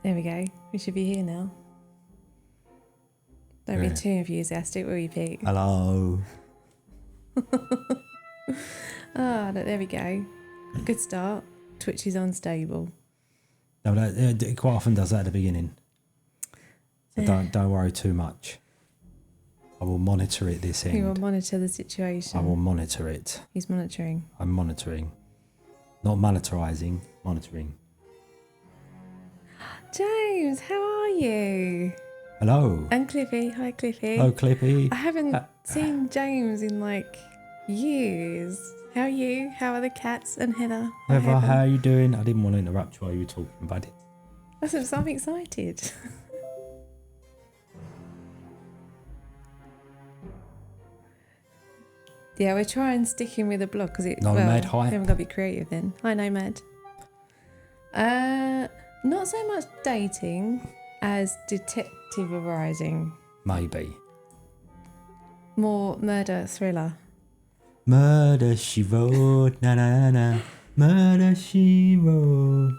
There we go. We should be here now. Don't be too enthusiastic, will you, Pete? Hello. Look, there we go. Good start. Twitch is unstable. No, it quite often does that at the beginning. So don't worry too much. I will monitor it this end. You will monitor the situation. I will monitor it. He's monitoring. I'm monitoring. Not monitorizing, monitoring. James, how are you? Hello. And Cliffy. Hi, Cliffy. Hello, Clippy. I haven't seen James in like years. How are you? How are the cats and Heather? Heather, how are you doing? I didn't want to interrupt you while you were talking about it. That's I'm excited. Yeah, we're trying sticking with the blog because it. Nomad, hi. We haven't got to be creative then. Hi, Nomad. Not so much dating as detectiverising. Maybe. More murder thriller. Murder she wrote, na na na. Murder she wrote.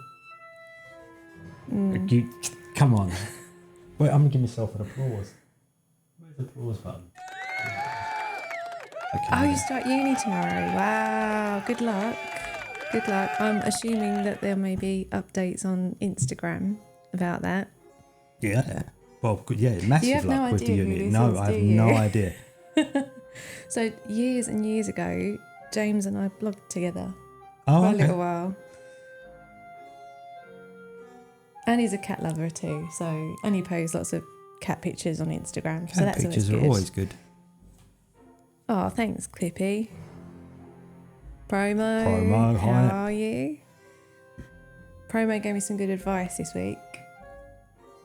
Come on. Wait, I'm gonna give myself an applause. Where's the applause button? Okay. Oh, you start uni tomorrow. Wow. Good luck. Good luck. I'm assuming that there may be updates on Instagram about that. Yeah. Well, good. Yeah, massive luck with the unit. No, I have no idea. So years and years ago, James and I blogged together for a okay. little while. And he's a cat lover too, and he posts lots of cat pictures on Instagram. So Cat that's pictures always are always good. Oh, thanks, Clippy. Promo, hi. how are you? Promo gave me some good advice this week.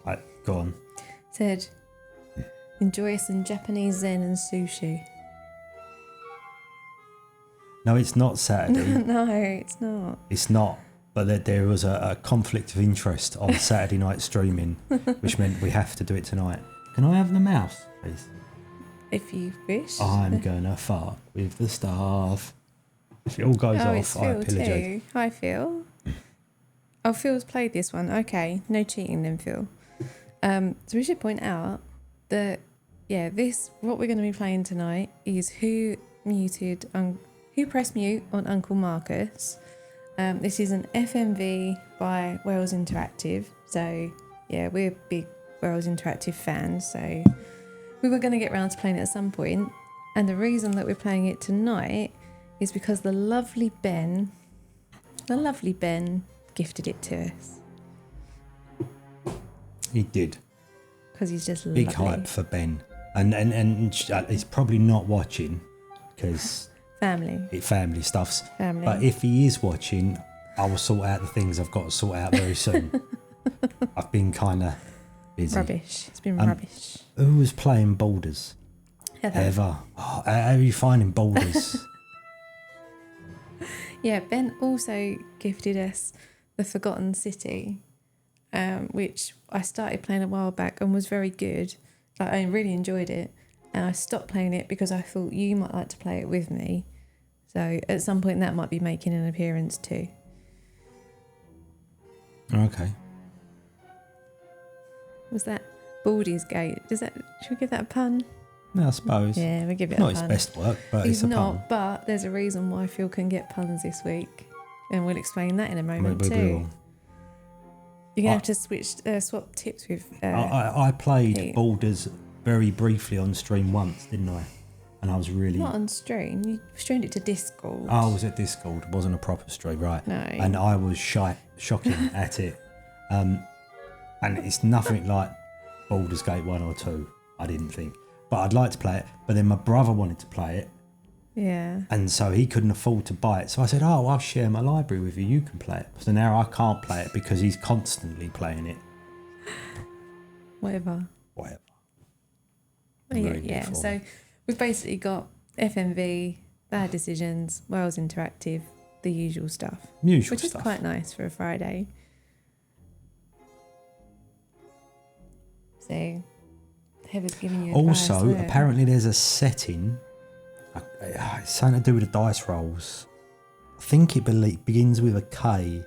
Right, go on. Said, enjoy some Japanese zen and sushi. No, it's not Saturday. No, it's not. It's not. But there was a conflict of interest on Saturday night streaming, which meant we have to do it tonight. Can I have the mouse, please? If you wish. I'm gonna fart with the staff. If it all goes off, it's I Phil pillage. too. Hi, Phil. Oh, Phil's played this one. Okay, no cheating then, Phil. So we should point out that, what we're going to be playing tonight is Who Pressed Mute on Uncle Marcus. This is an FMV by Wales Interactive. So, yeah, we're big Wales Interactive fans. So we were going to get round to playing it at some point. And the reason that we're playing it tonight is because the lovely Ben gifted it to us. He did. Because he's just Big lovely. hype for Ben. And he's probably not watching because family stuffs. Family. But if he is watching, I will sort out the things I've got to sort out very soon. I've been kind of busy. Rubbish. It's been rubbish. Who was playing Boulders? Heather. Oh, how are you finding Boulders? Yeah, Ben also gifted us The Forgotten City, which I started playing a while back and was very good. Like, I really enjoyed it. And I stopped playing it because I thought you might like to play it with me. So at some point that might be making an appearance too. Okay. Was that Baldy's Gate? Should we give that a pun? No, I suppose. Yeah, we'll give it Not a pun. his best work, but He's it's a not, pun. but there's a reason why Phil can get puns this week. And we'll explain that in a moment We too. will. You're going to have to swap tips with... I played Pete. Boulders very briefly on stream once, didn't I? And I was really... Not on stream. You streamed it to Discord. Oh, it was at Discord. It wasn't a proper stream, right? No. And I was shocking at it. And it's nothing like Baldur's Gate 1 or 2, I didn't think. But I'd like to play it. But then my brother wanted to play it. Yeah. And so he couldn't afford to buy it. So I said, oh, I'll share my library with you. You can play it. So now I can't play it because he's constantly playing it. Whatever. Yeah. For So me. we've basically got FMV, Bad Decisions, Wales Interactive, the usual stuff. Which is quite nice for a Friday. So Heather's giving you advice Also, there. apparently there's a setting. It's something to do with the dice rolls. I think it begins with a K.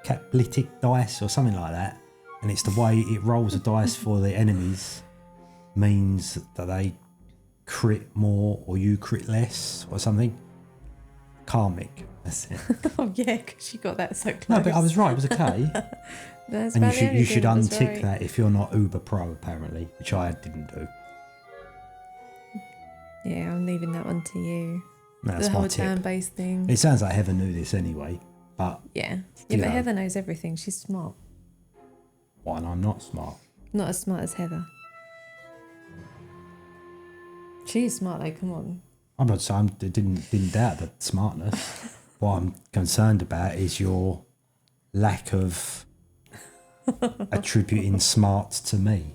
caplytic dice or something like that, and it's the way it rolls the dice for the enemies means that they crit more or you crit less or something. Karmic, that's it. Oh yeah, because you got that so close. No, but I was right. It was a K. That's And about the only you thing should that was untick right. that if you're not uber pro, apparently, which I didn't do. Yeah, I'm leaving that one to you. That's The my whole tip. turn-based thing. It sounds like Heather knew this anyway, but Yeah, you but know. Heather knows everything. She's smart. While I'm not smart. Not as smart as Heather. She's smart though, come on. I'm not saying I didn't doubt the smartness. What I'm concerned about is your lack of attributing smart to me.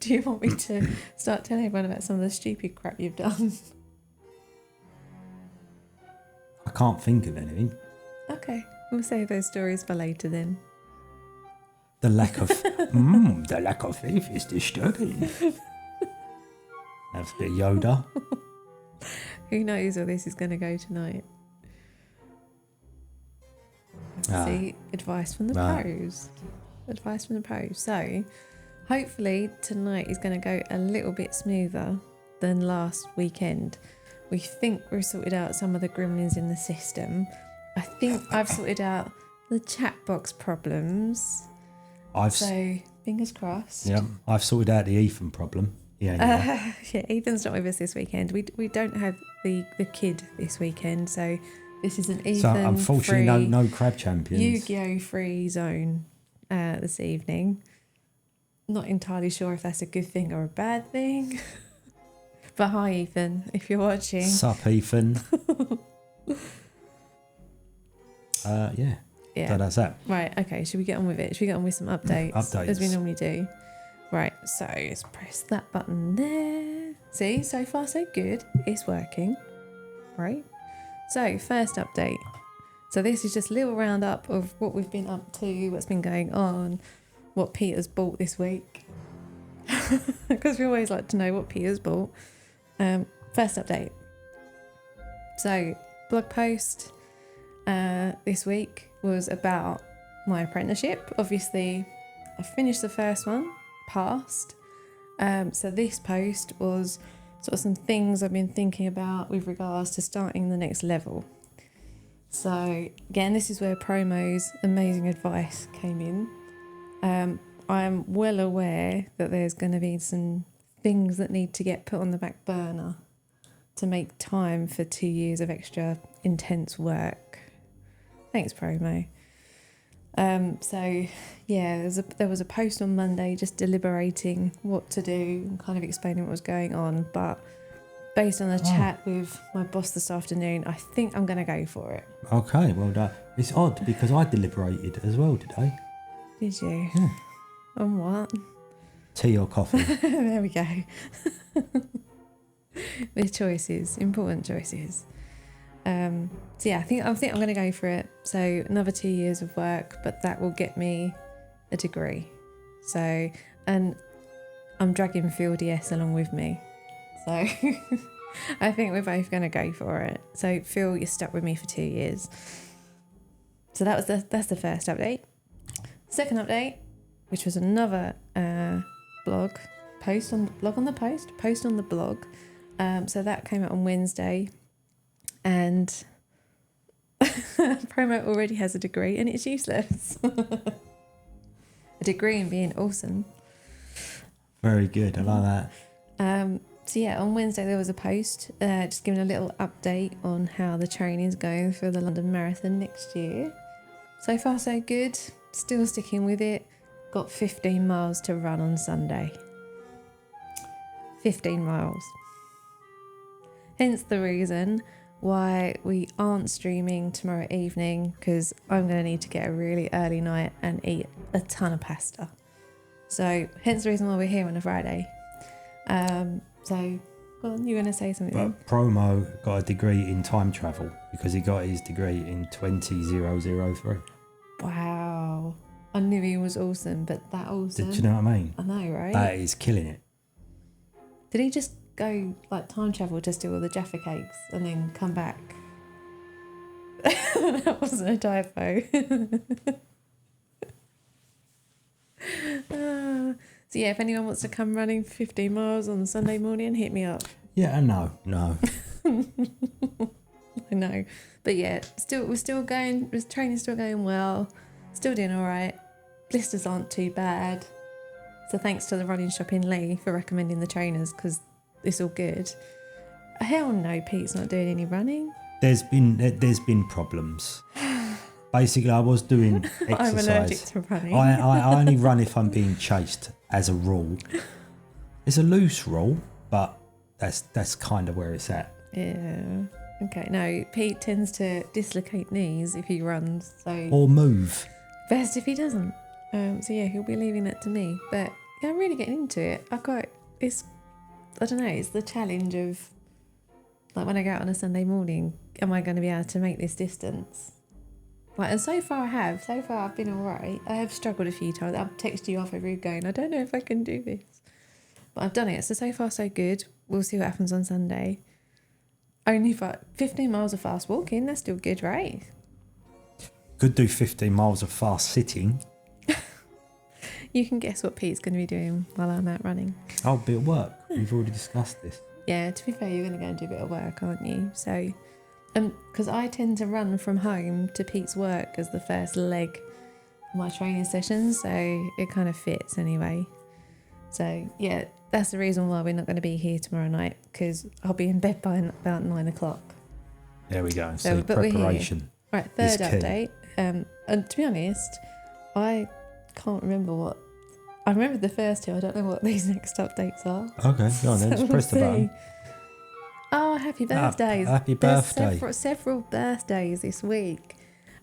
Do you want me to start telling everyone about some of the stupid crap you've done? I can't think of anything. Okay, we'll save those stories for later then. The lack of the lack of faith is disturbing. That's a bit of Yoda. Who knows where this is going to go tonight? Ah. See, advice from the Right. pros. Advice from the pros. So, hopefully tonight is going to go a little bit smoother than last weekend. We think we've sorted out some of the gremlins in the system. I think I've sorted out the chat box problems. So, fingers crossed. Yeah, I've sorted out the Ethan problem. Yeah. Yeah, Ethan's not with us this weekend. We don't have the kid this weekend, so this is an Ethan So unfortunately, free, no crab champions. Yu-Gi-Oh free zone this evening. Not entirely sure if that's a good thing or a bad thing. But hi, Ethan, if you're watching. Sup, Ethan. Yeah. Yeah. So that's that. Right. Okay. Should we get on with it? Should we get on with some updates? Updates. As we normally do. Right. So let's press that button there. See, so far so good. It's working. Right. So first update. So this is just a little roundup of what we've been up to, what's been going on, what Peter's bought this week. Because we always like to know what Peter's bought. First update. So blog post this week was about my apprenticeship. Obviously, I finished the first one, passed. So this post was sort of some things I've been thinking about with regards to starting the next level. So again, this is where Promo's amazing advice came in. I'm well aware that there's going to be some things that need to get put on the back burner to make time for 2 years of extra intense work. Thanks, Promo. So yeah, there was a post on Monday just deliberating what to do and kind of explaining what was going on. But based on a chat with my boss this afternoon, I think I'm going to go for it. Okay, well done. It's odd because I deliberated as well, did I? Did you? Yeah. On what? Tea or coffee? There we go. With choices, important choices. So yeah, I think I'm going to go for it. So another 2 years of work, but that will get me a degree. So, and I'm dragging Field ES along with me. So I think we're both going to go for it. So Phil, you're stuck with me for 2 years. So that's the first update. Second update, which was another post on the blog. So that came out on Wednesday, and Promo already has a degree and it's useless. A degree in being awesome. Very good. I like that. So yeah, on Wednesday there was a post just giving a little update on how the training's going for the London Marathon next year. So far so good. Still sticking with it. Got 15 miles to run on Sunday. 15 miles. Hence the reason why we aren't streaming tomorrow evening, because I'm going to need to get a really early night and eat a ton of pasta. So hence the reason why we're here on a Friday. So, go on, you were going to say something then? But Promo got a degree in time travel because he got his degree in 20003. Wow. I knew he was awesome, but that awesome. Did you know what I mean? I know, right? That is killing it. Did he just go like time travel to steal all the Jaffa cakes and then come back? That wasn't a typo. So yeah, if anyone wants to come running 15 miles on Sunday morning, hit me up. Yeah, no. I know, but yeah, we're still going. The training's still going well. Still doing all right. Blisters aren't too bad. So thanks to the running shop in Lee for recommending the trainers because it's all good. Hell no, Pete's not doing any running. There's been problems. Basically, I was doing exercise. I'm allergic to running. I only run if I'm being chased, as a rule. It's a loose rule, but that's kind of where it's at. Yeah. Okay. No, Pete tends to dislocate knees if he runs. So Or move. best if he doesn't. So yeah, he'll be leaving that to me. But yeah, I'm really getting into it. I don't know. It's the challenge of like when I go out on a Sunday morning, am I going to be able to make this distance? Like, and so far I've been all right. I have struggled a few times. I've texted you halfway through going, I don't know if I can do this. But I've done it. So far so good. We'll see what happens on Sunday. Only for 15 miles of fast walking, that's still good, right? Could do 15 miles of fast sitting. You can guess what Pete's going to be doing while I'm out running. I'll be at work. We've already discussed this. Yeah, to be fair, you're going to go and do a bit of work, aren't you? So, because I tend to run from home to Pete's work as the first leg of my training session, so it kind of fits anyway. So, yeah, that's the reason why we're not going to be here tomorrow night, because I'll be in bed by about 9 o'clock. There we go. So, So but we're here. preparation. Right, third update. And to be honest, I can't remember what... I remember the first two. I don't know what these next updates are. Okay, go on then. Just press the button. Oh, happy birthdays. Happy There's birthday. several birthdays this week.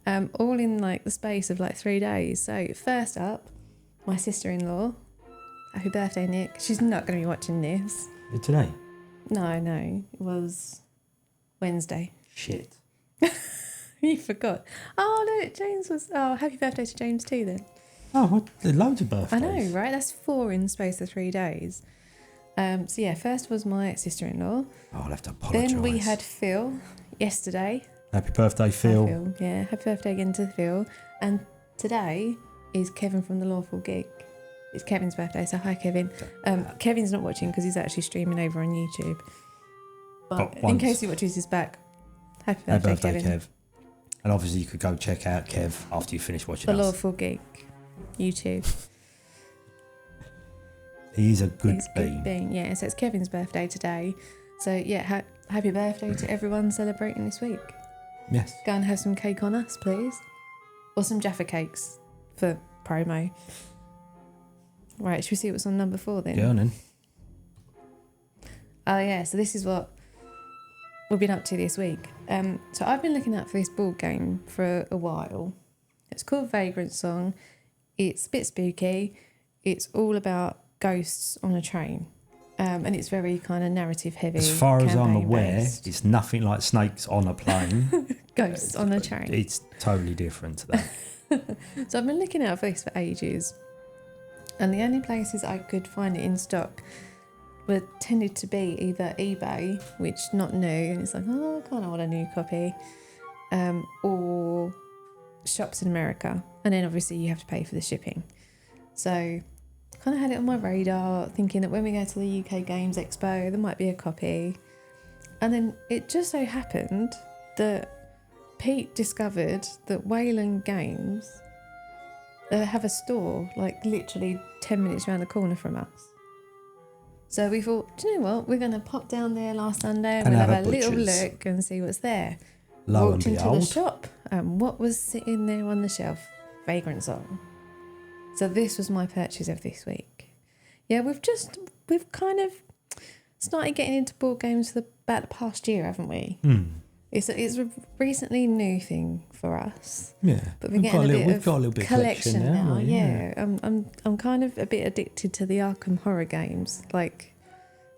All in like the space of like 3 days. So first up, my sister-in-law. Happy birthday, Nick. She's not going to be watching this. Today? No. It was Wednesday. Shit. You forgot. Oh, look, James was... Oh, happy birthday to James too then. Oh, what? There's loads of birthdays. I know, right? That's 4 in the space of 3 days. So yeah, first was my sister-in-law. Oh, I'll have to apologise. Then we had Phil yesterday. Happy birthday, Phil. Hi, yeah, happy birthday again to Phil. And today is Kevin from The Lawful Geek. It's Kevin's birthday, so hi, Kevin. Kevin's not watching because he's actually streaming over on YouTube. But in case he watches this back, happy birthday, Kevin. Kev. And obviously you could go check out Kev after you finish watching The us. Lawful Geek, YouTube. He's a good bean. Yeah, so it's Kevin's birthday today. So yeah, happy birthday to everyone celebrating this week. Yes. Go and have some cake on us, please. Or some Jaffa cakes for promo. Right, should we see what's on number 4 then? Go on then. Oh yeah, so this is what we've been up to this week. So I've been looking out for this board game for a while. It's called Vagrant Song. It's a bit spooky. It's all about ghosts on a train. And it's very kind of narrative heavy. As far as I'm aware, based. it's nothing like snakes on a plane. Ghosts on a train. It's totally different to that. So I've been looking out for this for ages. And the only places I could find it in stock were tended to be either eBay, which not new, and it's like, oh, I kind of want a new copy, or shops in America. And then obviously you have to pay for the shipping. So kind of had it on my radar, thinking that when we go to the UK Games Expo, there might be a copy. And then it just so happened that Pete discovered that Wayland Games have a store like literally 10 minutes around the corner from us. So we thought, do you know what? We're going to pop down there last Sunday and we'll have a little look and see what's there. Walked into the shop, and what was sitting there on the shelf? Vagrant Song. So this was my purchase of this week. Yeah, we've kind of started getting into board games for about the past year, haven't we? It's a recently new thing for us. Yeah, but we've got a little bit collection now. Yeah. I'm kind of a bit addicted to the Arkham horror games. Like,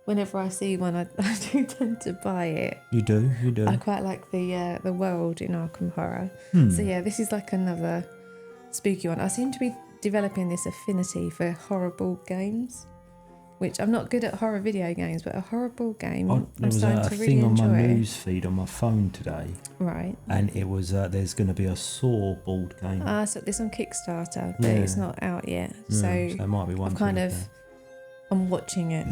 whenever I see one, I do tend to buy it. You do. I quite like the world in Arkham Horror. So yeah, this is like another spooky one. I seem to be developing this affinity for horror board games. which I'm not good at horror video games, but a horrible game There I'm was starting a to really thing on enjoy. my news feed on my phone today, Right. and it was there's going to be a Saw board game. So this on Kickstarter, but Yeah. it's not out yet. Yeah, So it might be one. I've kind of, I'm watching it.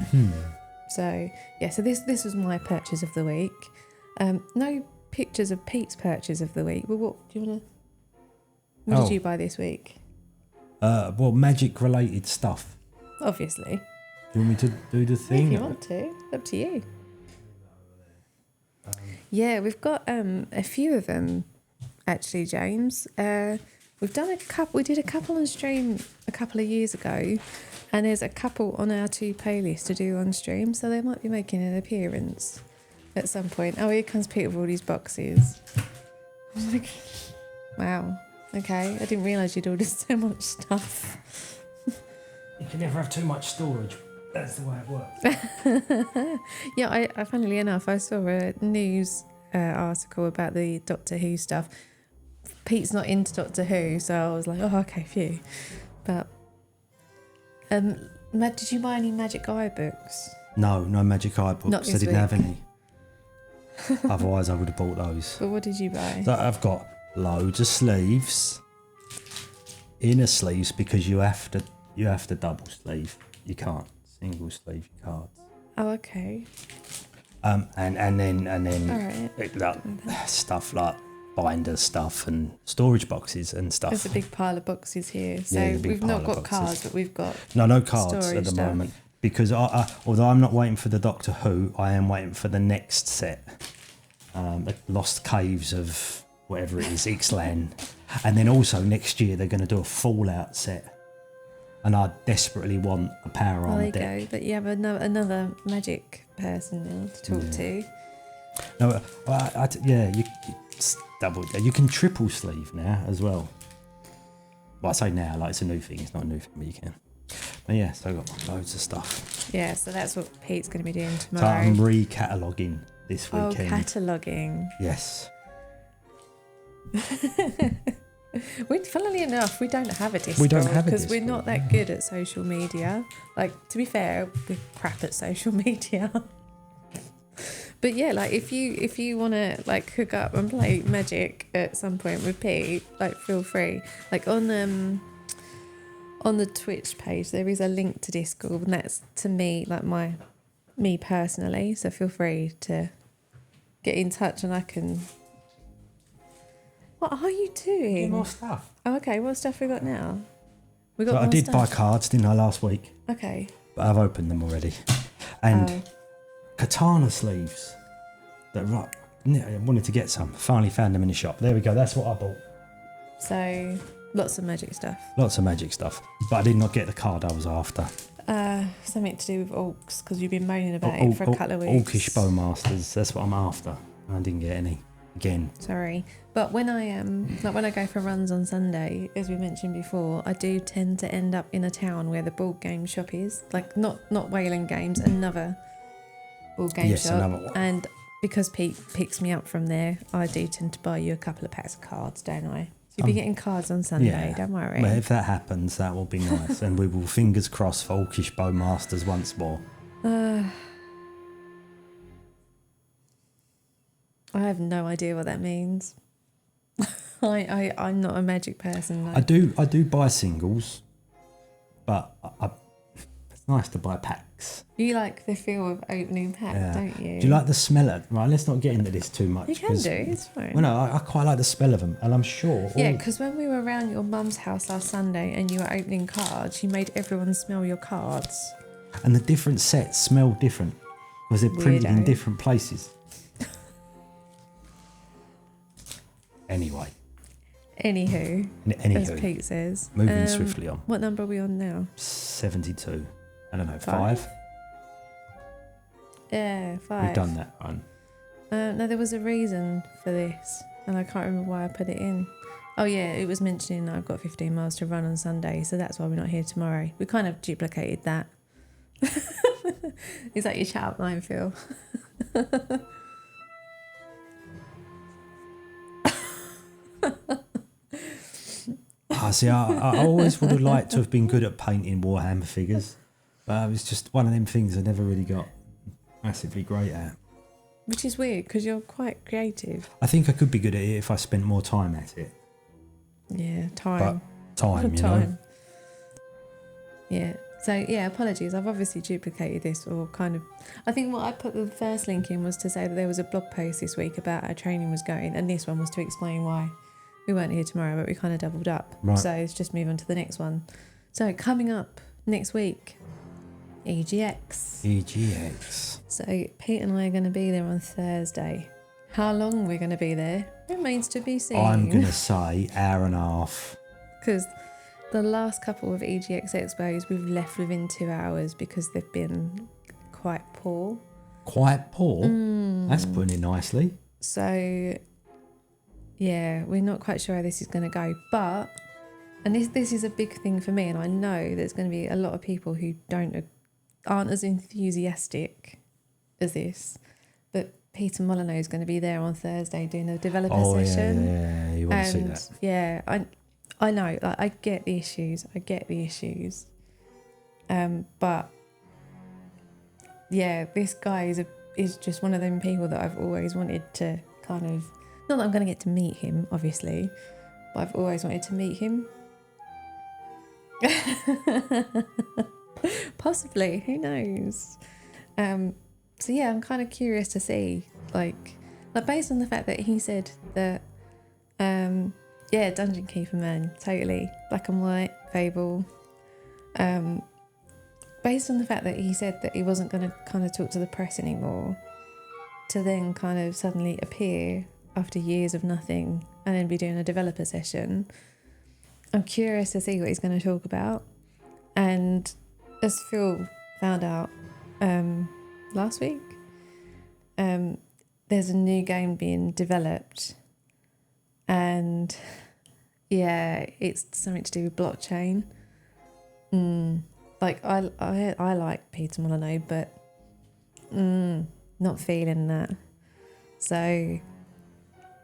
So yeah, so this was my purchase of the week. No pictures of Pete's purchase of the week. Well, what do you want to? What did you buy this week? Well, magic related stuff. Obviously. Do you want me to do the thing? If you want to, up to you. Yeah, we've got a few of them actually, James. We've done a couple. We did a couple on stream a couple of years ago, and there's a couple on our to playlist to do on stream, so they might be making an appearance at some point. Oh, here comes Peter with all these boxes. I was like, wow. Okay, I didn't realise you'd ordered so much stuff. You can never have too much storage. That's the way it works. Yeah, I funnily enough, I saw a news article about the Doctor Who stuff. Pete's not into Doctor Who, so I was like, oh, okay, phew. But, did you buy any Magic Eye books? No magic eye books. Not I this didn't have week. any. Otherwise, I would have bought those. But what did you buy? So I've got loads of sleeves, inner sleeves, because you have to double sleeve. You can't single sleeve your cards. Oh, okay. And then All right. stuff like binder stuff and storage boxes and stuff. There's a big pile of boxes here. So Yeah, there's a big we've pile not of got boxes. cards, but we've got No cards at storage the stuff. moment, because although I'm not waiting for the Doctor Who, I am waiting for the next set, the Lost Caves of whatever it is, Ixtlan, and then also next year they're going to do a Fallout set, and I desperately want a power Well, armor there you deck. go. But you have another magic person now to talk to. No, you it's double. You can triple sleeve now as well. Well, I say now, like it's a new thing. It's not a new thing, but you can. But yeah, so I've got loads of stuff. Yeah, so that's what Pete's going to be doing So tomorrow. I'm re-cataloguing this Oh, weekend. cataloguing. Yes. Funnily enough, we don't have a Discord. We don't have a because we're Discord, not that good at social media. Like, to be fair, we're crap at social media. But yeah, like if you want to like hook up and play Magic at some point with Pete, like feel free. Like on the Twitch page, there is a link to Discord, and that's to me, like me personally. So feel free to get in touch, and I can. What are you doing? More stuff. Oh, okay. What stuff we got now? We got. So I more did stuff. buy cards, didn't I, last week? Okay. But I've opened them already. And Oh. katana sleeves. That right. I wanted to get some. Finally found them in the shop. There we go. That's what I bought. So lots of magic stuff. Lots of magic stuff. But I did not get the card I was after. Something to do with orcs, because you've been moaning about it for a couple of weeks. Orcish Bowmasters. That's what I'm after. And I didn't get any. Again. Sorry, but when I when I go for runs on Sunday, as we mentioned before, I do tend to end up in a town where the board game shop is. Like not Wayland Games, another board game Yes, shop. another one. And because Pete picks me up from there, I do tend to buy you a couple of packs of cards, don't I? So you'll be getting cards on Sunday. Don't worry. Well, if that happens, that will be nice. And we will fingers crossed for Orcish Bowmasters once more. I have no idea what that means. I'm not a magic person. I do buy singles, but it's nice to buy packs. You like the feel of opening pack, don't you? Do you like the smell of? Right, let's not get into this too much. You can do, it's fine. Well, no, I quite like the smell of them, and I'm sure. Yeah, because when we were around your mum's house last Sunday and you were opening cards, you made everyone smell your cards. And the different sets smell different because they're printed in Weirdo. different places. Anyway, Anywho, as anywho, Pete says. moving swiftly on. What number are we on now? 72. I don't know, Five? 5? Yeah, 5. We've done that one. No, there was a reason for this, and I can't remember why I put it in. Oh yeah, it was mentioning that I've got 15 miles to run on Sunday, so that's why we're not here tomorrow. We kind of duplicated that. Is that your chat up line, Phil? See, I always would have liked to have been good at painting Warhammer figures, But it's just one of them things I never really got massively great at. Which is weird because you're quite creative. I think I could be good at it if I spent more time at it. Yeah, time. But time, you know. Yeah. So yeah, apologies. I've obviously duplicated this, or kind of. I think what I put the first link in was to say that there was a blog post this week about how training was going, and this one was to explain why we weren't here tomorrow, but we kind of doubled up. Right. So let's just move on to the next one. So coming up next week, EGX. EGX. So Pete and I are going to be there on Thursday. How long we're going to be there remains to be seen. I'm going to say hour and a half. Because the last couple of EGX expos we've left within 2 hours because they've been quite poor. Quite poor? That's putting it nicely. So, yeah, we're not quite sure how this is going to go. But, and this is a big thing for me, and I know there's going to be a lot of people who aren't as enthusiastic as this. But Peter Molyneux is going to be there on Thursday doing a developer session. Yeah, you want to see that. Yeah, I know, like, I get the issues. But yeah, this guy is just one of them people that I've always wanted to kind of, not that I'm going to get to meet him, obviously, but I've always wanted to meet him. Possibly, who knows? So yeah, I'm kind of curious to see, like based on the fact that he said that, yeah, Dungeon Keeper man, totally black and white Fable. Based on the fact that he said that he wasn't going to kind of talk to the press anymore, to then kind of suddenly appear after years of nothing and then be doing a developer session, I'm curious to see what he's going to talk about. And as Phil found out last week, there's a new game being developed, and yeah, it's something to do with blockchain. Like I like Peter Molyneux, but not feeling that. So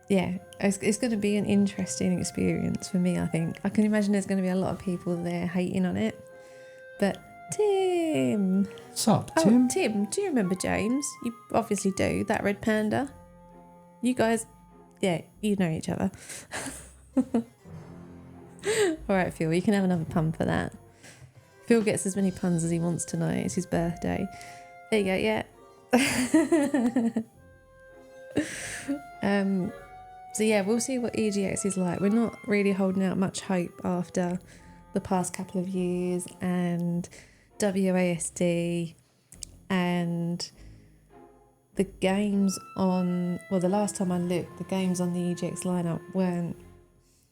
yeah, it's going to be an interesting experience for me, I think. I can imagine there's going to be a lot of people there hating on it. But Tim. What's up, Tim? Oh, Tim, do you remember James? You obviously do. That red panda. You guys, yeah, you know each other. All right, Phil, you can have another pun for that. Phil gets as many puns as he wants tonight. It's his birthday. There you go, yeah. So yeah, we'll see what EGX is like. We're not really holding out much hope after the past couple of years and WASD and the games on, well, the last time I looked, the games on the EGX lineup weren't,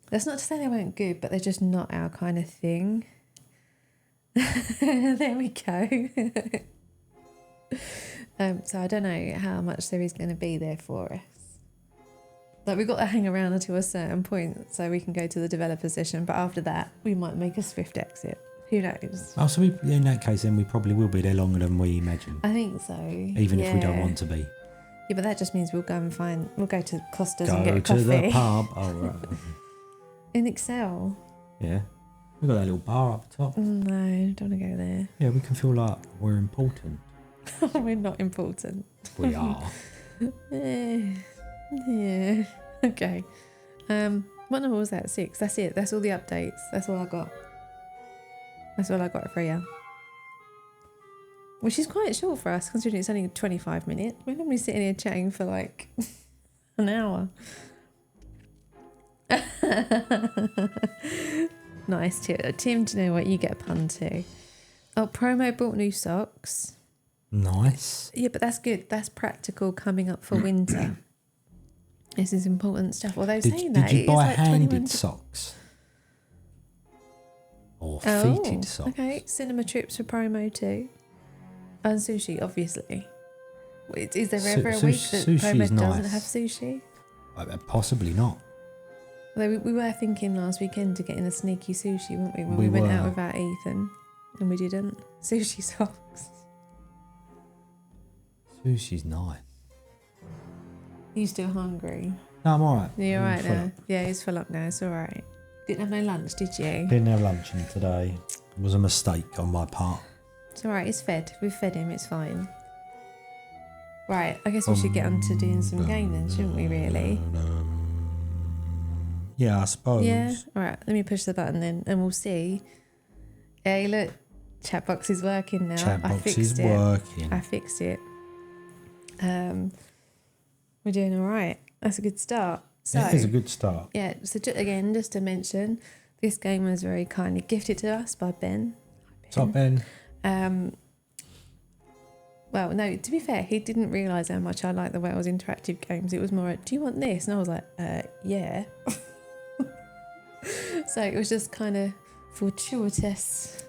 that's not to say they weren't good, but they're just not our kind of thing. There we go. So I don't know how much there is going to be there for us. Like, we've got to hang around until a certain point so we can go to the developer session, but after that we might make a swift exit. Who knows? Oh, so in that case then we probably will be there longer than we imagine. I think so. Even if we don't want to be. Yeah, but that just means we'll go to Costa's and get a Go coffee. to the pub. Oh, right. In Excel. Yeah. We've got that little bar up top. No, don't want to go there. Yeah, we can feel like we're important. We're not important. We are. Yeah. Okay. What number was that? 6. That's it. That's all the updates. That's all I got. That's all I got for you. Which is quite short for us, considering it's only 25 minutes. We're normally sitting here chatting for like an hour. Nice, Tim. Do you know what? You get a pun too. Oh, Promo bought new socks. Nice. Yeah, but that's good. That's practical coming up for winter. This is important stuff. Although saying that, did you buy like handed socks? Or feeted socks? Okay, cinema trips for promo too. And sushi, obviously. Wait, is there ever a week that promo doesn't have sushi? Possibly not. Although we were thinking last weekend to get in a sneaky sushi, weren't we? When we went out without Ethan. And we didn't. Sushi socks. Sushi's nice. You still hungry? No, I'm alright. You're alright now? Yeah, he's full up now. It's alright. Didn't have no lunch, did you? Didn't have lunch in today. It was a mistake on my part. It's alright, he's fed. We've fed him, it's fine. Right, I guess we should get on to doing some gaming, shouldn't we, really? Yeah, I suppose. Yeah? Alright, let me push the button then, and we'll see. Hey, look, chat box is working now. Chat I box fixed is it. working. I fixed it. We're doing alright. That's a good start. So, It is a good start. yeah, so again, just to mention, this game was very kindly gifted to us by Ben. What's up, Ben? Well, no, to be fair, he didn't realise how much I like the Wales interactive games. It was more, do you want this? And I was like, yeah. So it was just kind of fortuitous.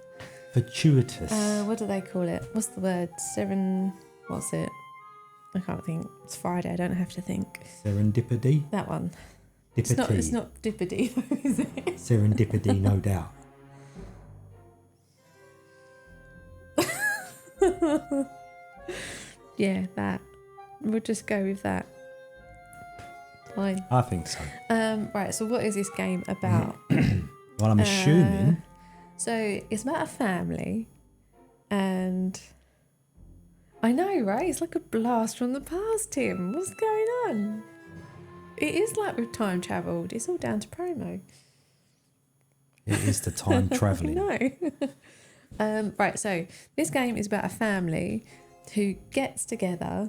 Fortuitous. What do they call it? What's the word? What's it? I can't think. It's Friday, I don't have to think. Serendipity? That one. Dippity. It's not dippity, is it? Serendipity, no doubt. Yeah, that. We'll just go with that. Fine. I think so. Right, so what is this game about? Well, I'm assuming. So it's about a family, and I know, right? It's like a blast from the past, Tim. What's going on? It is like we've time travelled. It's all down to promo. It is the time travelling. No. Right, so this game is about a family who gets together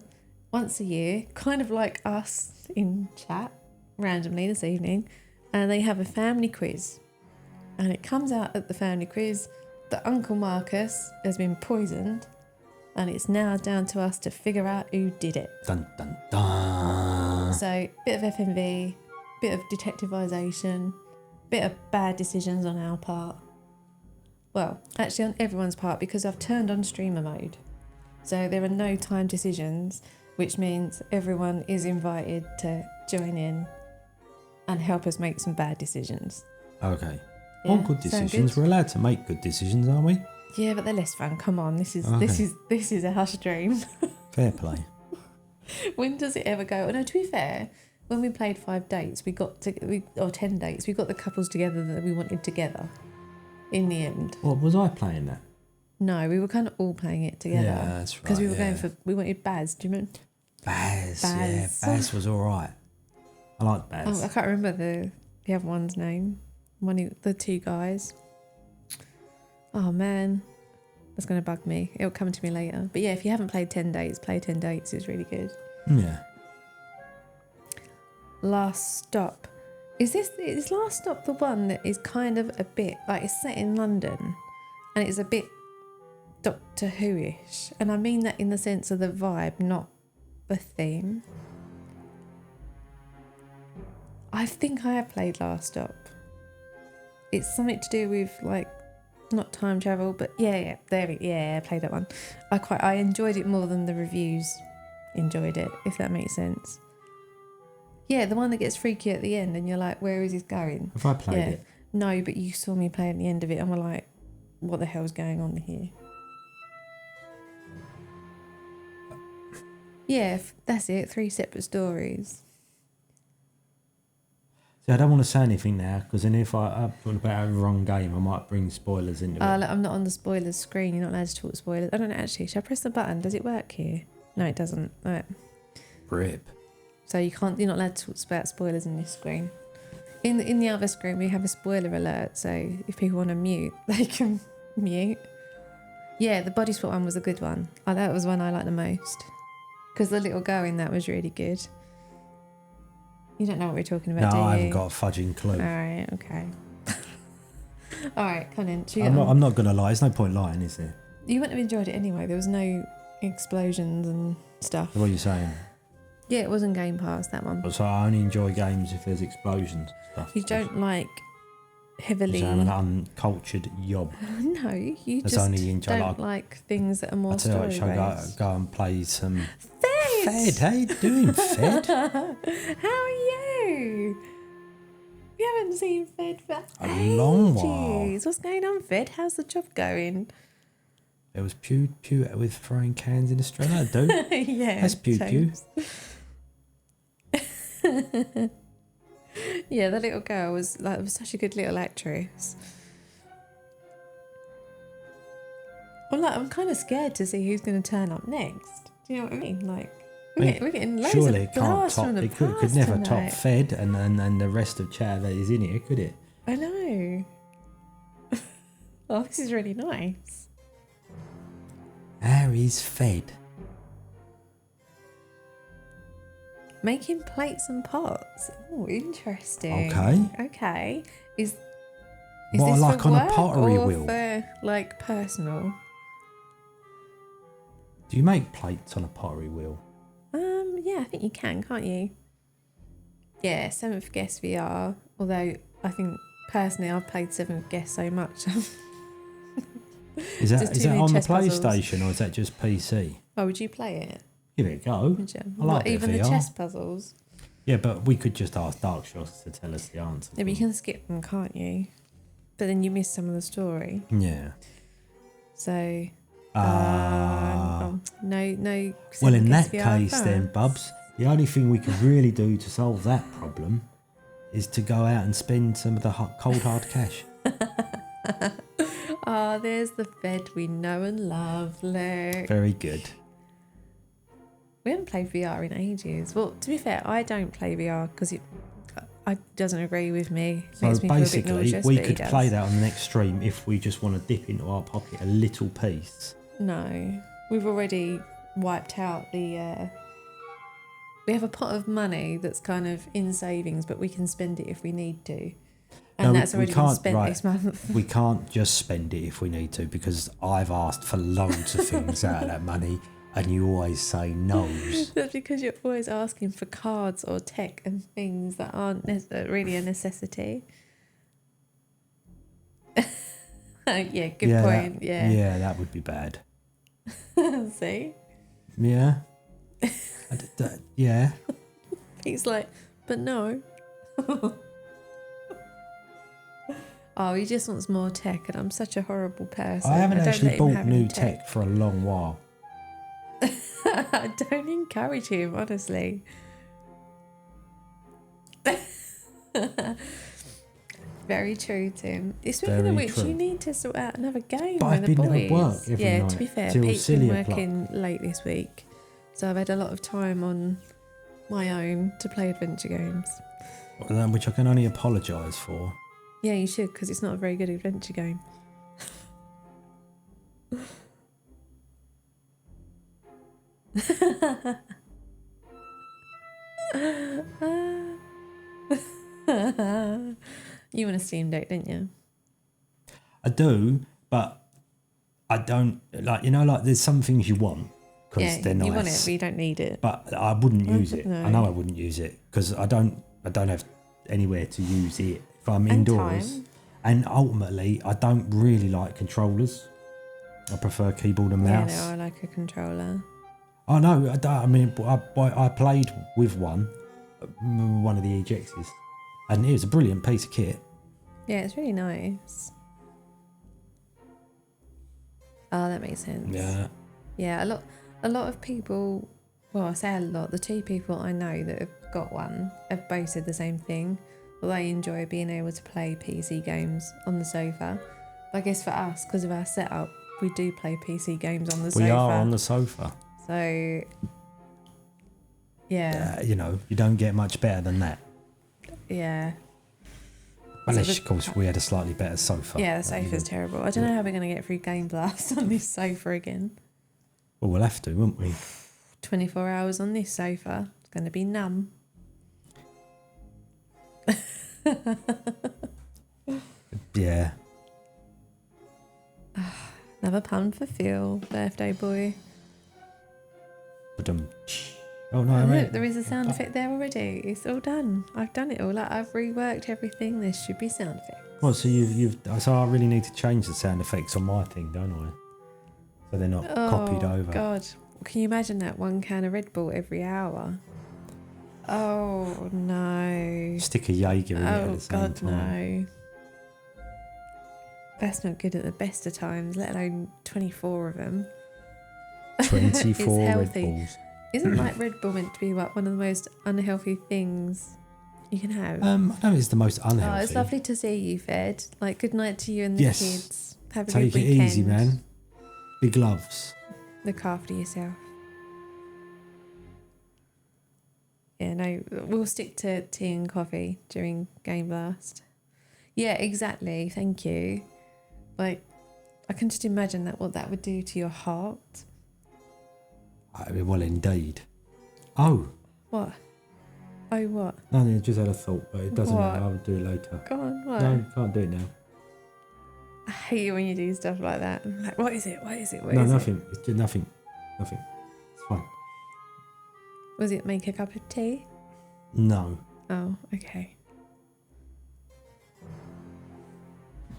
once a year, kind of like us in chat randomly this evening, and they have a family quiz. And it comes out at the family quiz that Uncle Marcus has been poisoned, and it's now down to us to figure out who did it. Dun, dun, dun. So, bit of FMV, bit of detectivisation, bit of bad decisions on our part. Well, actually on everyone's part, because I've turned on streamer mode. So there are no time decisions, which means everyone is invited to join in and help us make some bad decisions. Okay. Yeah, All good sound decisions. good? We're allowed to make good decisions, aren't we? Yeah, but they're less fun. Come on, this is a hush dream. Fair play. When does it ever go? No, to be fair, when we played 5 dates, or 10 dates, we got the couples together that we wanted together. In the end, What was I playing that? no, we were kind of all playing it together. Yeah, that's right. Because we were we wanted Baz. Do you remember? Baz. Baz. Yeah, Baz was all right. I like Baz. Oh, I can't remember the other one's name. The 2 guys. Oh man, that's gonna bug me. It'll come to me later. But yeah, if you haven't played 10 dates, play 10 dates. It's really good. Yeah. Last Stop. Is Last Stop the one that is kind of a bit like it's set in London and it's a bit Doctor Who-ish? And I mean that in the sense of the vibe, not the theme. I think I have played Last Stop. It's something to do with like not time travel, but I played that one. I enjoyed it more than the reviews enjoyed it, if that makes sense. Yeah, the one that gets freaky at the end and you're like, where is this going? Have I played it? No, but you saw me play at the end of it and we're like, what the hell's going on here? Yeah, that's it. 3 separate stories. See, I don't want to say anything now because then if I talk about a wrong game, I might bring spoilers into it. Look, I'm not on the spoilers screen. You're not allowed to talk spoilers. I don't know, actually. Should I press the button? Does it work here? No, it doesn't. Right. Rip. So you're not allowed to talk about spoilers in this screen. In the other screen, we have a spoiler alert. So if people want to mute, they can mute. Yeah, the body swap one was a good one. That was one I liked the most. Because the little girl in that was really good. You don't know what we're talking about, do you? No, I haven't got a fudging clue. All right, okay. All right, come in. I'm not going to lie. There's no point lying, is there? You wouldn't have enjoyed it anyway. There was no explosions and stuff. What are you saying? Yeah, it wasn't Game Pass, that one. So I only enjoy games if there's explosions and stuff. You don't like heavily... I'm an uncultured yob. No, you That's just only enjoy, don't like things that are more I tell you what, shall I story-based. go and play some... Fed! Fed, how you doing, Fed? How are you? We haven't seen Fed for A long while. ages. What's going on, Fed? How's the job going? There was Pew with throwing cans in Australia, dude. Yeah. That's Pew. Yeah, the little girl was such a good little actress. I'm kind of scared to see who's going to turn up next. Do you know what I mean? Like, we're getting loads surely of it can't blasts top. from the It could past never tonight. top Fed and the rest of Chad that is in here, could it? I know. Oh, this is really nice. Harry's Fed. Making plates and pots. Oh, interesting. Okay. Is What, this like for on a work pottery or wheel? for like personal? Do you make plates on a pottery wheel? Yeah, I think you can't you? Yeah, Seventh Guest VR. Although I think personally I've played Seventh Guest so much. Is Just that too many on the chess puzzles. PlayStation or is that just PC? Oh, would you play it? Give it a go. Would you? I like Even the VR. chess puzzles. Yeah, but we could just ask Darkshots to tell us the answer. Yeah, but you can skip them, can't you? But then you miss some of the story. Yeah. So. Uh, No. well, in Seventh that Guest VR case, then, fans. Bubs, the only thing we can really do to solve that problem is to go out and spend some of the cold hard cash. Ah, there's the Fed we know and love. Look. Very good. We haven't played VR in ages. Well, to be fair, I don't play VR because it doesn't agree with me. So Makes me feel a bit basically, nauseous, we but he could does. play that on the next stream if we just want to dip into our pocket a little piece. No, we've already wiped out the. We have a pot of money that's kind of in savings, but we can spend it if we need to, and No, that's we already been can't, spent right. this month. We can't just spend it if we need to because I've asked for loads of things out of that money and you always say no's. That's because you're always asking for cards or tech and things that aren't really a necessity. Yeah, good point. Yeah, that would be bad. See? Yeah. Yeah. He's like, but no. Oh, he just wants more tech, and I'm such a horrible person. I haven't don't actually let him bought have any new tech for a long while. I don't encourage him, honestly. Very true, Tim. Speaking Very of which, true. you need to sort out another game But with I've the been boys. at work every Yeah, night to be fair, till Pete's silly been o'clock. working late this week, so I've had a lot of time on my own to play adventure games. Which I can only apologise for. Yeah, you should, because it's not a very good adventure game. You want a Steam Deck, don't you? I do, but I don't like. Like there's some things you want because Yeah, they're nice. you want it, but you don't need it. But I wouldn't use it. No. I know I wouldn't use it because I don't have anywhere to use it if I'm And indoors. time. And ultimately, I don't really like controllers. I prefer keyboard and mouse. Yeah, no, I like a controller. Oh no, I don't. I mean, I played with one of the EGXs, and it was a brilliant piece of kit. Yeah, it's really nice. Oh, that makes sense. Yeah. Yeah, a lot of people, well, I say a lot, the two people I know that have got one have both said the same thing. Well, they enjoy being able to play PC games on the sofa. But I guess for us, because of our setup, we do play PC games on the sofa. We are on the sofa. So, yeah. You don't get much better than that. Yeah. Unless, of course, we had a slightly better sofa. Yeah, the sofa's terrible. I don't know how we're going to get through Game Blast on this sofa again. Well, we'll have to, won't we? 24 hours on this sofa. It's going to be numb. Yeah. Another pun for Phil, birthday boy. But oh no, Oh, mate. look, there is a sound effect there already. It's all done. I've done it all. Like, I've reworked everything. There should be sound effects. Well, so so I really need to change the sound effects on my thing, don't I? So they're not copied over. God. Can you imagine that? One can of Red Bull every hour. Oh, no. Stick a Jaeger in it at Oh, the same God, time. no. That's not good at the best of times, let alone 24 of them. 24 It's Red healthy. Bulls. Isn't like Red Bull meant to be like one of the most unhealthy things you can have? I know it's the most unhealthy. Oh, it's lovely to see you, Fed. Like, good night to you and the Yes. kids. Have a Take good it weekend. easy, man. Big gloves. Look after yourself. Yeah, no, we'll stick to tea and coffee during Game Blast. Yeah, exactly. Thank you. Like, I can just imagine what that would do to your heart. Well, indeed. Oh. What? Oh, what? No, I just had a thought, but it doesn't What? matter. I'll do it later. Go on, what? No, you can't do it now. I hate it when you do stuff like that. I'm like, what is it? What is it? What No, is nothing. it? It's just nothing. Nothing. It's fine. Was it make a cup of tea? No. Oh, okay.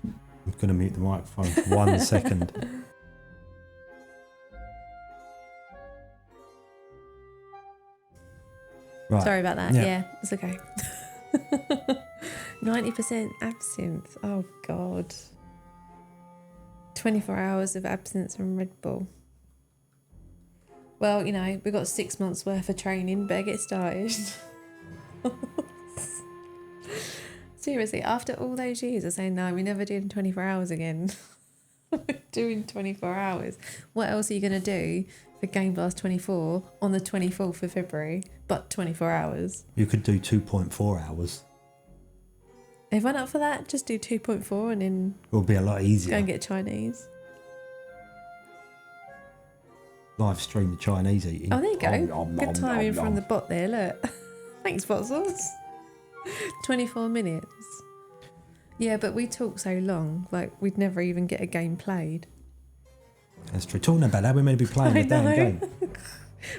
I'm going to mute the microphone for 1 second. Right. Sorry about that. Yeah, it's okay. 90% absinthe. Oh, God. 24 hours of absinthe from Red Bull. Well, you know, we've got 6 months worth of training. Better get started. Seriously, after all those years of saying, no, we're never doing 24 hours again. We're doing 24 hours. What else are you going to do for Game Blast 24 on the 24th of February, but 24 hours? You could do 2.4 hours. Everyone up for that? Just do 2.4 and then It will be a lot easier. go and get Chinese. Live stream the Chinese eating. Oh, there you go. Nom, Good nom, timing nom, from the nom. bot there, look. Thanks, Botzels. 24 minutes. Yeah, but we talk so long, like we'd never even get a game played. That's true. Talking about that, we're meant to be playing I the damn know. game.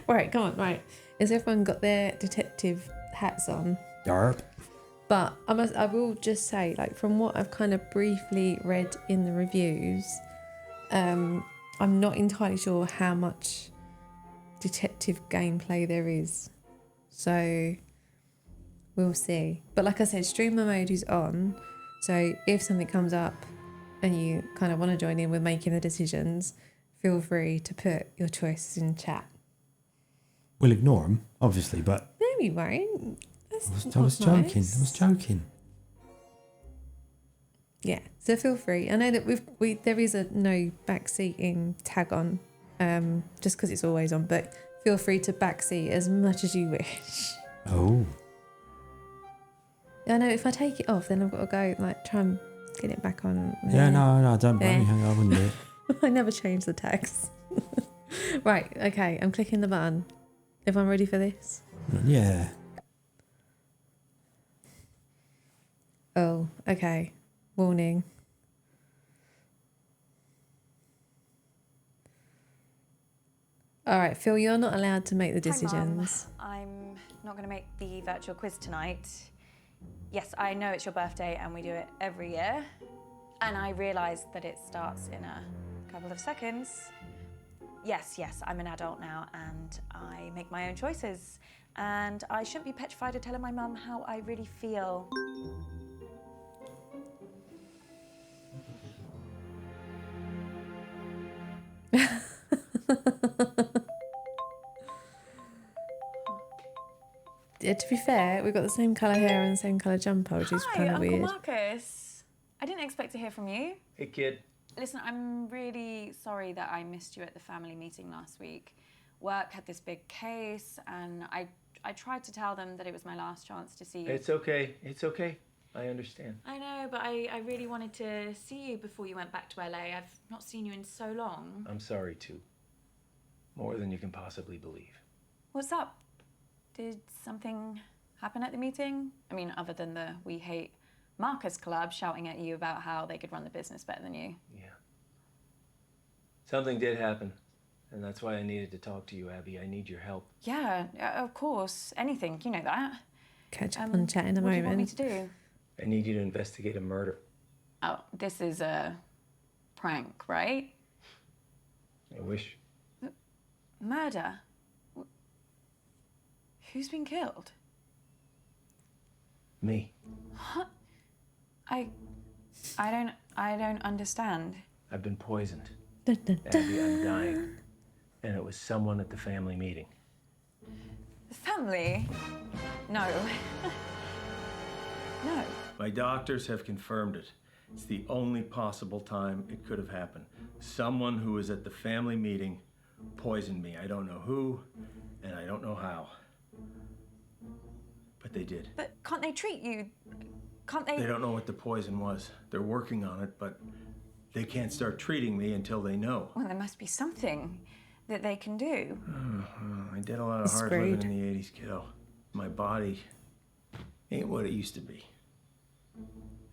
Right, come on, right. Has everyone got their detective hats on? Yarp. But I will just say, like, from what I've kind of briefly read in the reviews, I'm not entirely sure how much detective gameplay there is. So we'll see. But like I said, streamer mode is on. So if something comes up and you kind of want to join in with making the decisions, feel free to put your choices in chat. We'll ignore them, obviously, but No, we won't. I was joking. Nice. I was joking. Yeah, so feel free. I know that there is a no backseating tag on, just because it's always on, but feel free to backseat as much as you wish. Oh. I know if I take it off, then I've got to go like try and get it back on. Yeah, no, don't blame me. I wouldn't do it. I never change the tags. Right, okay, I'm clicking the button. Everyone ready for this? Yeah. Oh, okay. Warning. All right, Phil, you're not allowed to make the decisions. Hi, Mum. I'm not going to make the virtual quiz tonight. Yes, I know it's your birthday and we do it every year. And I realise that it starts in a couple of seconds. Yes, I'm an adult now and I make my own choices. And I shouldn't be petrified of telling my mum how I really feel. Yeah, to be fair, we've got the same colour hair and the same colour jumper, which is kind of Uncle weird. Marcus. I didn't expect to hear from you. Hey, kid. Listen, I'm really sorry that I missed you at the family meeting last week. Work had this big case, and I tried to tell them that it was my last chance to see you. It's okay. It's okay. I understand. I know, but I really wanted to see you before you went back to LA. I've not seen you in so long. I'm sorry, too. More than you can possibly believe. What's up? Did something happen at the meeting? I mean, other than the We Hate Marcus collab shouting at you about how they could run the business better than you. Yeah. Something did happen. And that's why I needed to talk to you, Abby. I need your help. Yeah, of course. Anything, you know that. Catch up on chat in a what moment. do you want me to do? I need you to investigate a murder. Oh, this is a prank, right? I wish. Murder? Who's been killed? Me. What? I don't understand. I've been poisoned. Dun, dun, dun. Abby, I'm dying. And it was someone at the family meeting. The family? No. No. My doctors have confirmed it. It's the only possible time it could have happened. Someone who was at the family meeting poisoned me. I don't know who, and I don't know how. But they did. But can't they treat you? Can't they? They don't know what the poison was. They're working on it, but they can't start treating me until they know. Well, there must be something that they can do. I did a lot of hard living in the 80s, kiddo. My body ain't what it used to be.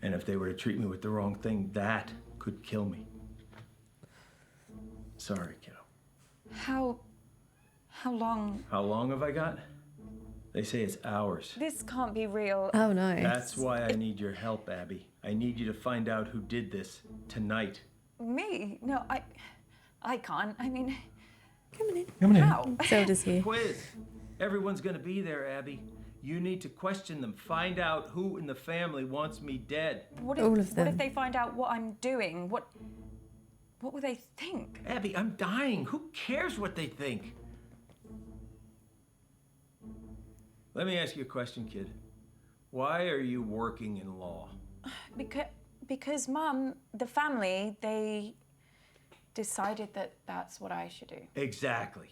And if they were to treat me with the wrong thing, that could kill me. Sorry, kiddo. How long? How long have I got? They say it's hours. This can't be real. Oh no. That's why I need your help, Abby. I need you to find out who did this tonight. Me? No, I can't. I mean, Come on in. Come on in. how? Zelda's here. Quiz. Everyone's gonna be there, Abby. You need to question them. Find out who in the family wants me dead. What All of What them. if they find out what I'm doing? What will they think? Abby, I'm dying. Who cares what they think? Let me ask you a question, kid. Why are you working in law? Because Mum, the family, they decided that that's what I should do. Exactly.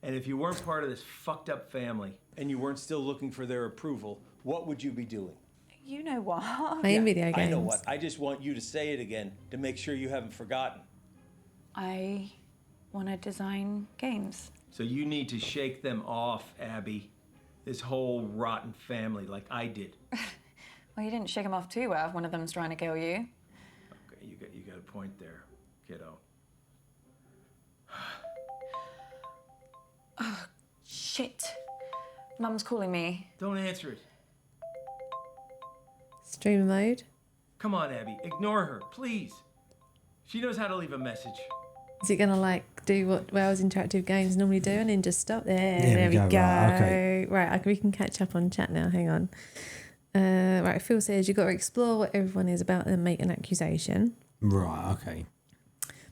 And if you weren't part of this fucked up family and you weren't still looking for their approval, what would you be doing? You know what? Playing video games. I know what. I just want you to say it again to make sure you haven't forgotten. I want to design games. So you need to shake them off, Abby. This whole rotten family, like I did. Well, you didn't shake them off too well if one of them's trying to kill you. Okay, you got a point there, kiddo. Shit. Mum's calling me. Don't answer it. Streamer mode. Come on, Abby. Ignore her, please. She knows how to leave a message. Is it gonna like do what Wales Interactive Games normally do and then just stop there? There There we we go, go. right, okay. Right, we can catch up on chat now. Hang on. Right, Phil says you've got to explore what everyone is about and make an accusation. Right, okay.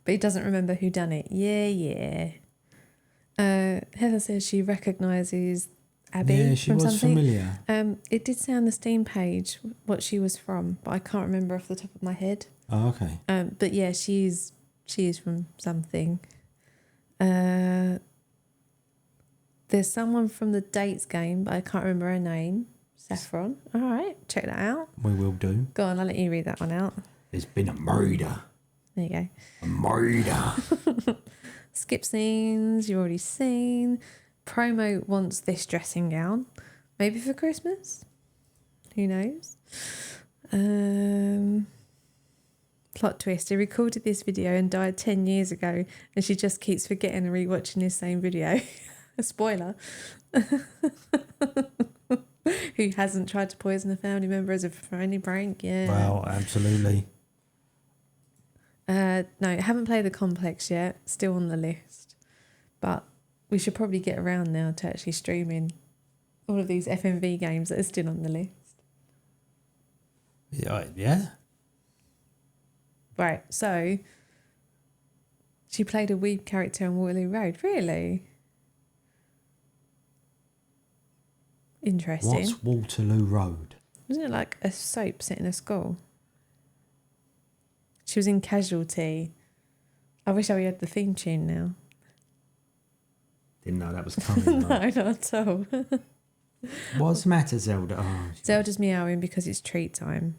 But he doesn't remember who done it. Yeah. Heather says she recognises Abby Yeah, she from was something. familiar. It did say on the Steam page what she was from, but I can't remember off the top of my head. Oh, okay. But yeah, she is from something. There's someone from the Dates game, but I can't remember her name. Saffron. All right, check that out. We will do. Go on, I'll let you read that one out. There's been a murder. There you go. A murder. Skip scenes, you've already seen. Promo wants this dressing gown. Maybe for Christmas? Who knows? Plot twist. He recorded this video and died 10 years ago, and she just keeps forgetting and rewatching this same video. A spoiler. Who hasn't tried to poison a family member as a friendly prank? Yeah. Well, absolutely. No, haven't played the complex yet. Still on the list. But we should probably get around now to actually streaming all of these FMV games that are still on the list. Yeah. Right, so she played a weeb character on Waterloo Road. Really? Interesting. What's Waterloo Road? Wasn't it like a soap set in a school? She was in Casualty. I wish I had the theme tune now. Didn't know that was coming. No, not at all. What's the matter, Zelda? Oh, Zelda's meowing because it's treat time.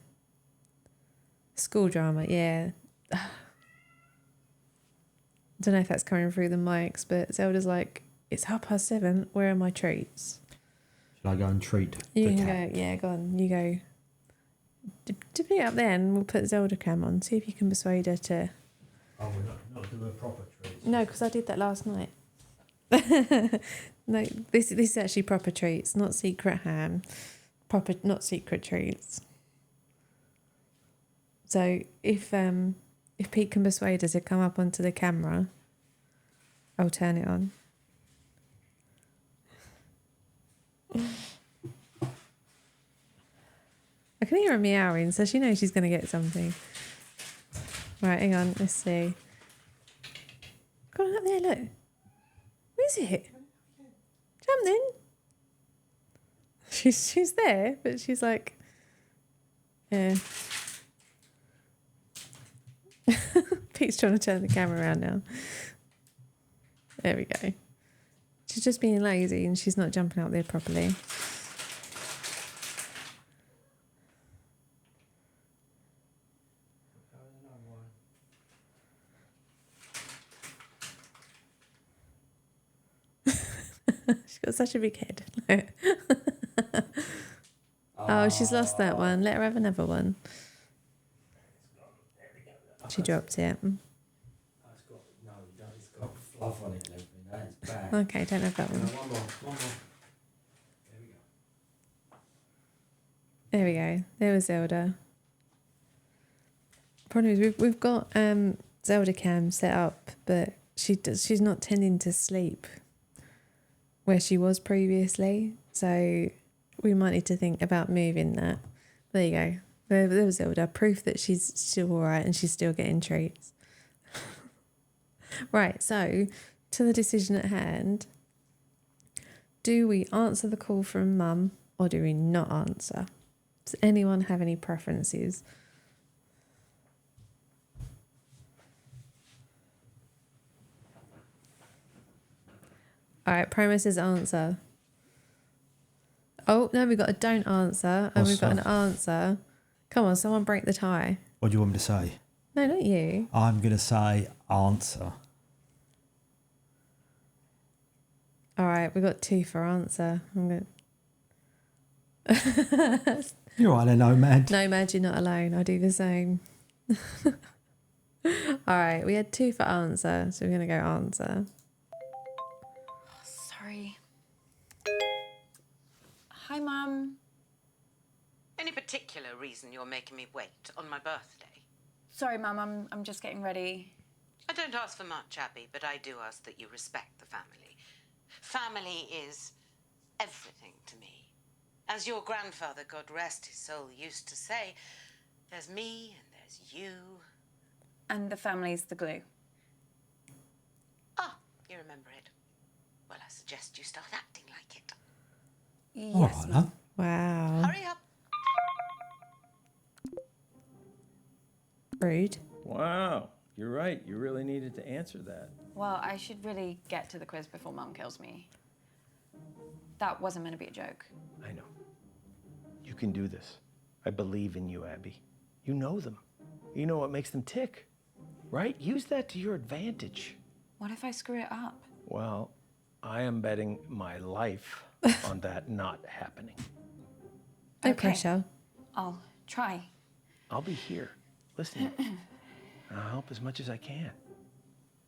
School drama, yeah. I don't know if that's coming through the mics, but Zelda's like, it's 7:30. Where are my treats? Shall I go and treat You the can cat? go, yeah, go on, you go. Dip it up there and we'll put Zelda cam on. See if you can persuade her to. Oh, we're not do a proper treat. No, because I did that last night. No, this is actually proper treats, not secret ham. Not secret treats. So if Pete can persuade her to come up onto the camera, I'll turn it on. I can hear her meowing, so she knows she's going to get something. Right, hang on, let's see. Go on up there, look. Where is it? Jump then. She's there, but she's like, yeah. Pete's trying to turn the camera around now. There we go. She's just being lazy and she's not jumping out there properly. She's got such a big head. Oh, she's lost that one. Let her have another one. She dropped it. It's got fluff on it and everything. That is bad. Okay, don't have that one. One more. There There we go. we go. There was Zelda. Problem is we've got Zelda cam set up, but she's not tending to sleep where she was previously, so we might need to think about moving that. There you go. There was Zelda. Proof that she's still all right and she's still getting treats. Right, so to the decision at hand. Do we answer the call from Mum or do we not answer? Does anyone have any preferences? All right, Promo says answer. Oh, no, we've got a don't answer and we've got an answer. Come on, someone break the tie. What do you want me to say? No, not you. I'm going to say answer. All right, we got 2 for answer. I'm good. You're right there, Nomad. Nomad, you're not alone. I do the same. All right, we had 2 for answer, so we're going to go answer. Sorry. Hi, Mum. Any particular reason you're making me wait on my birthday? Sorry, Mum, I'm just getting ready. I don't ask for much, Abby, but I do ask that you respect the family. Family is everything to me. As your grandfather, God rest his soul, used to say, there's me and there's you. And the family's the glue. Ah, you remember it. Well, I suggest you start acting like it. All Yes, right, Mum. love. Wow. Hurry up. Rude. Wow, you're right. You really needed to answer that. Well, I should really get to the quiz before Mum kills me. That wasn't meant to be a joke. I know. You can do this. I believe in you, Abby. You know them. You know what makes them tick, right? Use that to your advantage. What if I screw it up? Well, I am betting my life on that not happening. No Okay. pressure. I'll try. I'll be here, listening. And I'll help as much as I can.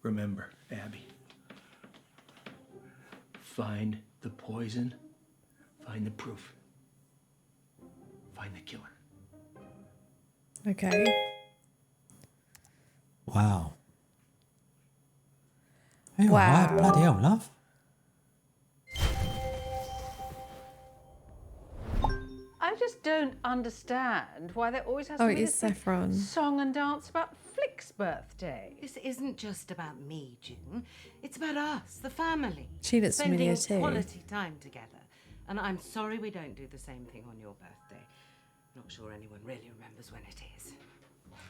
Remember, Abby, find the poison, find the proof, find the killer. Okay. Wow. Hey, Wow. all right, bloody hell, love. I just don't understand why there always has Oh, to it be is this big Saffron. song and dance about Flick's birthday. This isn't just about me, June. It's about us, the family. She looks familiar Spending too. quality time together. And I'm sorry we don't do the same thing on your birthday. Not sure anyone really remembers when it is.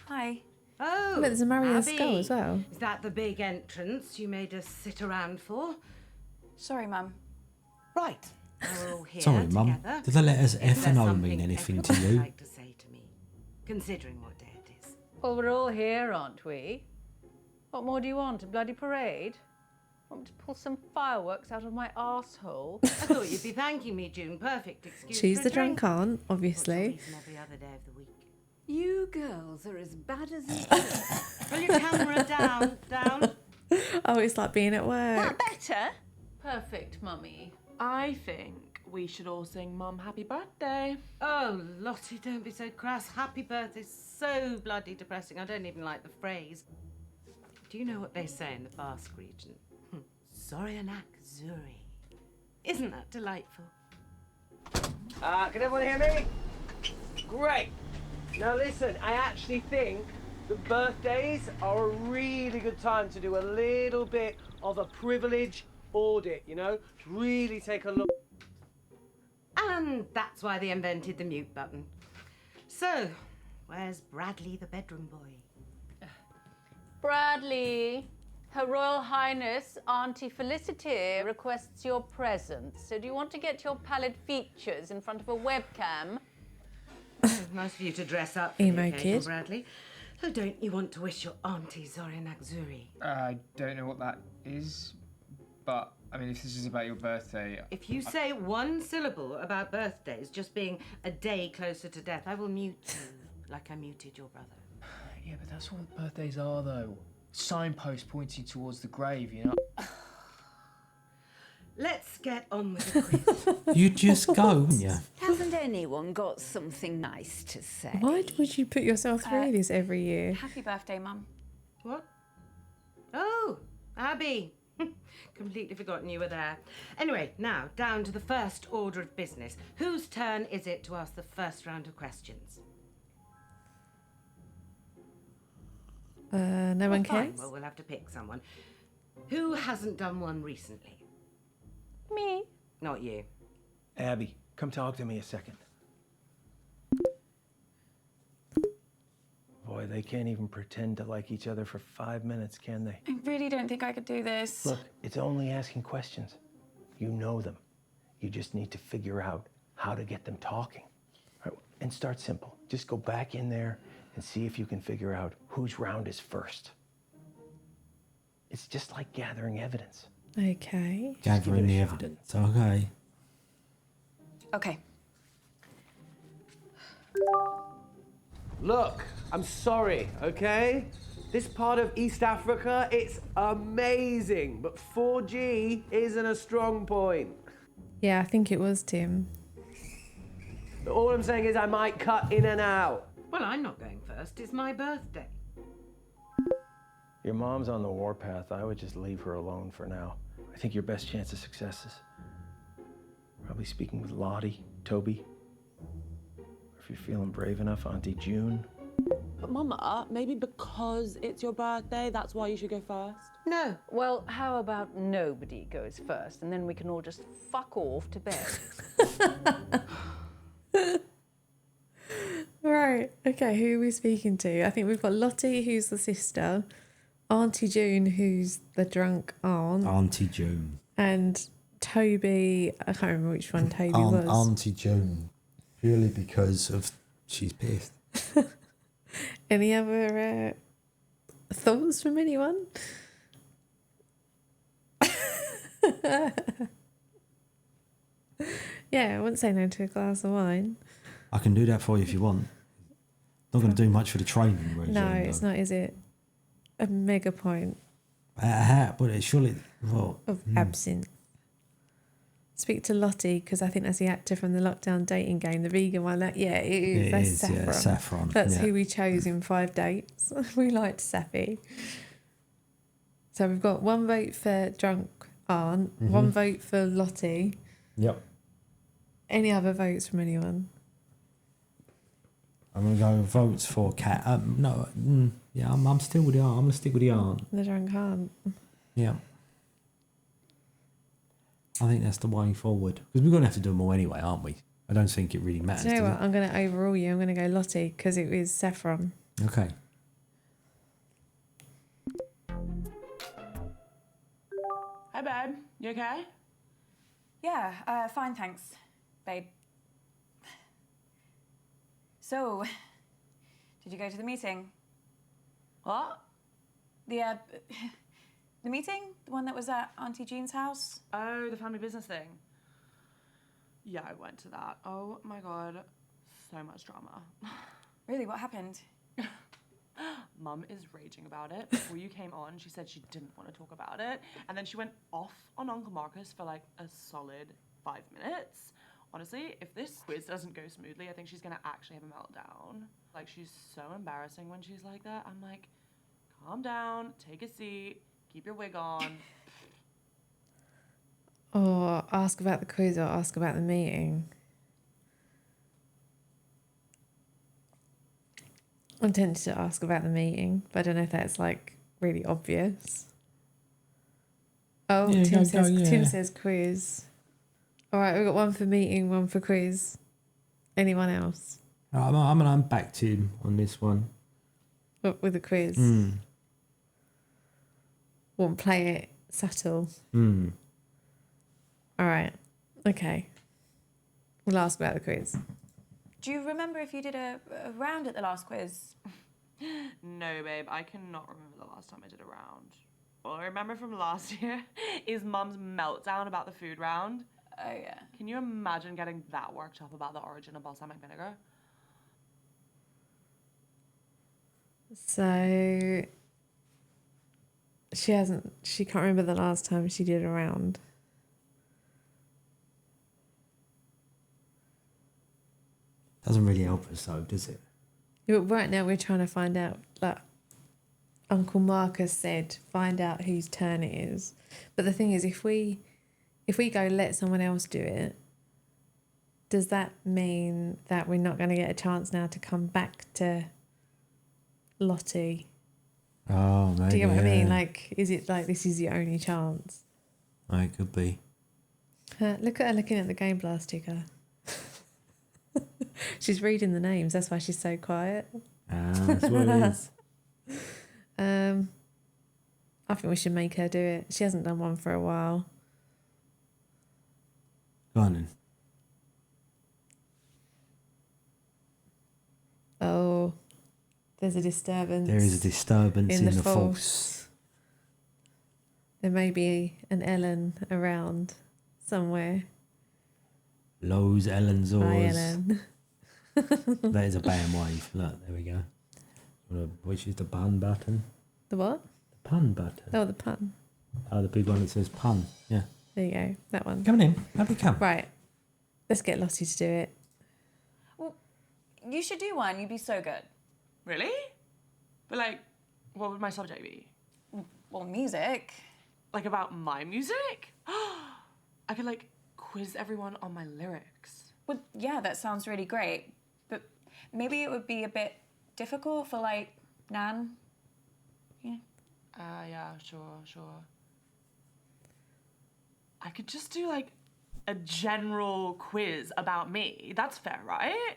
Hi. Oh, Look, there's a Mario Abby. skull as well. Is that the big entrance you made us sit around for? Sorry, Mum. Right. Now we're all here Sorry, Mum. together. Do the letters Is F there and O something mean anything to everyone you? would like to say to me, considering what day it is? Well, we're all here, aren't we? What more do you want? A bloody parade? Want me to pull some fireworks out of my arsehole? I thought you'd be thanking me, June. Perfect excuse She's for the a drink. drunk aunt, What's the obviously. reason every other day of the week? You girls are as bad as you Pull your camera down. Oh, it's like being at work. Better? Perfect, Mummy. I think we should all sing Mum Happy Birthday. Oh, Lottie, don't be so crass. Happy birthday's so bloody depressing. I don't even like the phrase. Do you know what they say in the Basque region? Sorianak Zuri. Isn't that delightful? Can everyone hear me? Great. Now listen, I actually think that birthdays are a really good time to do a little bit of a privilege audit, you know? To really take a look. And that's why they invented the mute button. So, where's Bradley the bedroom boy? Bradley, Her Royal Highness Auntie Felicity requests your presence. So do you want to get your pallid features in front of a webcam? Nice for you to dress up for Emo the occasion, kid. Bradley. So don't you want to wish your auntie Zorin Akzuri? I don't know what that is, but I mean, if this is about your birthday... If you say one syllable about birthdays just being a day closer to death, I will mute you like I muted your brother. Yeah, but that's what birthdays are, though. Signposts pointing towards the grave, you know? Let's get on with the quiz. You just go, wouldn't you? Hasn't anyone got something nice to say? Why would you put yourself through this every year? Happy birthday, Mum. What? Oh, Abby. Completely forgotten you were there. Anyway, now down to the first order of business. Whose turn is it to ask the first round of questions? No one Fine, cares? well, we'll have to pick someone. Who hasn't done one recently? Me. Not you. Abby, come talk to me a second. Boy, they can't even pretend to like each other for 5 minutes, can they? I really don't think I could do this. Look, it's only asking questions. You know them. You just need to figure out how to get them talking. All right, and start simple. Just go back in there and see if you can figure out whose round is first. It's just like gathering evidence. Okay. Gathering the evidence. Okay. Okay. Look, I'm sorry, okay? This part of East Africa, it's amazing, but 4G isn't a strong point. Yeah, I think it was Tim. All I'm saying is I might cut in and out. Well, I'm not going first. It's my birthday. Your mom's on the warpath. I would just leave her alone for now. I think your best chance of success is probably speaking with Lottie, Toby. Or if you're feeling brave enough, Auntie June. But Mama, maybe because it's your birthday, that's why you should go first? No. Well, how about nobody goes first and then we can all just fuck off to bed? Right, okay, who are we speaking to? I think we've got Lottie, who's the sister, Auntie June, who's the drunk aunt, Auntie June. and Toby, I can't remember which one Toby was. Auntie June. Purely because of she's pissed. Any other thoughts from anyone? Yeah, I wouldn't say no to a glass of wine. I can do that for you if you want. Not going to do much for the training regime. No, it's not, is it? A mega point But it's surely... Well, of absinthe. Speak to Lottie, because I think that's the actor from the Lockdown Dating Game, the vegan one. It is. It That's is, Saffron. yeah, Saffron. That's yeah. who we chose in 5 dates. We liked Sappy. So we've got 1 vote for drunk aunt, 1 vote for Lottie. Yep. Any other votes from anyone? I'm going to go votes for Cat. No, yeah, I'm still with the aunt. I'm going to stick with the aunt. The drunk aunt. Yeah. I think that's the way forward. Because we're going to have to do them all anyway, aren't we? I don't think it really matters. Do you know does what? I'm going to overrule you. I'm going to go Lottie, because it was Saffron. it? Okay. Hi, babe. You okay? Yeah, fine, thanks, babe. So, did you go to the meeting? What? The meeting? The one that was at Auntie Jean's house? Oh, the family business thing. Yeah, I went to that. Oh my god, so much drama. Really, what happened? Mum is raging about it. Before you came on, she said she didn't want to talk about it. And then she went off on Uncle Marcus for like a solid 5 minutes. Honestly, if this quiz doesn't go smoothly, I think she's gonna actually have a meltdown. Like, she's so embarrassing when she's like that. I'm like, calm down, take a seat, keep your wig on. Or ask about the quiz or ask about the meeting. I'm tempted to ask about the meeting, but I don't know if that's like really obvious. Oh, Yeah, Tim go, yeah. Tim says quiz. All right, we've got 1 for meeting, 1 for quiz. Anyone else? I'm back to him on this one. With the quiz. We'll play it subtle. Hmm. All right. Okay. We'll ask about the quiz. Do you remember if you did a round at the last quiz? No, babe, I cannot remember the last time I did a round. All I remember from last year is Mum's meltdown about the food round. Oh, yeah. Can you imagine getting that worked up about the origin of balsamic vinegar? So she can't remember the last time she did a round. Doesn't really help us though, does it? But right now we're trying to find out, like Uncle Marcus said, find out whose turn it is. But the thing is, if we go let someone else do it, does that mean that we're not going to get a chance now to come back to Lottie? Oh, maybe. Do you get what I mean? yeah. Like, is it like this is the only chance? Oh, it could be. Look at her looking at the Game Blast sticker. She's reading the names. That's why she's so quiet. Ah, that's what it is. I think we should make her do it. She hasn't done one for a while. Go on then. Oh, there's a disturbance. There is a disturbance in the false. false. There may be an Ellen around somewhere. Lowe's Ellen's Hi, oars. Ellen. That is a bam wave. Look, there we go. Which is the pun button? The what? The pun button. Oh, the pun. Oh, the big one that says pun. Yeah. There you go. That one. Come on in. Have you come? Right. Let's get Lottie to do it. Well, you should do one. You'd be so good. Really? But like, what would my subject be? Well, music. Like about my music? I could like quiz everyone on my lyrics. Well, yeah, that sounds really great. But maybe it would be a bit difficult for like Nan. Yeah. Yeah, sure. I could just do like a general quiz about me. That's fair, right?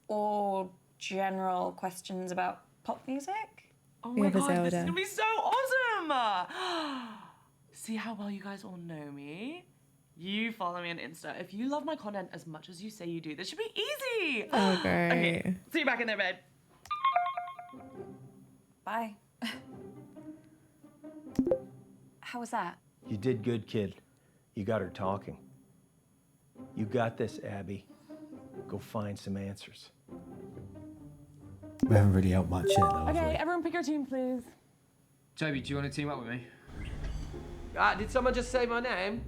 Or general questions about pop music. Oh my god, this is Zelda. gonna be so awesome! See how well you guys all know me? You follow me on Insta. If you love my content as much as you say you do, this should be easy! Oh, great. Okay, see you back in there, babe. Bye. How was that? You did good, kid. You got her talking. You got this, Abby. Go find some answers. We haven't really helped much yet, though. have Okay, we? everyone pick your team, please. Toby, do you want to team up with me? Did someone just say my name?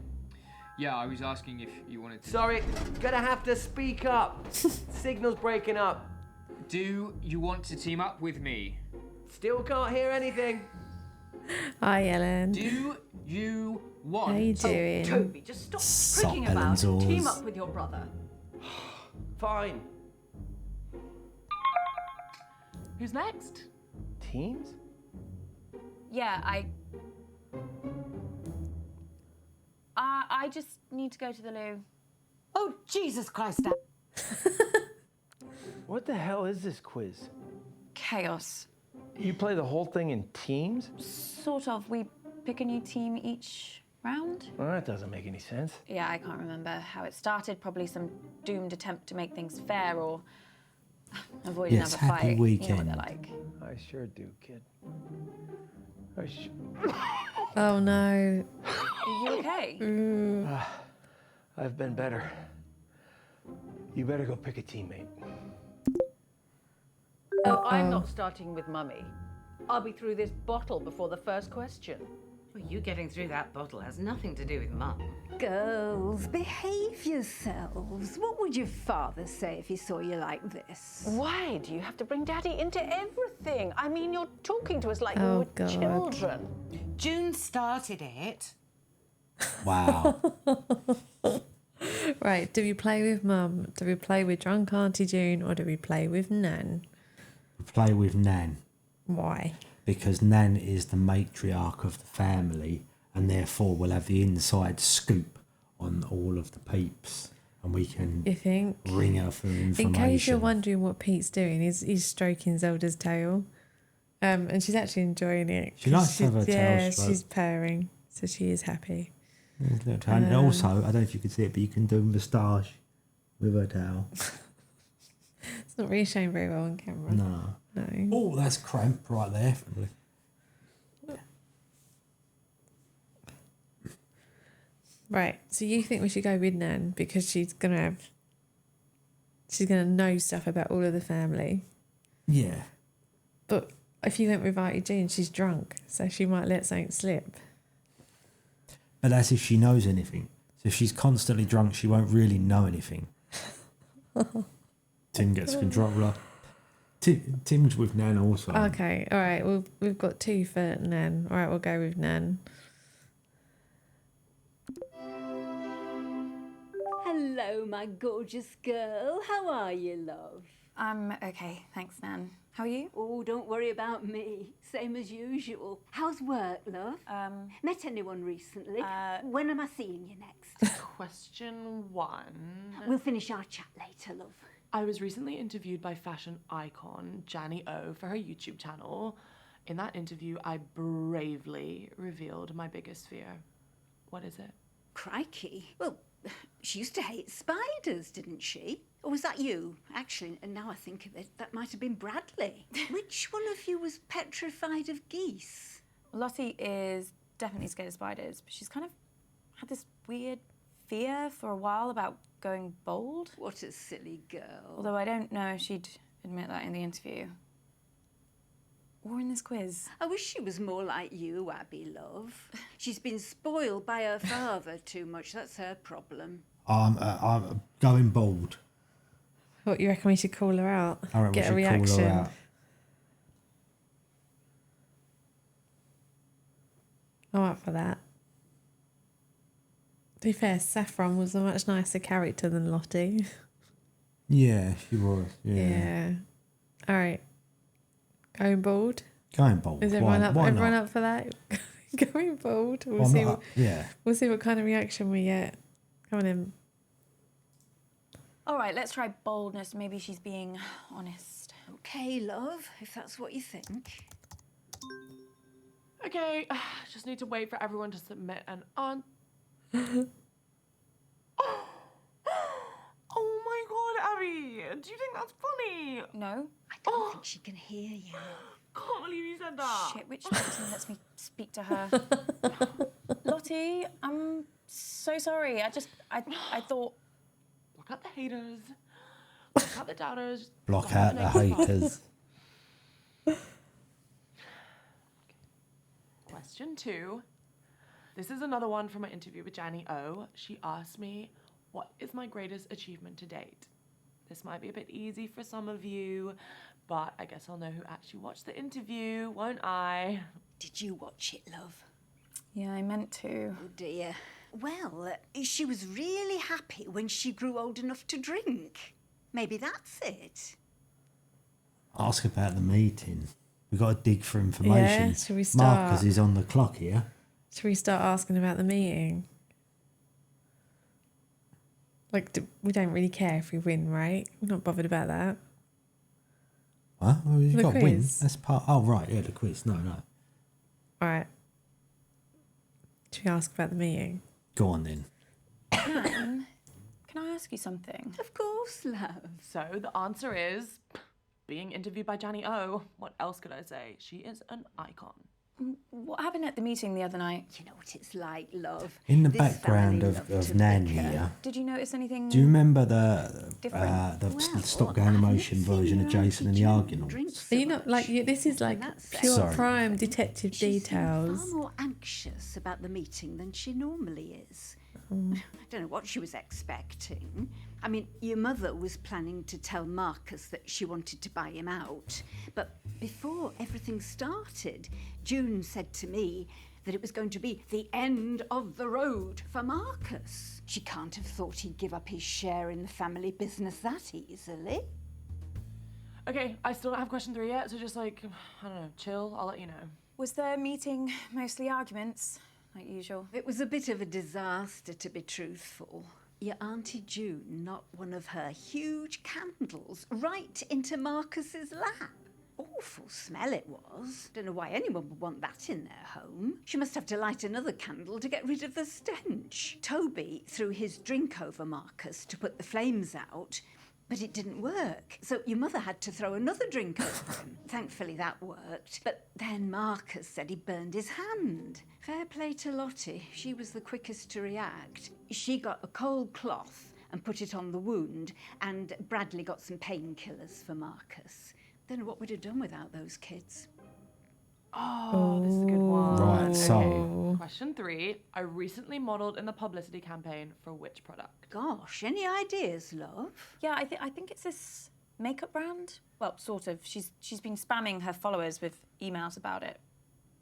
Yeah, I was asking if you wanted to. Sorry, gonna have to speak up. Signal's breaking up. Do you want to team up with me? Still can't hear anything. Hi, Ellen. Do you want? How you doing? Toby, just stop Sot freaking about Ellen's and team oars. up with your brother. Fine. Who's next? Teams? Yeah, I just need to go to the loo. Oh, Jesus Christ, Dad. What the hell is this quiz? Chaos. You play the whole thing in teams? Sort of. We pick a new team each round. Well, that doesn't make any sense. Yeah, I can't remember how it started. Probably some doomed attempt to make things fair or avoid Yes, another happy fight. weekend. You know what they're like. I sure do, kid. Oh, no. Are you okay? I've been better. You better go pick a teammate. Oh, I'm not starting with Mummy. I'll be through this bottle before the first question. Well, you getting through that bottle has nothing to do with Mum. Girls, behave yourselves. What would your father say if he saw you like this? Why do you have to bring Daddy into everything? I mean, you're talking to us like Oh, we were God. children. June started it. Wow. Right, do we play with Mum? Do we play with drunk Auntie June? Or do we play with Nan? Play with Nan. Why? Because Nan is the matriarch of the family and therefore will have the inside scoop on all of the peeps and we can You think? ring her for information. In case you're wondering what Pete's doing, he's stroking Zelda's tail. And she's actually enjoying it. She likes to have her tail Yeah, stroked. she's purring, so she is happy. And also, I don't know if you can see it, but you can do massage with her tail. It's not really showing very well on camera. No. No. Oh, that's cramp right there. Right, so you think we should go with Nan because she's gonna know stuff about all of the family. Yeah. But if you went with Auntie Jean, she's drunk, so she might let something slip. But that's if she knows anything. So if she's constantly drunk, she won't really know anything. Tim gets controller. Tim's with Nan also. Okay, all right. Well, we've got 2 for Nan. All right, we'll go with Nan. Hello, my gorgeous girl. How are you, love? I'm okay, thanks, Nan. How are you? Oh, don't worry about me. Same as usual. How's work, love? Met anyone recently? When am I seeing you next? Question 1. We'll finish our chat later, love. I was recently interviewed by fashion icon Janny O for her YouTube channel. In that interview, I bravely revealed my biggest fear. What is it? Crikey. Well, she used to hate spiders, didn't she? Or was that you? Actually, and now I think of it, that might have been Bradley. Which one of you was petrified of geese? Lottie is definitely scared of spiders, but she's kind of had this weird fear for a while about going bald. What a silly girl. Although I don't know if she'd admit that in the interview. Or in this quiz. I wish she was more like you, Abby, love. She's been spoiled by her father too much. That's her problem. I'm going bald. What, you reckon we should call her out? I reckon Get a we should reaction. call her out. I'm up for that. To be fair, Saffron was a much nicer character than Lottie. Yeah, she was. Yeah. All right. Going bald? Going bald. Is everyone up? Why Everyone not? up for that? Going bald. We'll Well, see. not- yeah. We'll see what kind of reaction we get. Come on in. All right, let's try boldness. Maybe she's being honest. Okay, love, if that's what you think. Okay, just need to wait for everyone to submit an on. Oh my god, Abby! Do you think that's funny? No. I don't think she can hear you. Can't believe you said that. Shit, which person lets me speak to her? Lottie, I'm so sorry. I thought... Block out the haters. Block out the doubters. Block out the haters. Question 2. This is another one from my interview with Janny O. She asked me, what is my greatest achievement to date? This might be a bit easy for some of you, but I guess I'll know who actually watched the interview, won't I? Did you watch it, love? Yeah, I meant to. Oh, dear. Well, she was really happy when she grew old enough to drink. Maybe that's it. Ask about the meeting. We've got to dig for information. Yeah, shall we start? Marcus is on the clock here. Should we start asking about the meeting? Like, we don't really care if we win, right? We're not bothered about that. What? Well, you've The got to win. quiz. That's part. Oh, right. Yeah, the quiz. No. All right. Should we ask about the meeting? Go on then. Nan, can I ask you something? Of course, love. So the answer is being interviewed by Janny O. What else could I say? She is an icon. What happened at the meeting the other night? You know what it's like, love. In the This background family of love to Nan bicker. here, Did you notice anything? do you remember the Different. Well, stop going emotion I've never version seen of your Jason and Auntie the June Argonauts? drink Are so you not like much. this is like That's pure Sorry. crime detective She seemed details. far more anxious about the meeting than she normally is. I don't know what she was expecting. I mean, your mother was planning to tell Marcus that she wanted to buy him out. But before everything started, June said to me that it was going to be the end of the road for Marcus. She can't have thought he'd give up his share in the family business that easily. Okay, I still don't have question 3 yet, so just like, I don't know, chill, I'll let you know. Was the meeting mostly arguments, like usual? It was a bit of a disaster, to be truthful. Your Auntie June knocked one of her huge candles right into Marcus's lap. Oh, awful smell it was. Don't know why anyone would want that in their home. She must have to light another candle to get rid of the stench. Toby threw his drink over Marcus to put the flames out, but it didn't work. So your mother had to throw another drink over him. Thankfully that worked. But then Marcus said he burned his hand. Fair play to Lottie. She was the quickest to react. She got a cold cloth and put it on the wound, and Bradley got some painkillers for Marcus. Don't know what we'd have done without those kids. Oh, this is a good one. Right, so- Question 3. I recently modelled in the publicity campaign for which product? Gosh, any ideas, love? Yeah, I think it's this makeup brand. Well, sort of. She's been spamming her followers with emails about it.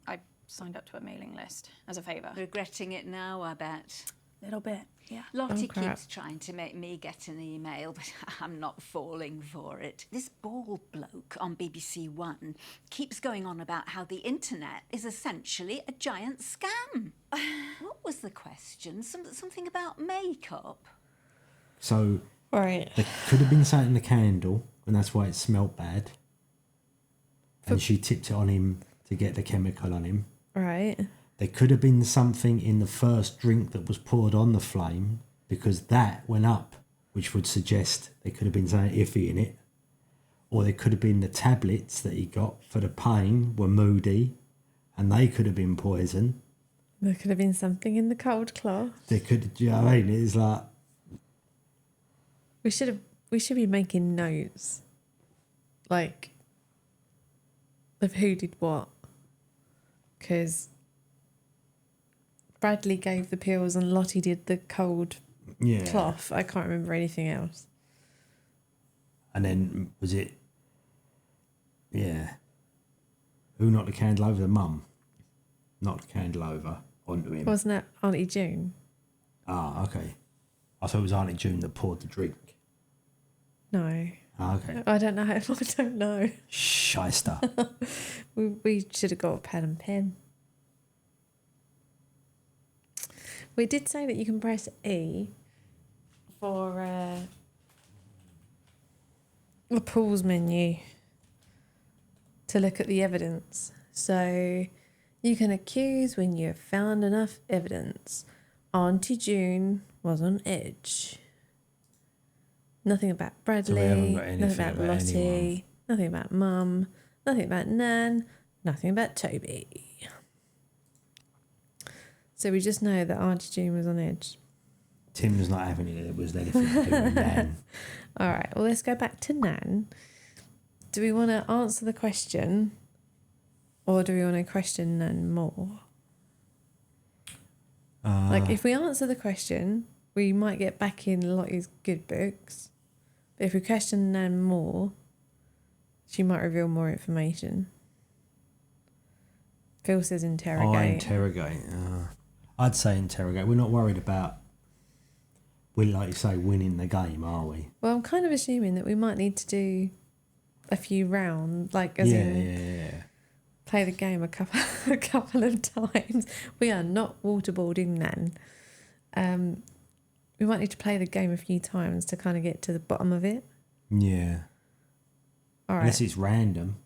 I signed up to a mailing list as a favour. Regretting it now, I bet. Little bit, yeah. Lottie crap. keeps trying to make me get an email, but I'm not falling for it. This bald bloke on BBC One keeps going on about how the internet is essentially a giant scam. What was the question? Something about makeup? So Right. there could have been something in the candle, and that's why it smelt bad. And she tipped it on him to get the chemical on him. Right. There could have been something in the first drink that was poured on the flame, because that went up, which would suggest there could have been something iffy in it. Or there could have been the tablets that he got for the pain were moody, and they could have been poison. There could have been something in the cold cloth. There could, do you know what I mean? It's like, We should be making notes, like, of who did what. Because Bradley gave the pills and Lottie did the cold yeah. cloth. I can't remember anything else. And then was it? Yeah. Who knocked the candle over? The mum. Knocked the candle over onto him. Wasn't that Auntie June? Ah, okay. I thought it was Auntie June that poured the drink. No. Ah, okay. I don't know. I don't know. Shyster. We should have got a pen and pen. We did say that you can press E for the pause menu to look at the evidence. So you can accuse when you have found enough evidence. Auntie June was on edge. Nothing about Bradley, haven't got anything nothing about about Lottie, anyone. nothing about Mum, nothing about Nan, nothing about Toby. So we just know that Auntie June was on edge. Tim was not having it. It was anything to do with Nan. All right, well, let's go back to Nan. Do we want to answer the question or do we want to question Nan more? Like, if we answer the question, we might get back in Lottie's good books. But if we question Nan more, she might reveal more information. Phil says interrogate. Oh, interrogate. I'd say interrogate. We're not worried about, like you say, winning the game, are we? Well, I'm kind of assuming that we might need to do a few rounds, like as in play the game a couple of times. We are not waterboarding Nan. We might need to play the game a few times to kind of get to the bottom of it. Yeah. All right. Unless it's random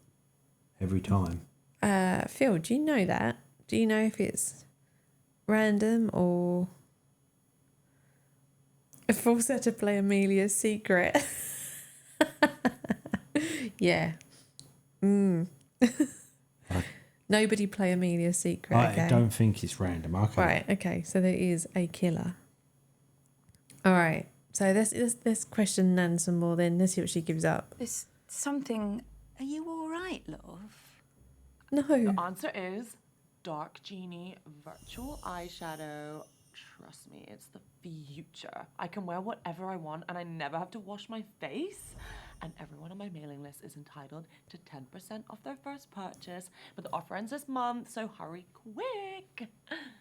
every time. Phil, do you know that? Do you know if it's random or a force her to play Amelia's secret? Yeah. Nobody play Amelia's secret. I Okay. don't think it's random. Okay. Right. Okay. So there is a killer. All right. So let's question Nan some more. Then let's see what she gives up. There's something. Are you all right, love? No. The answer is Dark Genie Virtual Eyeshadow. Trust me, it's the future. I can wear whatever I want and I never have to wash my face. And everyone on my mailing list is entitled to 10% off their first purchase. But the offer ends this month, so hurry quick.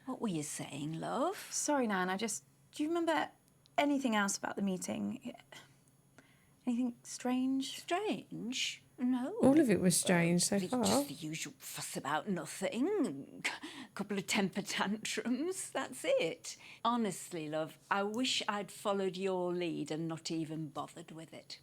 What were you saying, love? Sorry, Nan. Do you remember anything else about the meeting? Anything strange? Strange? No. All of it was strange so It's far. just the usual fuss about nothing. A couple of temper tantrums, that's it. Honestly, love, I wish I'd followed your lead and not even bothered with it.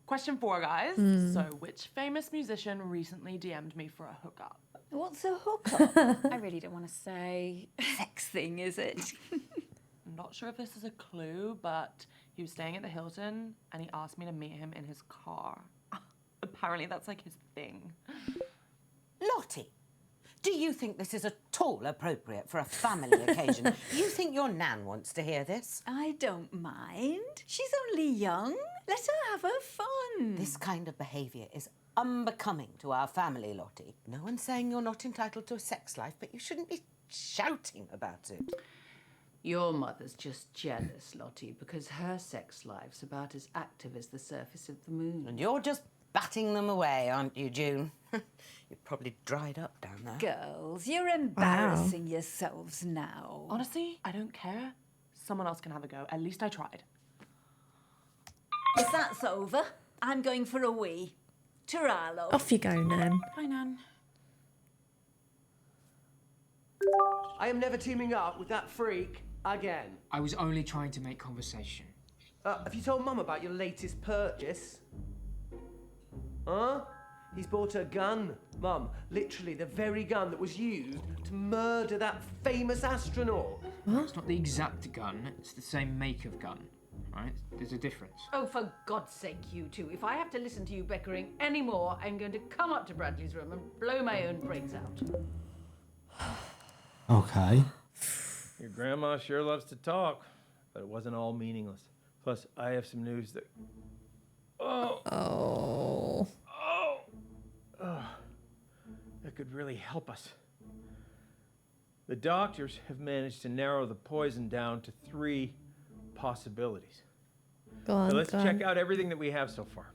Question 4, guys. So, which famous musician recently DM'd me for a hookup? What's a hookup? I really don't want to say. Sex thing, is it? I'm not sure if this is a clue, but he was staying at the Hilton and he asked me to meet him in his car. Apparently, that's like his thing. Lottie, do you think this is at all appropriate for a family occasion? You think your nan wants to hear this? I don't mind. She's only young. Let her have her fun. This kind of behaviour is unbecoming to our family, Lottie. No one's saying you're not entitled to a sex life, but you shouldn't be shouting about it. Your mother's just jealous, Lottie, because her sex life's about as active as the surface of the moon. And you're just batting them away, aren't you, June? You're probably dried up down there. Girls, you're embarrassing yourselves now. Honestly, I don't care. Someone else can have a go. At least I tried. If that's over, I'm going for a wee. Taralo. Off you go, Nan. Bye, Nan. I am never teaming up with that freak again. I was only trying to make conversation. Have you told Mum about your latest purchase? Huh? He's bought a gun, Mum. Literally the very gun that was used to murder that famous astronaut. It's not the exact gun, it's the same make of gun, right? There's a difference. Oh, for God's sake, you two. If I have to listen to you bickering anymore, I'm going to come up to Bradley's room and blow my own brains out. Okay. Your grandma sure loves to talk, but it wasn't all meaningless. Plus, I have some news that... that could really help us. The doctors have managed to narrow the poison down to 3 possibilities. Go on, So let's go check on. out everything that we have so far.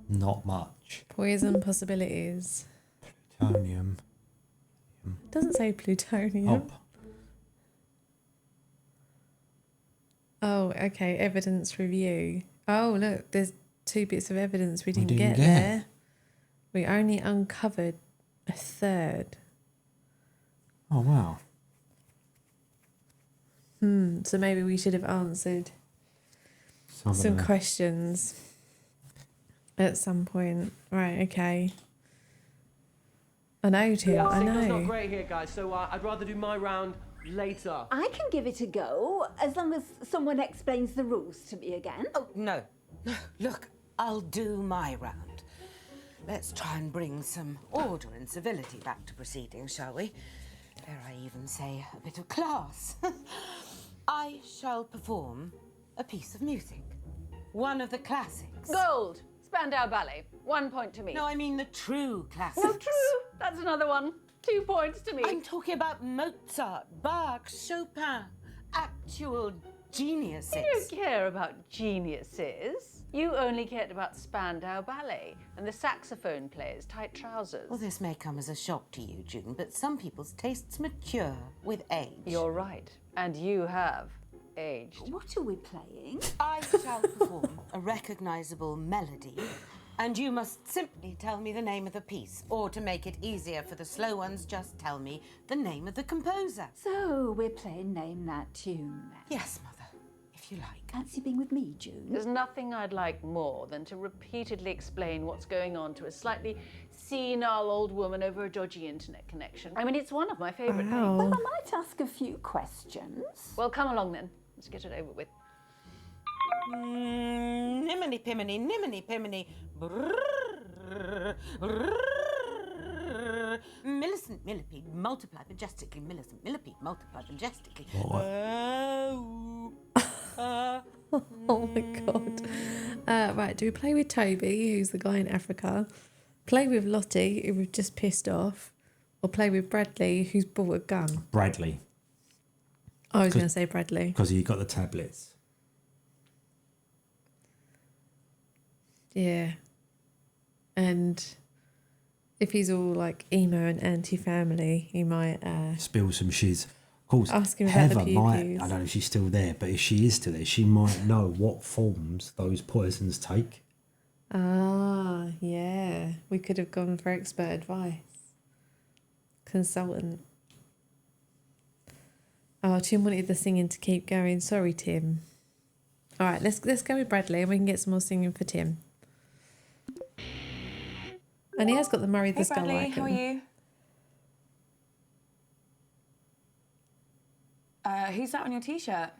Not much. Poison possibilities. Plutonium. It doesn't say plutonium. Oh, Oh, okay. Evidence review. Oh, look, there's 2 bits of evidence we didn't, didn't get get. there. We only uncovered a third. oh wow. So maybe we should have answered Some of some the- questions at some point. Right, okay. I know, Tim. I Signal's not know. great here, guys, so I'd rather do my round later. I can give it a go, as long as someone explains the rules to me again. Oh, no. Look, I'll do my round. Let's try and bring some order and civility back to proceedings, shall we? Dare I even say a bit of class? I shall perform a piece of music. One of the classics. Gold! Spandau Ballet. 1 point to me. No, I mean the true classics. Oh, true. That's another one. 2 points to me. I'm talking about Mozart, Bach, Chopin. Actual geniuses. You don't care about geniuses. You only cared about Spandau Ballet and the saxophone player's tight trousers. Well, this may come as a shock to you, June, but some people's tastes mature with age. You're right. And you have aged. What are we playing? I shall perform a recognisable melody, and you must simply tell me the name of the piece, or to make it easier for the slow ones, just tell me the name of the composer. So, we're playing Name That Tune then. Yes, Mother, if you like. Fancy being with me, June? There's nothing I'd like more than to repeatedly explain what's going on to a slightly senile old woman over a dodgy internet connection. I mean, it's one of my favourite things. Wow. Well, I might ask a few questions. Well, come along then. Let's get it over with. Niminy piminy, niminy piminy. Brrrr, brrrr. Millicent millipede, multiply majestically. Millicent millipede, multiply majestically. Oh my god. Right, do we play with Toby, who's the guy in Africa? Play with Lottie, who we've just pissed off? Or play with Bradley, who's bought a gun? Bradley, I was going to say Bradley. because he got the tablets. Yeah. And if he's all like emo and anti-family, he might... Spill some shiz. Of course, Ask him about the Heather might, pew-pews. I don't know if she's still there, but if she is still there, she might know what forms those poisons take. Ah, yeah. We could have gone for expert advice. Consultant. Oh, Tim wanted the singing to keep going. Sorry, Tim. All right, let's go with Bradley and we can get some more singing for Tim. And he has got the Murray the Hey Skull Bradley, icon. how are you? Who's that on your t-shirt?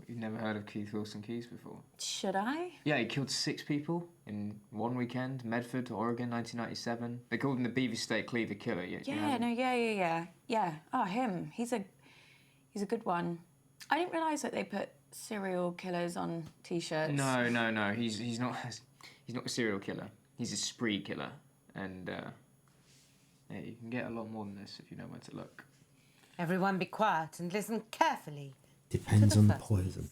You've never heard of Keith Wilson Keys before? Should I? Yeah, he killed 6 people in one weekend, Medford, Oregon, 1997. They called him the Beaver State Cleaver Killer. Yeah. Oh, him. He's a good one. I didn't realise that they put serial killers on t-shirts. No. He's not a serial killer. He's a spree killer, and yeah, you can get a lot more than this if you know where to look. Everyone be quiet and listen carefully. Depends on the poison.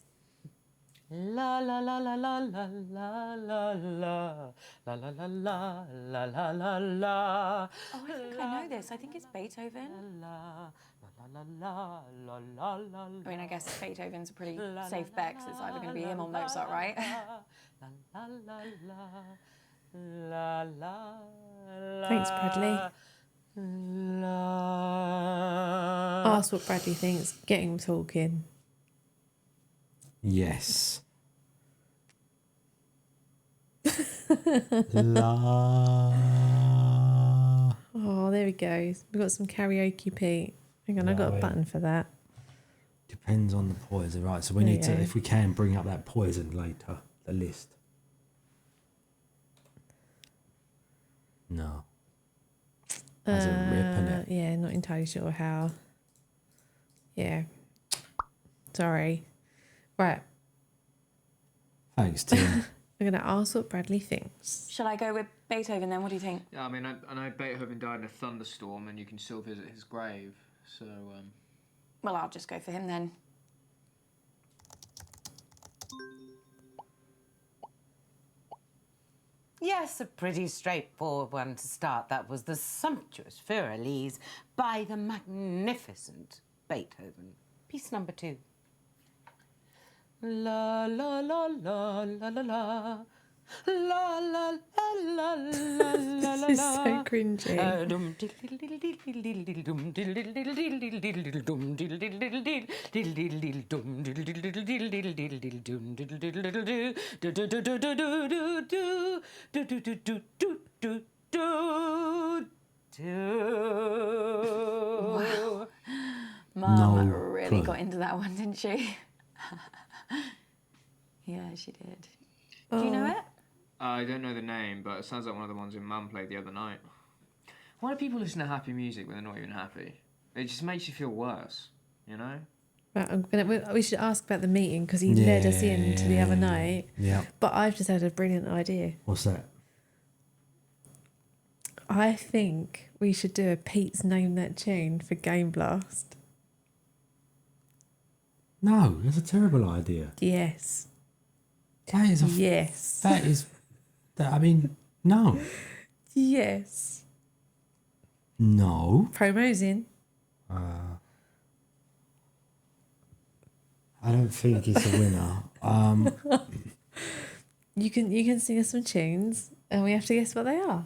La la la la la la la la la la la la la la la la la. Oh, I think I know this. I think it's Beethoven. I mean, I guess Beethoven's a pretty safe bet because it's either going to be him or Mozart, right? Thanks, Bradley. Ask what Bradley thinks. Get him talking. Yes. La. Oh, there he goes. We've got some karaoke, Pete. Hang on, I got a button for that. Depends on the poison, right? So we need to, if we can, bring up that poison later. The list. No. Has a rip in it. Yeah, not entirely sure how. Yeah. Sorry. Right. Thanks, Tim. We're going to ask what Bradley thinks. Shall I go with Beethoven then? What do you think? Yeah, I mean, I know Beethoven died in a thunderstorm, and you can still visit his grave. So, Well, I'll just go for him then. Yes, a pretty straightforward one to start. That was the sumptuous Für Elise by the magnificent Beethoven. Piece number 2. La la la la la la la. La la la la la la la. This is so cringy. Wow. Mum really clue. got into that one, didn't she? Yeah, she did. Do you know it? I don't know the name, but it sounds like one of the ones your mum played the other night. Why do people listen to happy music when they're not even happy? It just makes you feel worse, you know? Right, we should ask about the meeting because he led us in to the other night. Yeah. But I've just had a brilliant idea. What's that? I think we should do a Pete's Name That Tune for Game Blast. No, that's a terrible idea. Yes. That is a yes. That is that. I mean, no. Yes. No. Promos in. I don't think it's a winner. You can sing us some tunes, and we have to guess what they are.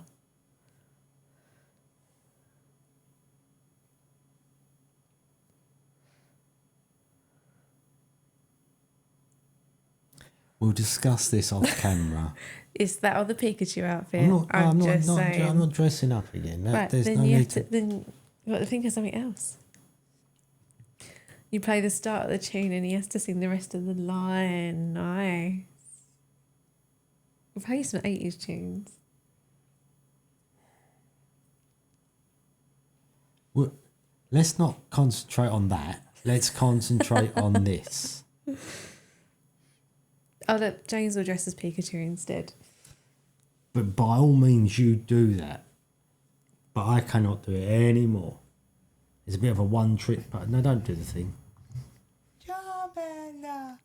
We'll discuss this off camera. Is that or the Pikachu outfit? I'm just saying. I'm not dressing up again. Right, There's then no you need have to. Then you got to think of something else. You play the start of the tune, and he has to sing the rest of the line. Nice. We'll play some 80s tunes. Well, let's not concentrate on that. Let's concentrate on this. Oh, look, James will dress as Pikachu instead. But by all means, you do that. But I cannot do it anymore. It's a bit of a one-trick, but no, don't do the thing. Charmander,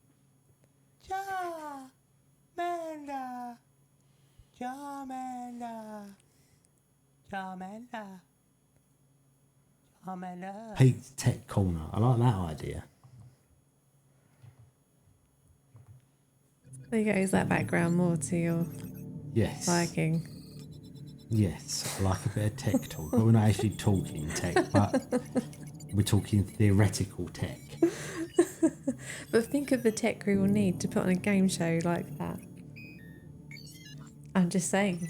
Charmander, Charmander, Charmander, Charmander. Pete's Tech Corner. I like that idea. There you go. Is that background more to your Yes. liking? Yes, I like a bit of tech talk, but we're not actually talking tech, but we're talking theoretical tech. But think of the tech we will need to put on a game show like that. I'm just saying.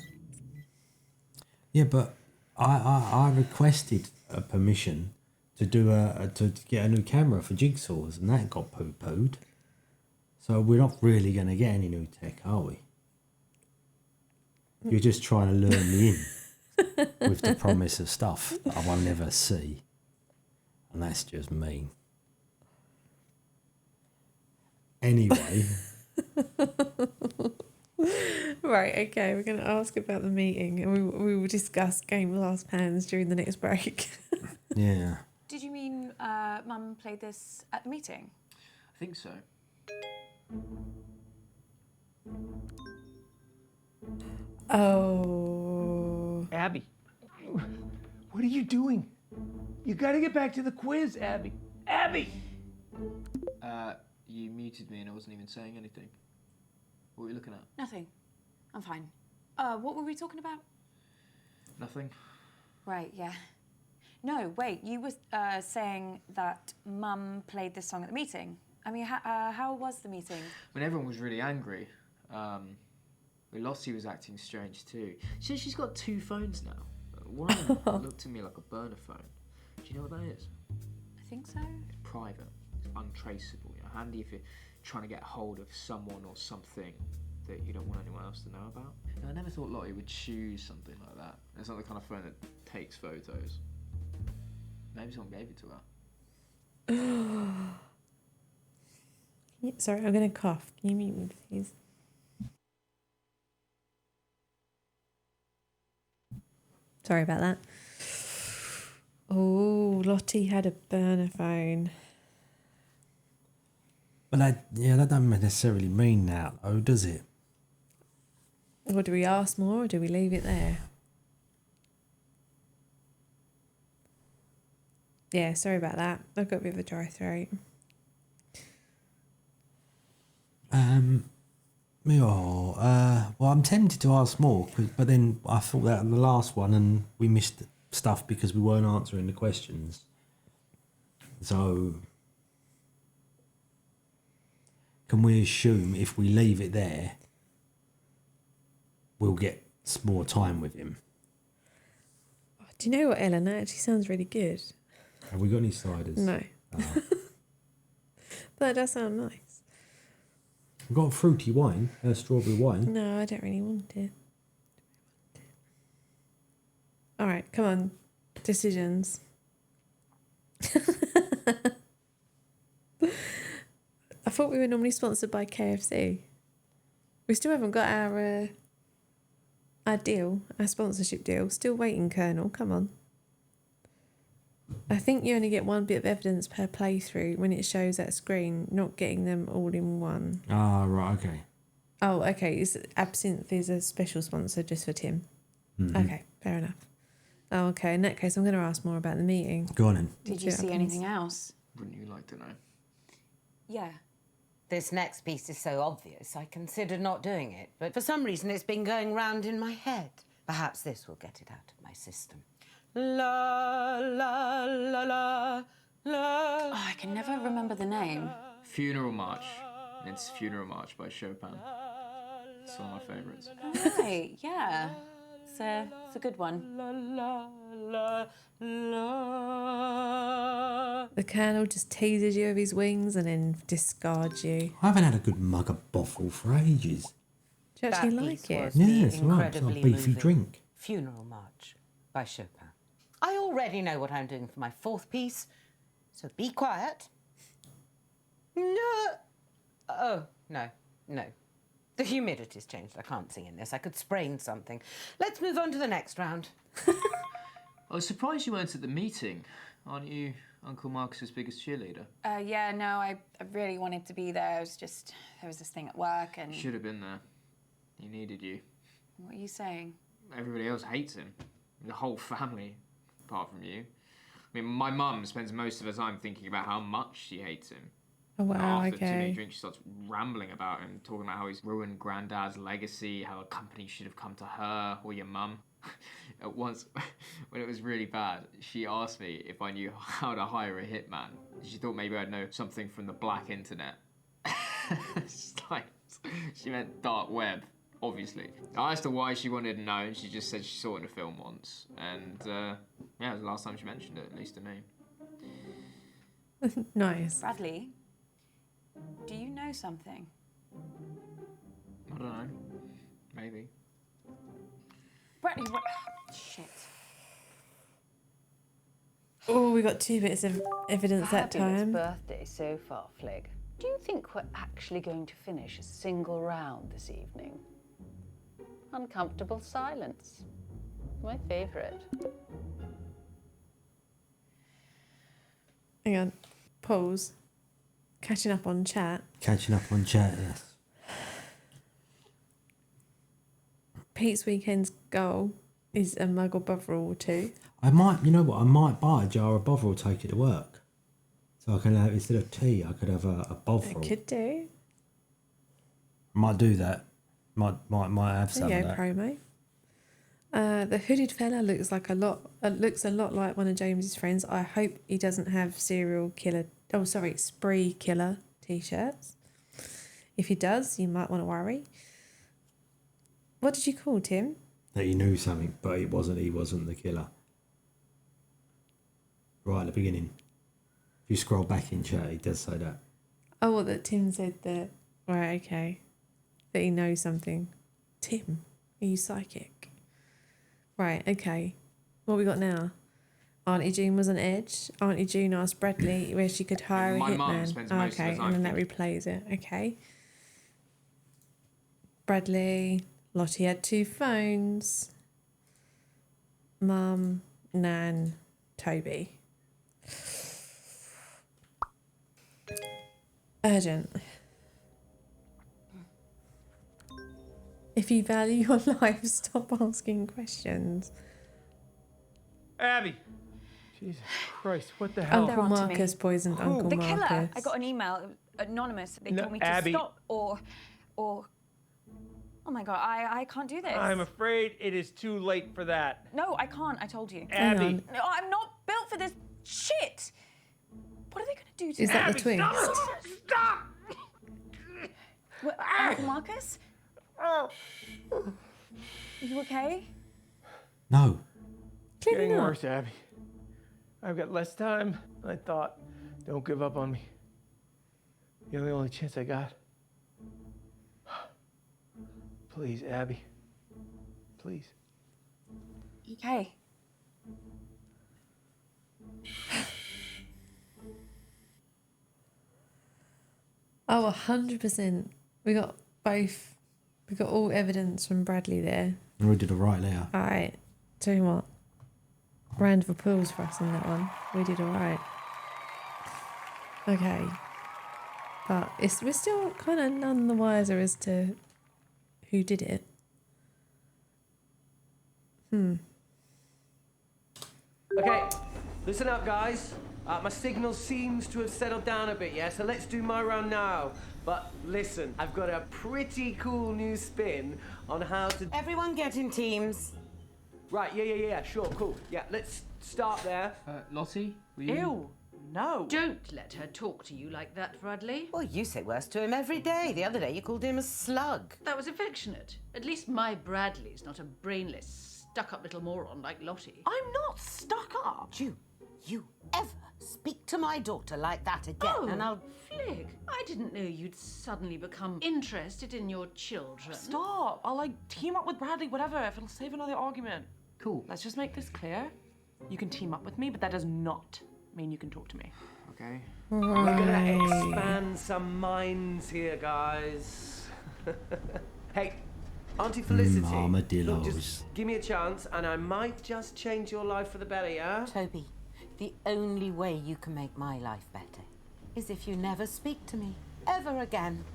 Yeah, but I requested a permission to do to get a new camera for jigsaws, and that got poo-pooed. So we're not really going to get any new tech, are we? You're just trying to lure me in with the promise of stuff that I will never see, and that's just mean. Anyway. Right, okay, we're going to ask about the meeting, and we will discuss Game of Last Pans during the next break. Yeah. Did you mean Mum played this at the meeting? I think so. Oh. Abby, what are you doing? You gotta get back to the quiz, Abby. Abby! You muted me and I wasn't even saying anything. What were you looking at? Nothing. I'm fine. What were we talking about? Nothing. Right, yeah. No, wait, you were saying that Mum played this song at the meeting. I mean, how was the meeting? When everyone was really angry, Lottie was acting strange too. She says she's got 2 phones now. One of them looked at me like a burner phone. Do you know what that is? I think so. It's private. It's untraceable. You know, handy if you're trying to get hold of someone or something that you don't want anyone else to know about. And I never thought Lottie would choose something like that. It's not the kind of phone that takes photos. Maybe someone gave it to her. Sorry, I'm going to cough. Can you mute me, please? Sorry about that. Oh, Lottie had a burner phone. But that don't necessarily mean that, though, does it? Or do we ask more, or do we leave it there? Yeah, sorry about that. I've got a bit of a dry throat. Well, I'm tempted to ask more, but then I thought that in the last one, and we missed stuff because we weren't answering the questions. So, can we assume if we leave it there, we'll get more time with him? Do you know what, Ellen? That actually sounds really good. Have we got any sliders? No. Oh. That does sound nice. We've got fruity wine, strawberry wine. No, I don't really want it. All right, come on. Decisions. I thought we were normally sponsored by KFC. We still haven't got our deal, our sponsorship deal. Still waiting, Colonel. Come on. I think you only get one bit of evidence per playthrough when it shows that screen, not getting them all in one. Ah, right, okay. Oh, okay. Absinthe is a special sponsor just for Tim. Mm-hmm. Okay, fair enough. Oh, okay. In that case, I'm going to ask more about the meeting. Go on then. Did you see anything else? Wouldn't you like to know? Yeah. This next piece is so obvious, I considered not doing it, but for some reason it's been going round in my head. Perhaps this will get it out of my system. La, la, la, la, la. Oh, I can never remember the name. Funeral March. It's Funeral March by Chopin. It's one of my favourites. Right, yeah. It's a good one. La, la, la, la. The Colonel just teases you of his wings and then discards you. I haven't had a good mug of bottle for ages. Do you actually That like piece it? was Yeah, the it's right. It's like a incredibly beefy moving drink. Funeral March by Chopin. I already know what I'm doing for my 4th piece, so be quiet. No. Oh, no. The humidity's changed. I can't sing in this. I could sprain something. Let's move on to the next round. I was surprised you weren't at the meeting. Aren't you Uncle Marcus's biggest cheerleader? Yeah, no, I really wanted to be there. It was just, there was this thing at work and... You should have been there. He needed you. What are you saying? Everybody else hates him. The whole family, apart from you. I mean, my mum spends most of her time thinking about how much she hates him. Oh, wow, After too many okay. drinks, she starts rambling about him, talking about how he's ruined Granddad's legacy, how a company should have come to her or your mum. At once, when it was really bad, she asked me if I knew how to hire a hitman. She thought maybe I'd know something from the black internet. It's like, she meant dark web, obviously. I asked her why she wanted to know, and she just said she saw it in a film once. And yeah, it was the last time she mentioned it, at least to me. Nice. Bradley, do you know something? I don't know. Maybe. Bradley, what? Shit. Oh, we got 2 bits of evidence that Fabulous time. birthday so far, Flig. Do you think we're actually going to finish a single round this evening? Uncomfortable silence. My favourite. Hang on. Pause. Catching up on chat. Catching up on chat, yes. Pete's weekend's goal is a mug or Bovril or 2. I might, you know what, I might buy a jar of Bovril, take it to work. So I can have, instead of tea, I could have a Bovril. I could do. Might do that. Might have some There of you go, that. promo. The hooded fella looks a lot like one of James's friends. I hope he doesn't have spree killer t-shirts. If he does, you might want to worry. What did you call Tim? That he knew something, but he wasn't the killer. Right at the beginning. If you scroll back in chat, he does say that. Oh, well, that Tim said that. Right, okay. That he knows something. Tim, are you psychic? Right, okay. What we got now? Auntie June was on edge. Auntie June asked Bradley where she could hire My a mum hitman. spends most of the Okay, time and then that thinking- replays it. Okay. Bradley, Lottie had 2 phones. Mum, Nan, Toby. Urgent. If you value your life, stop asking questions. Abby! Jesus Christ, what the hell? Uncle on to me. Marcus poisoned Uncle The Marcus. killer. I got an email, anonymous. They No, told me to Abby. stop or. Oh my god, I can't do this. I'm afraid it is too late for that. No, I can't. I told you. Hang Abby! on. No, I'm not built for this shit. What are they gonna do to Is me? that the Abby, twist? stop! What, Uncle Marcus? Oh. Are you okay? No. Clearly Getting not. worse, Abby. I've got less time than I thought. Don't give up on me. You're the only chance I got. Please, Abby. Please. Okay. Oh, 100%. We got both. We got all evidence from Bradley there. We did all right there. All right. Tell you what. Round of applause for us in that one. We did all right. Okay. But we're still kind of none the wiser as to who did it. Okay, listen up, guys. My signal seems to have settled down a bit, yeah? So let's do my round now. But listen, I've got a pretty cool new spin on how to... Everyone get in teams. Right, yeah, sure, cool. Yeah, let's start there. Lottie, will you... Ew, no. Don't let her talk to you like that, Bradley. Well, you say worse to him every day. The other day you called him a slug. That was affectionate. At least my Bradley's not a brainless, stuck-up little moron like Lottie. I'm not stuck up. You ever speak to my daughter like that again, and I'll... Flig, I didn't know you'd suddenly become interested in your children. Stop. I'll like team up with Bradley, whatever, if it'll save another argument. Cool. Let's just make this clear. You can team up with me, but that does not mean you can talk to me. Okay. We're gonna expand some minds here, guys. Hey, Auntie Felicity. Armadillos. Look, just give me a chance, and I might just change your life for the better, yeah? Toby, the only way you can make my life better is if you never speak to me ever again.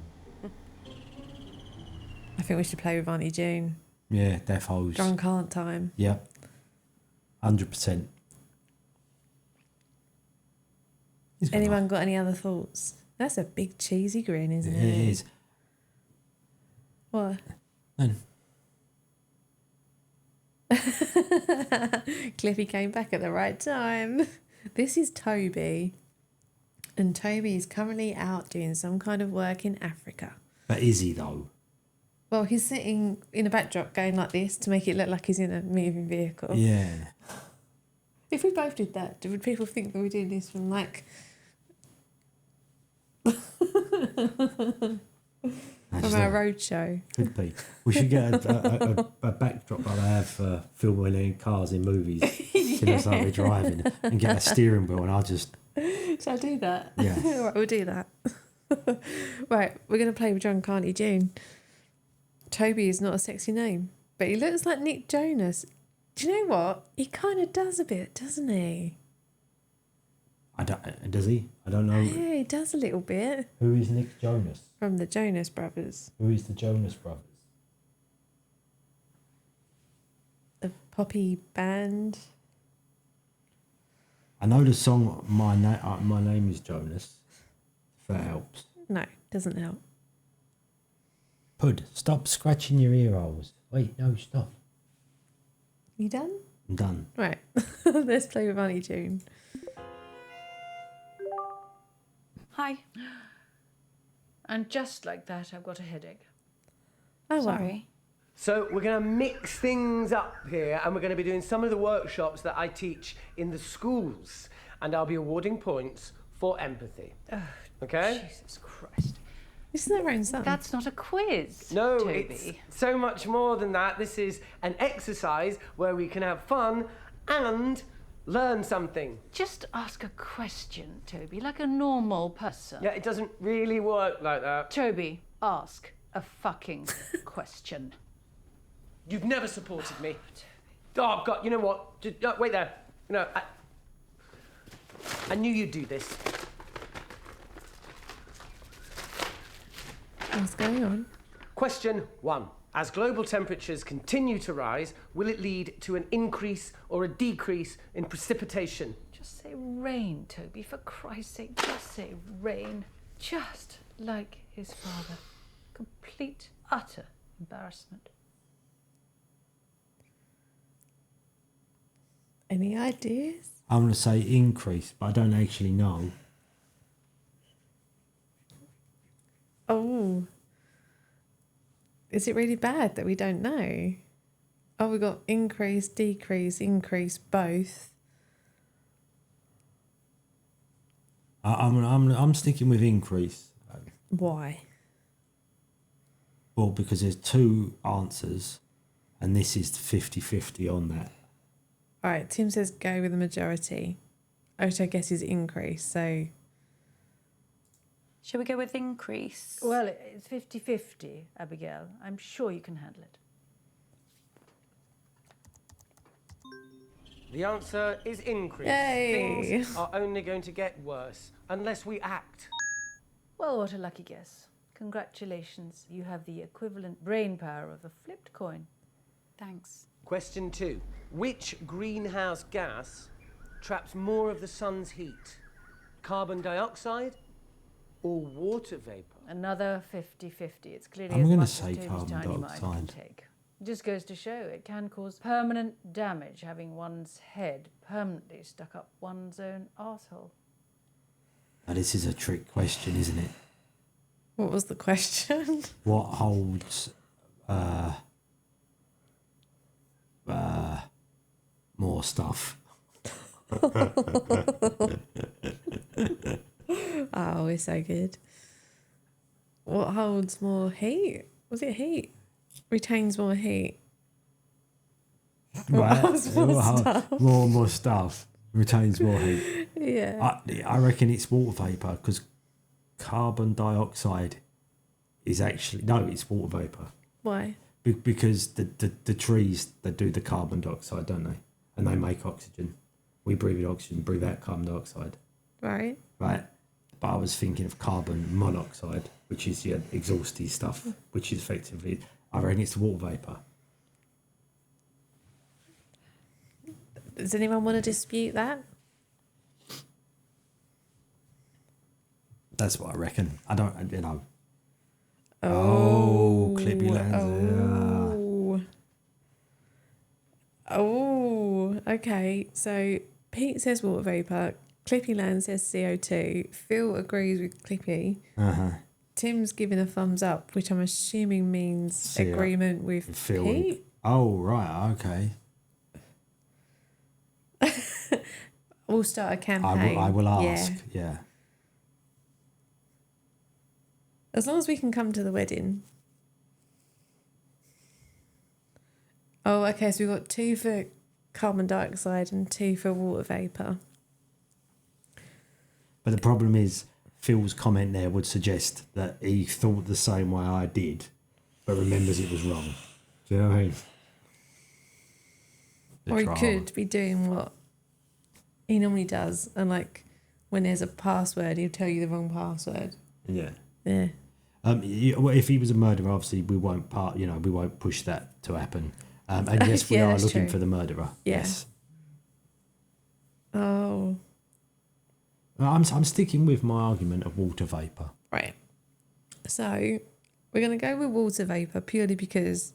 I think we should play with Auntie June. Yeah, death hose. Drunk aunt time. Yep. 100%. Anyone got any other thoughts? That's a big cheesy grin, isn't it? It is. What? Then Cliffy came back at the right time. This is Toby. And Toby is currently out doing some kind of work in Africa. But is he though? Well, he's sitting in a backdrop going like this to make it look like he's in a moving vehicle. Yeah. If we both did that, would people think that we're doing this from like... from our road show? Could be. We should get a backdrop like they have for filming cars in movies. You know, like we're driving and get a steering wheel and I'll just... Shall I do that? Yeah. Right, we'll do that. Right, we're going to play with Drunk Auntie June. Toby is not a sexy name, but he looks like Nick Jonas. Do you know what? He kind of does a bit, doesn't he? Does he? I don't know. Yeah, he does a little bit. Who is Nick Jonas? From the Jonas Brothers. Who is the Jonas Brothers? The poppy band. I know the song My Name is Jonas. If that helps. No, doesn't help. Pud, stop scratching your ear holes. Wait, no, stop. You done? I'm done. Right. Let's play with Auntie June. Hi. And just like that, I've got a headache. Oh, Sorry. So we're going to mix things up here, and we're going to be doing some of the workshops that I teach in the schools, and I'll be awarding points for empathy. Okay? Jesus Christ. Isn't that right, son? That's not a quiz, No, Toby. it's so much more than that. This is an exercise where we can have fun and learn something. Just ask a question, Toby, like a normal person. Yeah, it doesn't really work like that. Toby, ask a fucking question. You've never supported me. Oh, God, you know what? Just, wait there. You know, I knew you'd do this. What's going on? Question 1. As global temperatures continue to rise, will it lead to an increase or a decrease in precipitation? Just say rain, Toby, for Christ's sake. Just say rain. Just like his father. Complete, utter embarrassment. Any ideas? I'm going to say increase, but I don't actually know. Oh. Is it really bad that we don't know? Oh, we got increase, decrease, increase, both. I'm sticking with increase. Why? Well, because there's two answers, and this is 50-50 on that. All right, Tim says go with the majority, which I guess is increase, so... Shall we go with increase? Well, it's 50-50, Abigail. I'm sure you can handle it. The answer is increase. Yay. Things are only going to get worse unless we act. Well, what a lucky guess. Congratulations. You have the equivalent brain power of a flipped coin. Thanks. Question 2. Which greenhouse gas traps more of the sun's heat? Carbon dioxide or water vapor? Another 50-50. It's clearly I'm as gonna much say as Toby's carbon tiny mind can dioxide. take. It just goes to show it can cause permanent damage having one's head permanently stuck up one's own arsehole. Now, this is a trick question, isn't it? What was the question? What holds more stuff? Oh, it's so good. What holds more heat? Was it heat? Retains more heat. Right. holds more stuff? More stuff. Retains more heat. Yeah. I reckon it's water vapour, because carbon dioxide is actually... No, it's water vapour. Why? Because the trees, they do the carbon dioxide, don't they? And they make oxygen. We breathe in oxygen, breathe out carbon dioxide. Right. Right? But I was thinking of carbon monoxide, which is your exhausty stuff, which is effectively... I reckon it's water vapour. Does anyone want to dispute that? That's what I reckon. I don't, you know... Oh, Clippy lands. oh. Okay, so Pete says water vapour. Clippy Land says CO2. Phil agrees with Clippy. Tim's giving a thumbs up, which I'm assuming means agreement with Phil Pete. Oh, right, okay. We'll start a campaign. I will ask, yeah. As long as we can come to the wedding. Oh, okay, so we've got 2 for carbon dioxide and 2 for water vapour. But the problem is, Phil's comment there would suggest that he thought the same way I did, but remembers it was wrong. Do you know what I mean? Or he could be doing what he normally does, and like when there's a password, he'll tell you the wrong password. Yeah. Yeah. If he was a murderer, obviously we won't we won't push that to happen. And yes, we are looking for the murderer. Yeah. Yes. Oh. I'm sticking with my argument of water vapour. Right. So we're going to go with water vapour purely because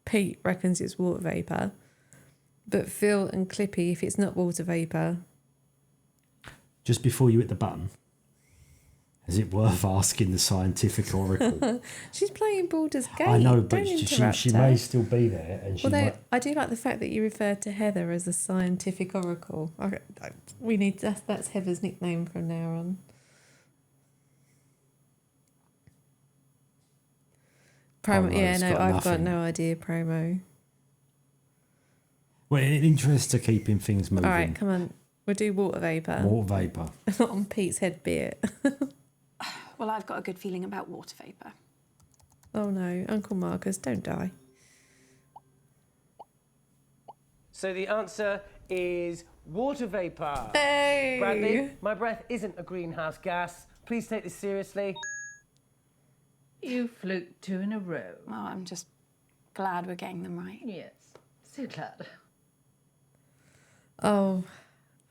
Pete reckons it's water vapour. But Phil and Clippy, if it's not water vapour. Just before you hit the button, is it worth asking the scientific oracle? She's playing Baldur's Gate. I know, but Don't interrupt she her. may still be there. And Although I do like the fact that you referred to Heather as a scientific oracle. We need that's Heather's nickname from now on. Promo, I've got no idea. Promo. Well, in interest to keeping things moving. All right, come on. We'll do water vapour. Water vapour. Not on Pete's head, be it. Well, I've got a good feeling about water vapour. Oh no, Uncle Marcus, don't die. So the answer is water vapour. Hey! Bradley, my breath isn't a greenhouse gas. Please take this seriously. You fluked 2 in a row. Oh, I'm just glad we're getting them right. Yes, so glad. Oh,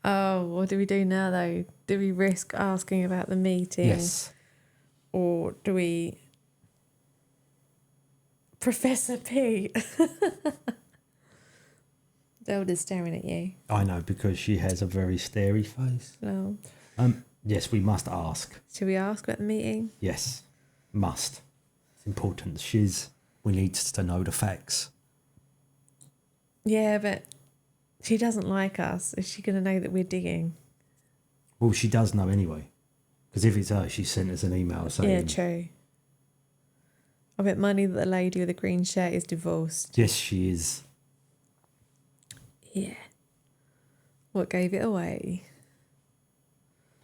what do we do now though? Do we risk asking about the meeting? Yes. Or do we... Professor P. Zelda's staring at you. I know, because she has a very starey face. No. Yes, we must ask. Should we ask about the meeting? Yes, must. It's important. We need to know the facts. Yeah, but she doesn't like us. Is she going to know that we're digging? Well, she does know anyway. Because if it's her, she sent us an email saying... Yeah, true. I bet money that the lady with the green shirt is divorced. Yes, she is. Yeah. What gave it away?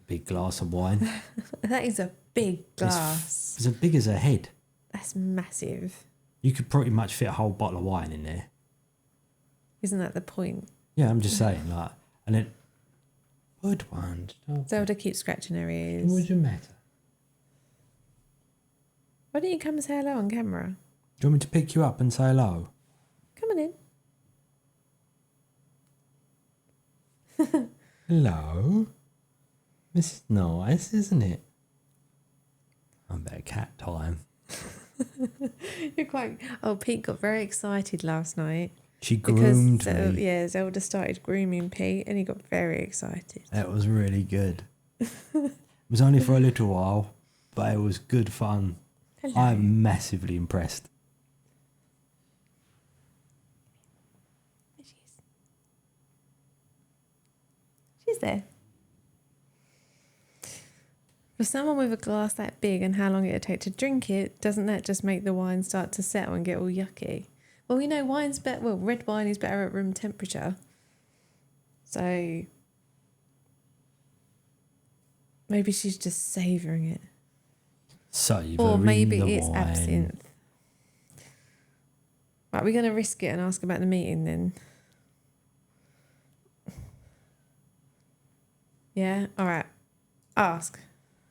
Big glass of wine. That is a big glass. It's as big as her head. That's massive. You could pretty much fit a whole bottle of wine in there. Isn't that the point? Yeah, I'm just saying, like, and then... Good one. Zelda keeps scratching her ears. What does it matter? Why don't you come and say hello on camera? Do you want me to pick you up and say hello? Come on in. Hello? This is nice, isn't it? I bet cat time. You're quite... Oh, Pete got very excited last night. She groomed because, me. Yeah, Zelda started grooming Pete and he got very excited. That was really good. It was only for a little while, but it was good fun. Hello. I'm massively impressed. She's there. For someone with a glass that big and how long it would take to drink it, doesn't that just make the wine start to settle and get all yucky? Well, we know wine's better. Well, red wine is better at room temperature. So maybe she's just savouring it. Savouring or maybe the it's wine. absinthe. Right, we're going to risk it and ask about the meeting then. Yeah? All right. Ask.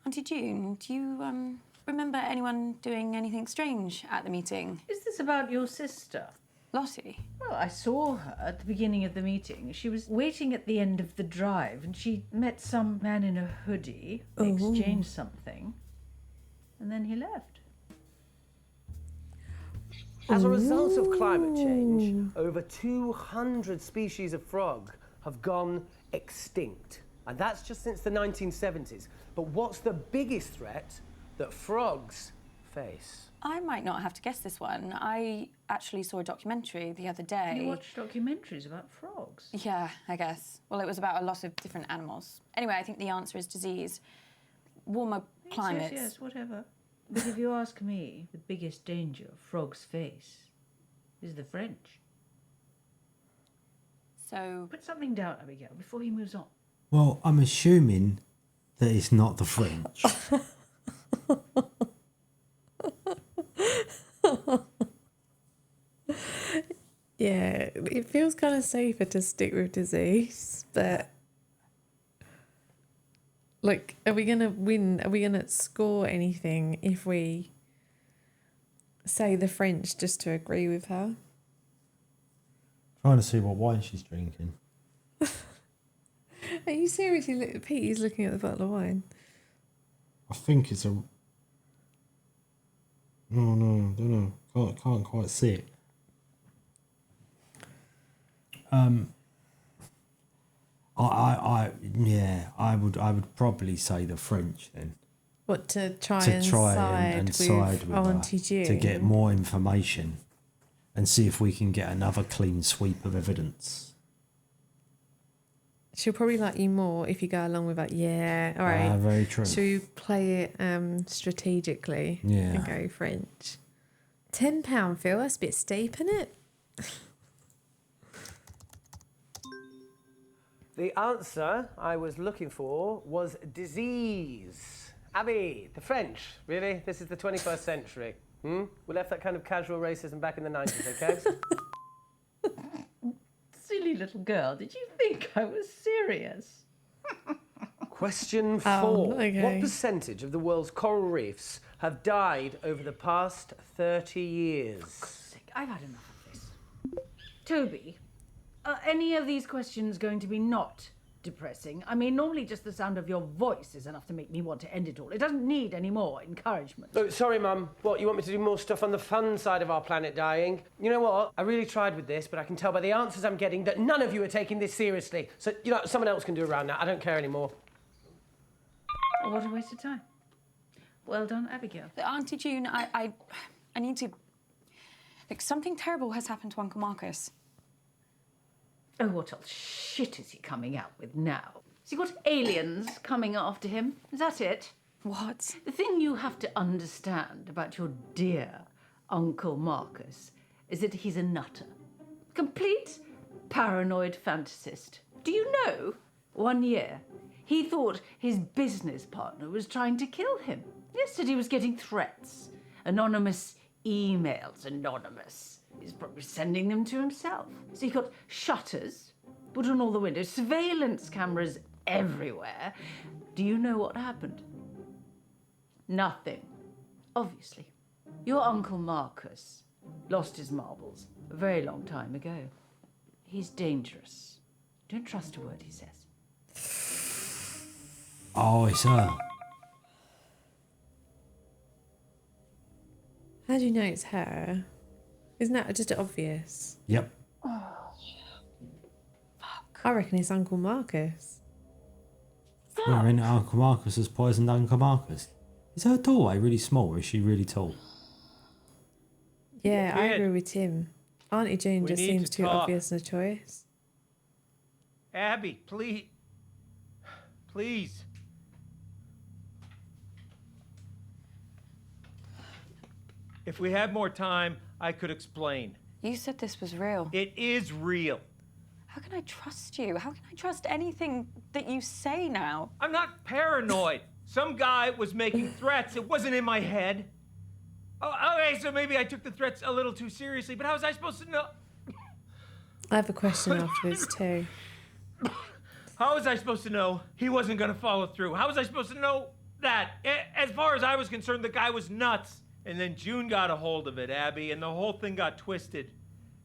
Auntie June, do you remember anyone doing anything strange at the meeting? Is this about your sister? Lottie? Well, I saw her at the beginning of the meeting. She was waiting at the end of the drive and she met some man in a hoodie. They exchanged something and then he left. As a result of climate change, over 200 species of frog have gone extinct. And that's just since the 1970s. But what's the biggest threat that frogs face? I might not have to guess this one. I actually saw a documentary the other day. You watch documentaries about frogs? Yeah, I guess. Well, it was about a lot of different animals. Anyway, I think the answer is disease. Warmer climates. Yes, whatever. But if you ask me, the biggest danger frogs face is the French. So... Put something down, Abigail, before he moves on. Well, I'm assuming that it's not the French. Yeah, it feels kind of safer to stick with disease, but like, are we gonna win? Are we gonna score anything if we say the French just to agree with her? Trying to see what wine she's drinking. Are you seriously? Petey's looking at the bottle of wine. I think it's a. No, I don't know. Can't quite see it. I would probably say the French then. What, to try and side with Auntie June to get more information and see if we can get another clean sweep of evidence. She'll probably like you more if you go along with that. Yeah, all right. Very true. Should we play it strategically? Yeah. And go French. £10, Phil. That's a bit steep, isn't it? The answer I was looking for was disease. Abby, the French, really? This is the 21st century. We left that kind of casual racism back in the 90s, okay? Silly little girl, did you think I was serious? Question 4. okay. What percentage of the world's coral reefs have died over the past 30 years? For God's sake, I've had enough of this. Toby, are any of these questions going to be not depressing? I mean, normally just the sound of your voice is enough to make me want to end it all. It doesn't need any more encouragement. Oh, sorry, Mum. What, you want me to do more stuff on the fun side of our planet dying? You know what? I really tried with this, but I can tell by the answers I'm getting that none of you are taking this seriously. So, you know, someone else can do around that. I don't care anymore. Oh, what a waste of time. Well done, Abigail. Auntie June, I need to... Like, something terrible has happened to Uncle Marcus. Oh, what else shit is he coming out with now? Has he got aliens coming after him? Is that it? What? The thing you have to understand about your dear Uncle Marcus is that he's a nutter. Complete paranoid fantasist. Do you know, 1 year, he thought his business partner was trying to kill him. Yesterday he was getting threats. Anonymous emails, anonymous. He's probably sending them to himself. So he got shutters put on all the windows, surveillance cameras everywhere. Do you know what happened? Nothing. Obviously. Your Uncle Marcus lost his marbles a very long time ago. He's dangerous. Don't trust a word he says. Oh, it's her. How do you know it's her? Isn't that just obvious? Yep. I reckon it's Uncle Marcus. We're in Uncle Marcus has poisoned Uncle Marcus. Is her doorway really small or is she really tall? Yeah, I Kid. agree with Tim. Auntie June We just need seems to too talk. obvious a choice. Abby, please. Please. If we had more time, I could explain. You said this was real. It is real. How can I trust you? How can I trust anything that you say now? I'm not paranoid. Some guy was making threats. It wasn't in my head. Oh, okay, so maybe I took the threats a little too seriously, but how was I supposed to know? I have a question afterwards too. How was I supposed to know he wasn't going to follow through? How was I supposed to know that? As far as I was concerned, the guy was nuts. And then June got a hold of it, Abby, and the whole thing got twisted.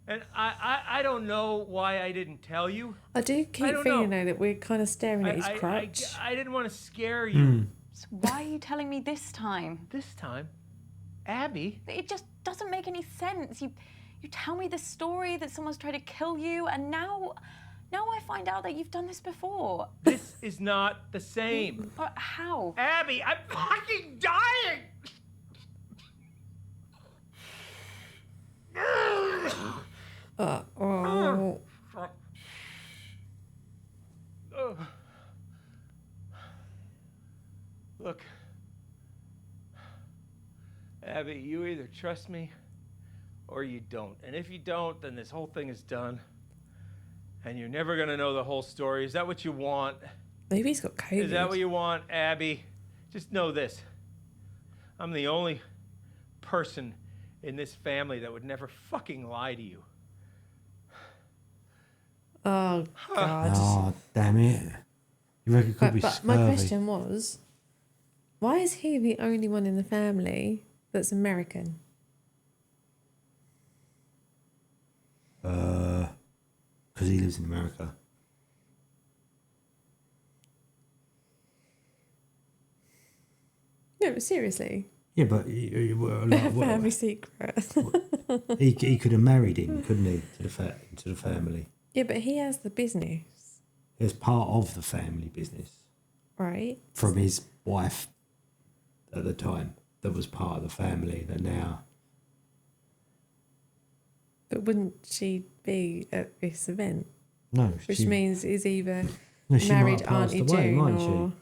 And I don't know why I didn't tell you. I do keep feeling though that we're kind of staring at his crotch. I didn't want to scare you. So why are you telling me this time? This time? Abby? It just doesn't make any sense. You tell me the story that someone's tried to kill you, and now I find out that you've done this before. This is not the same. But how? Abby, I'm fucking dying! Oh. Look, Abby, you either trust me or you don't. And if you don't, then this whole thing is done. And you're never gonna know the whole story. Is that what you want? Maybe he's got COVID. Is that what you want, Abby? Just know this. I'm the only person in this family that would never fucking lie to you. Oh, God. Oh, damn it. You reckon it could be But scurvy? my question was, why is he the only one in the family that's American? Because he lives in America. No, but seriously. Yeah, but Family secret. he could have married him, couldn't he, to the family? Yeah, but he has the business, It was part of the family business right? from his wife at the time. That was part of the family. That now, But wouldn't she be at this event? no, Which she, means is either no, she might married have passed Auntie away, June mightn't or...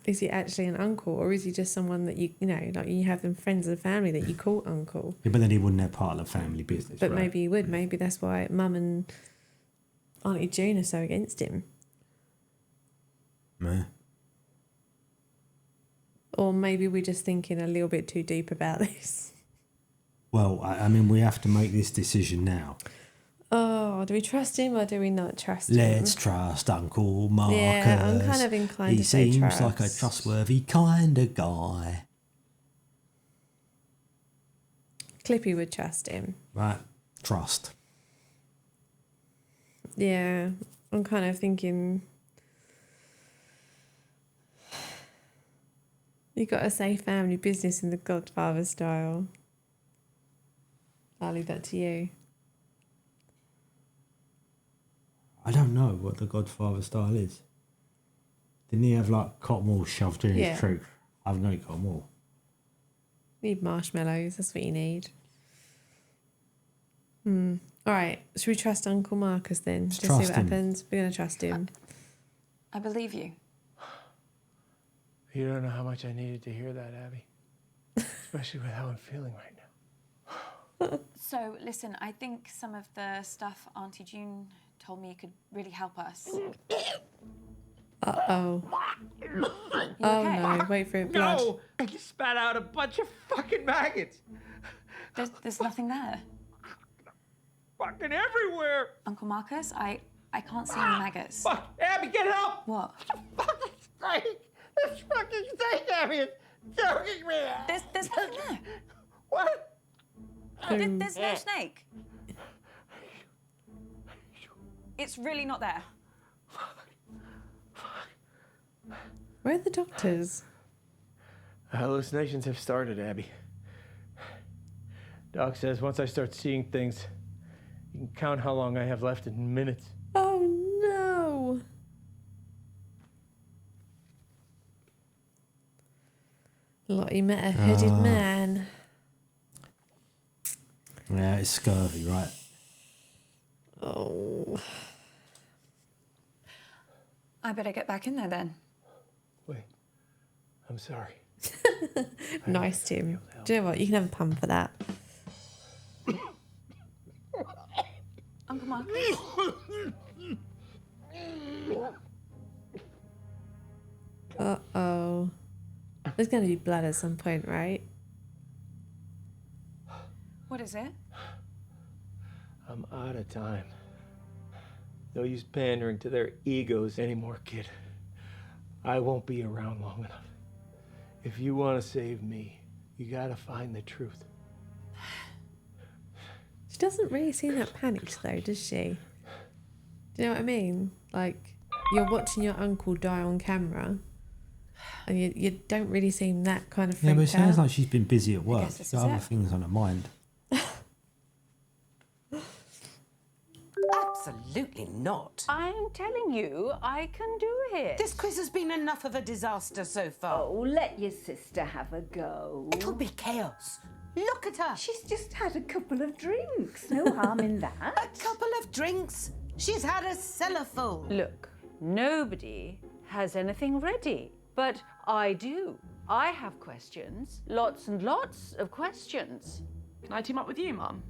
Is he actually an uncle, or is he just someone that you know, like you have them friends of the family that you call uncle? Yeah, but then he wouldn't have part of the family business. But right? maybe he would. Maybe that's why Mum and Auntie June are so against him. Meh. Or maybe we're just thinking a little bit too deep about this. Well, I mean, we have to make this decision now. Oh, do we trust him or do we not trust him? Let's trust Uncle Marcus. Yeah, I'm kind of inclined he to say seems trust. like a trustworthy kind of guy. Clippy would trust him. Right, trust. Yeah, I'm kind of thinking... You got to say family business in the Godfather style. I'll leave that to you. I don't know what the Godfather style is. Didn't he have like cotton wool shoved in Yeah. his troof? I haven't got any cotton wool. Need marshmallows, that's what you need. All right, should we trust Uncle Marcus then? Just see trust what him. happens. We're going to trust him. I believe you. You don't know how much I needed to hear that, Abby. Especially with how I'm feeling right now. So, listen, I think some of the stuff Auntie June told me could really help us. Uh-oh. You Oh okay? no, wait for it, blood. No! I just spat out a bunch of fucking maggots! There's nothing there. Fucking everywhere! Uncle Marcus, I can't see any maggots. Fuck! Abby, get help! What? Fucking snake! This fucking snake, Abby, is choking me! There's nothing there. What? There's no snake. It's really not there. Where are the doctors? Hallucinations have started, Abby. Doc says once I start seeing things, you can count how long I have left in minutes. Oh no. Lottie met a hooded man. Yeah, it's scurvy, right? Oh. I better get back in there then. Wait, I'm sorry. Nice, Tim. Do you know what? You can have a pun for that. Uncle Marcus. Uh-oh. There's going to be blood at some point, right? What is it? I'm out of time. No use pandering to their egos anymore, kid. I won't be around long enough. If you want to save me, you gotta find the truth. She doesn't really seem that panicked, though, does she? Do you know what I mean? Like, you're watching your uncle die on camera, and you don't really seem that kind of Yeah, freaked but it sounds out. like she's been busy at work. guess She's this got is other it. things on her mind. Absolutely not. I'm telling you, I can do it. This quiz has been enough of a disaster so far. Oh, let your sister have a go. It'll be chaos. Look at her. She's just had a couple of drinks. No harm in that. A couple of drinks. She's had a cellar full. Look, nobody has anything ready, but I do. I have questions. Lots and lots of questions. Can I team up with you, Mum?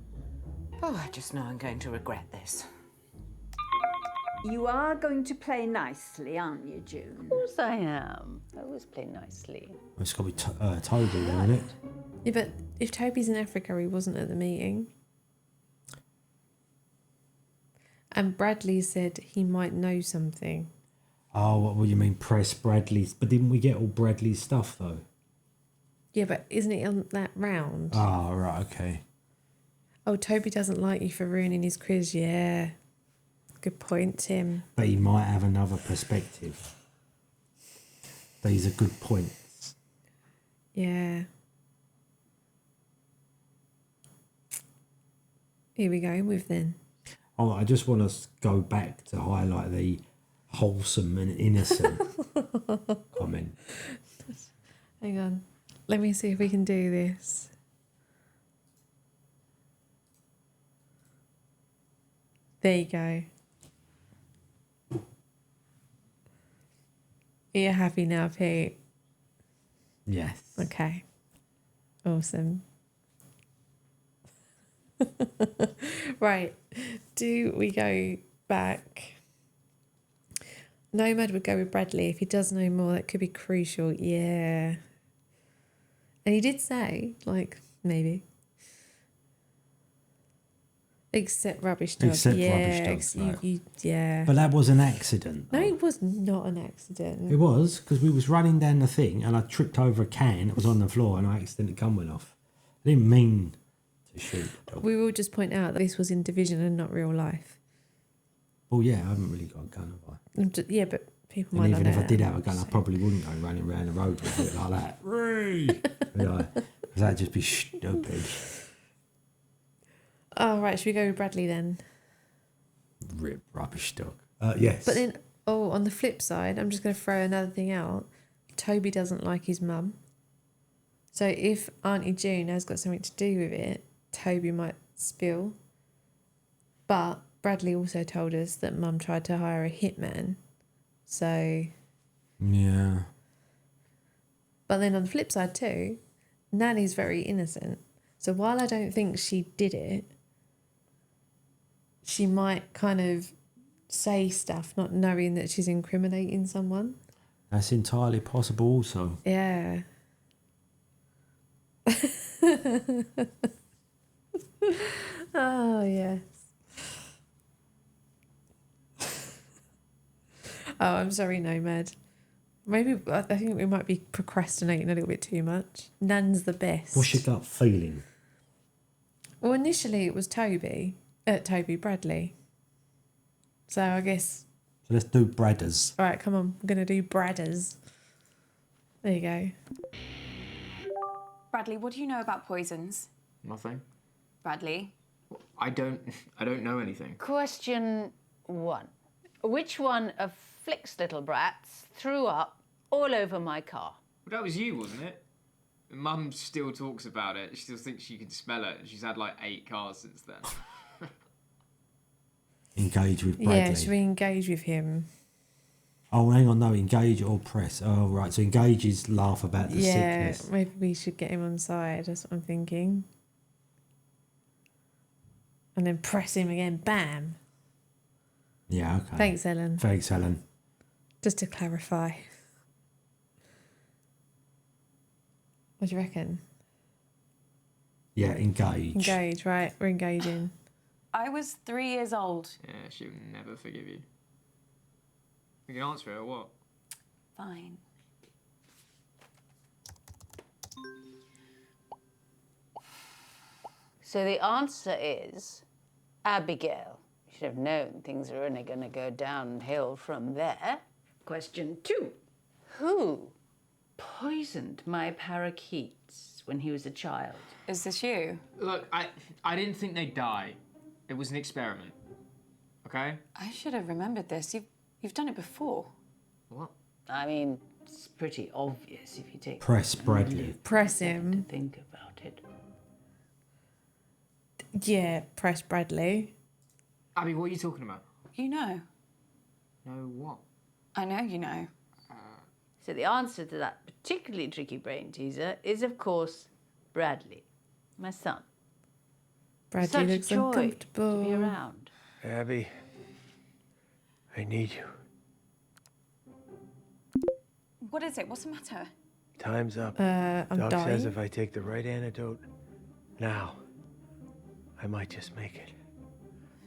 Oh, I just know I'm going to regret this. You are going to play nicely, aren't you, June? Of course I am. I always play nicely. It's got to be Toby, then, isn't it? Yeah, but if Toby's in Africa, he wasn't at the meeting. And Bradley said he might know something. Oh, what do you mean press Bradley's? But didn't we get all Bradley's stuff, though? Yeah, but isn't it on that round? Oh, right, okay. Oh, Toby doesn't like you for ruining his quiz. Yeah. Good point, Tim. But he might have another perspective. These are good points. Yeah. Here we go with then. Oh, I just want to go back to highlight the wholesome and innocent comment. Hang on. Let me see if we can do this. There you go. Are you happy now, Pete? Yes. Okay. Awesome. Right. Do we go back? Nomad would go with Bradley. If he does know more, that could be crucial. Yeah. And he did say, like, maybe. Except rubbish dog. Except yeah, rubbish dog. yeah. But that was an accident. No, it was not an accident. It was, because we was running down the thing and I tripped over a can. It was on the floor and I accidentally gun went off. I didn't mean to shoot the dog. We will just point out that this was in Division and not real life. Well, yeah, I haven't really got a gun, have I? Yeah, but people And might even not if know I did that have a much, gun, so. I probably wouldn't go running around the road with it like that. Because that'd just be stupid. Oh, right. Should we go with Bradley then? Rip rubbish dog. Yes. But then, on the flip side, I'm just going to throw another thing out. Toby doesn't like his mum. So if Auntie June has got something to do with it, Toby might spill. But Bradley also told us that Mum tried to hire a hitman. So... Yeah. But then on the flip side too, Nanny's very innocent. So while I don't think she did it, she might kind of say stuff not knowing that she's incriminating someone. That's entirely possible also. Yeah. Oh, yes. Oh, I'm sorry, Nomad. Maybe I think we might be procrastinating a little bit too much. Nan's the best. What's your gut feeling? Well, initially it was Toby Bradley. So I guess... So let's do Bradders. All right, come on. I'm going to do Bradders. There you go. Bradley, what do you know about poisons? Nothing. Bradley? I don't know anything. Question 1. Which one of Flick's little brats threw up all over my car? Well, that was you, wasn't it? Mum still talks about it. She still thinks she can smell it. She's had like 8 cars since then. Engage with Bradley. Yeah, should we engage with him? Oh, hang on, no, engage or press. Oh, right, so engage is laugh about the sickness. Maybe we should get him on side. That's what I'm thinking. And then press him again. Bam. Yeah, okay. Thanks, Ellen. Thanks, Ellen. Just to clarify. What do you reckon? Yeah, engage. Engage, right. We're engaging. I was 3 years old. Yeah, she'll never forgive you. You can answer it or what? Fine. So the answer is Abigail. Should have known things are only going to go downhill from there. Question 2. Who poisoned my parakeets when he was a child? Is this you? Look, I didn't think they'd die. It was an experiment. Okay? I should have remembered this. You've done it before. What? I mean, it's pretty obvious if you take... Press Bradley. Press him. To think about it. Yeah, press Bradley. Abby, what are you talking about? You know. No, what? I know you know. So the answer to that particularly tricky brain teaser is, of course, Bradley, my son. Bradley Such looks joy uncomfortable. to be around. Abby, I need you. What is it? What's the matter? Time's up. I'm Doc dying. says if I take the right antidote now, I might just make it.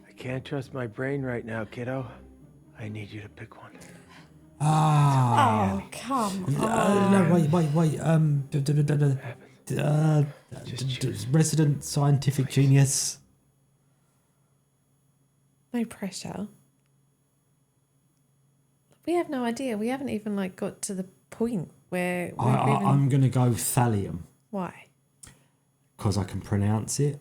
I can't trust my brain right now, kiddo. I need you to pick one. Ah. Oh, come No, on. wait. Resident scientific genius. No pressure. We have no idea. We haven't even like got to the point where we've even... I'm going to go thallium Why? because I can pronounce it.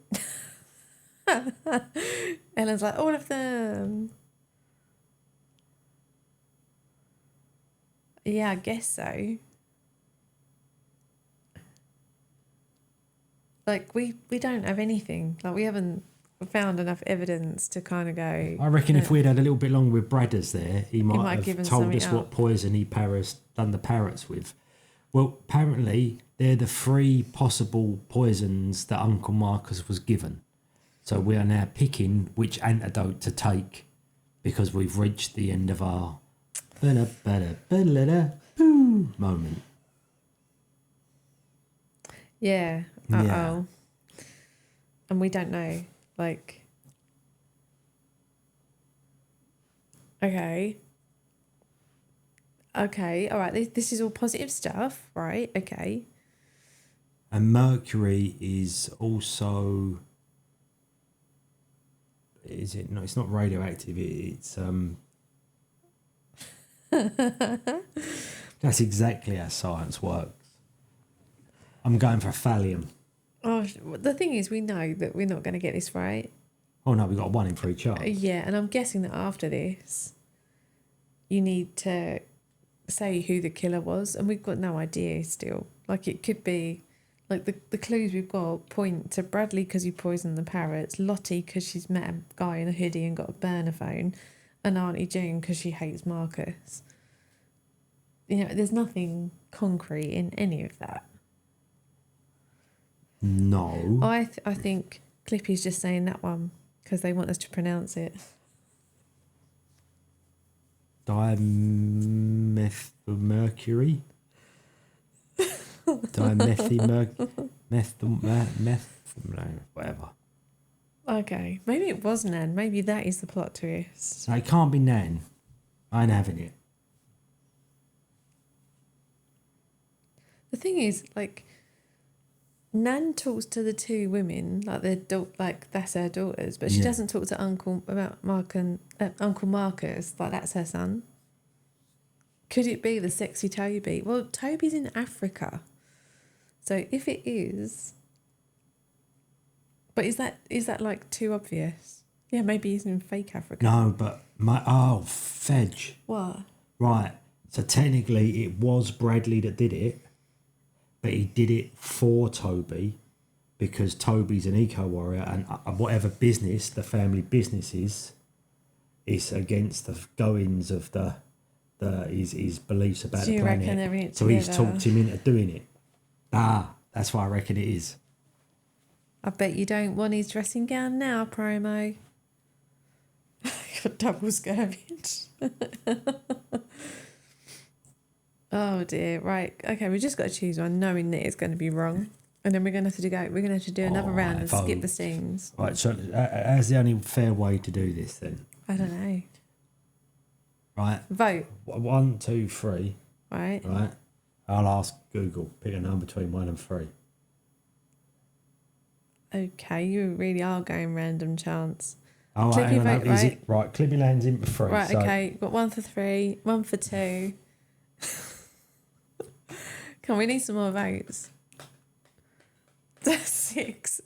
Ellen's like, all of them. Yeah, I guess so. Like, we don't have anything. Like, we haven't found enough evidence to kind of go... I reckon if we'd had a little bit longer with Bradders there, he might might have have given told something us out. what poison he done the parrots with. Well, apparently they're the 3 possible poisons that Uncle Marcus was given. So we are now picking which antidote to take because we've reached the end of our moment. Yeah. Uh-oh. Yeah. And we don't know. Like... Okay. Okay, all right. This is all positive stuff, right? Okay. And mercury is also... Is it? No, it's not radioactive. It's That's exactly how science works. I'm going for thallium. Oh, the thing is, we know that we're not going to get this right. Oh no, we got 1 in 3 chance. Yeah, and I'm guessing that after this, you need to say who the killer was, and we've got no idea still. Like, it could be, like, the clues we've got point to Bradley because he poisoned the parrots, Lottie because she's met a guy in a hoodie and got a burner phone, and Auntie June because she hates Marcus. You know, there's nothing concrete in any of that. No. I think Clippy's just saying that one because they want us to pronounce it. Dimethylmercury. Whatever. Okay, maybe it was Nan. Maybe that is the plot twist. No, it can't be Nan. I ain't having it. The thing is, like, Nan talks to the 2 women like that's her daughters, but she Yeah. doesn't talk to Uncle Marcus like that's her son. Could it be the sexy Toby? Well, Toby's in Africa, so if it is, but is that like too obvious? Yeah, maybe he's in fake Africa. No, but fudge. What? Right. So technically, it was Bradley that did it, but he did it for Toby because Toby's an eco warrior, and whatever business the family business is against the goings of his beliefs about So the you reckon planet. they're in it So he's together? talked him into doing it. That's what I reckon it is. I bet you don't want his dressing gown now, promo. Got double skirmish. Oh dear. Right. Okay, we just got to choose one, knowing that it's going to be wrong, and then we're going to have to do another round and skip the scenes. Right. So as the only fair way to do this, then. I don't know. Right. Vote. 1, 2, 3. Right. Right. I'll ask Google. Pick a number between 1 and 3. Okay, you really are going random chance. Oh, Clippy hang on, vote, no, is right? it right? Clippy lands in for 3. Right, so okay. Got 1 for 3, 1 for 2. Come on, we need some more votes. 6.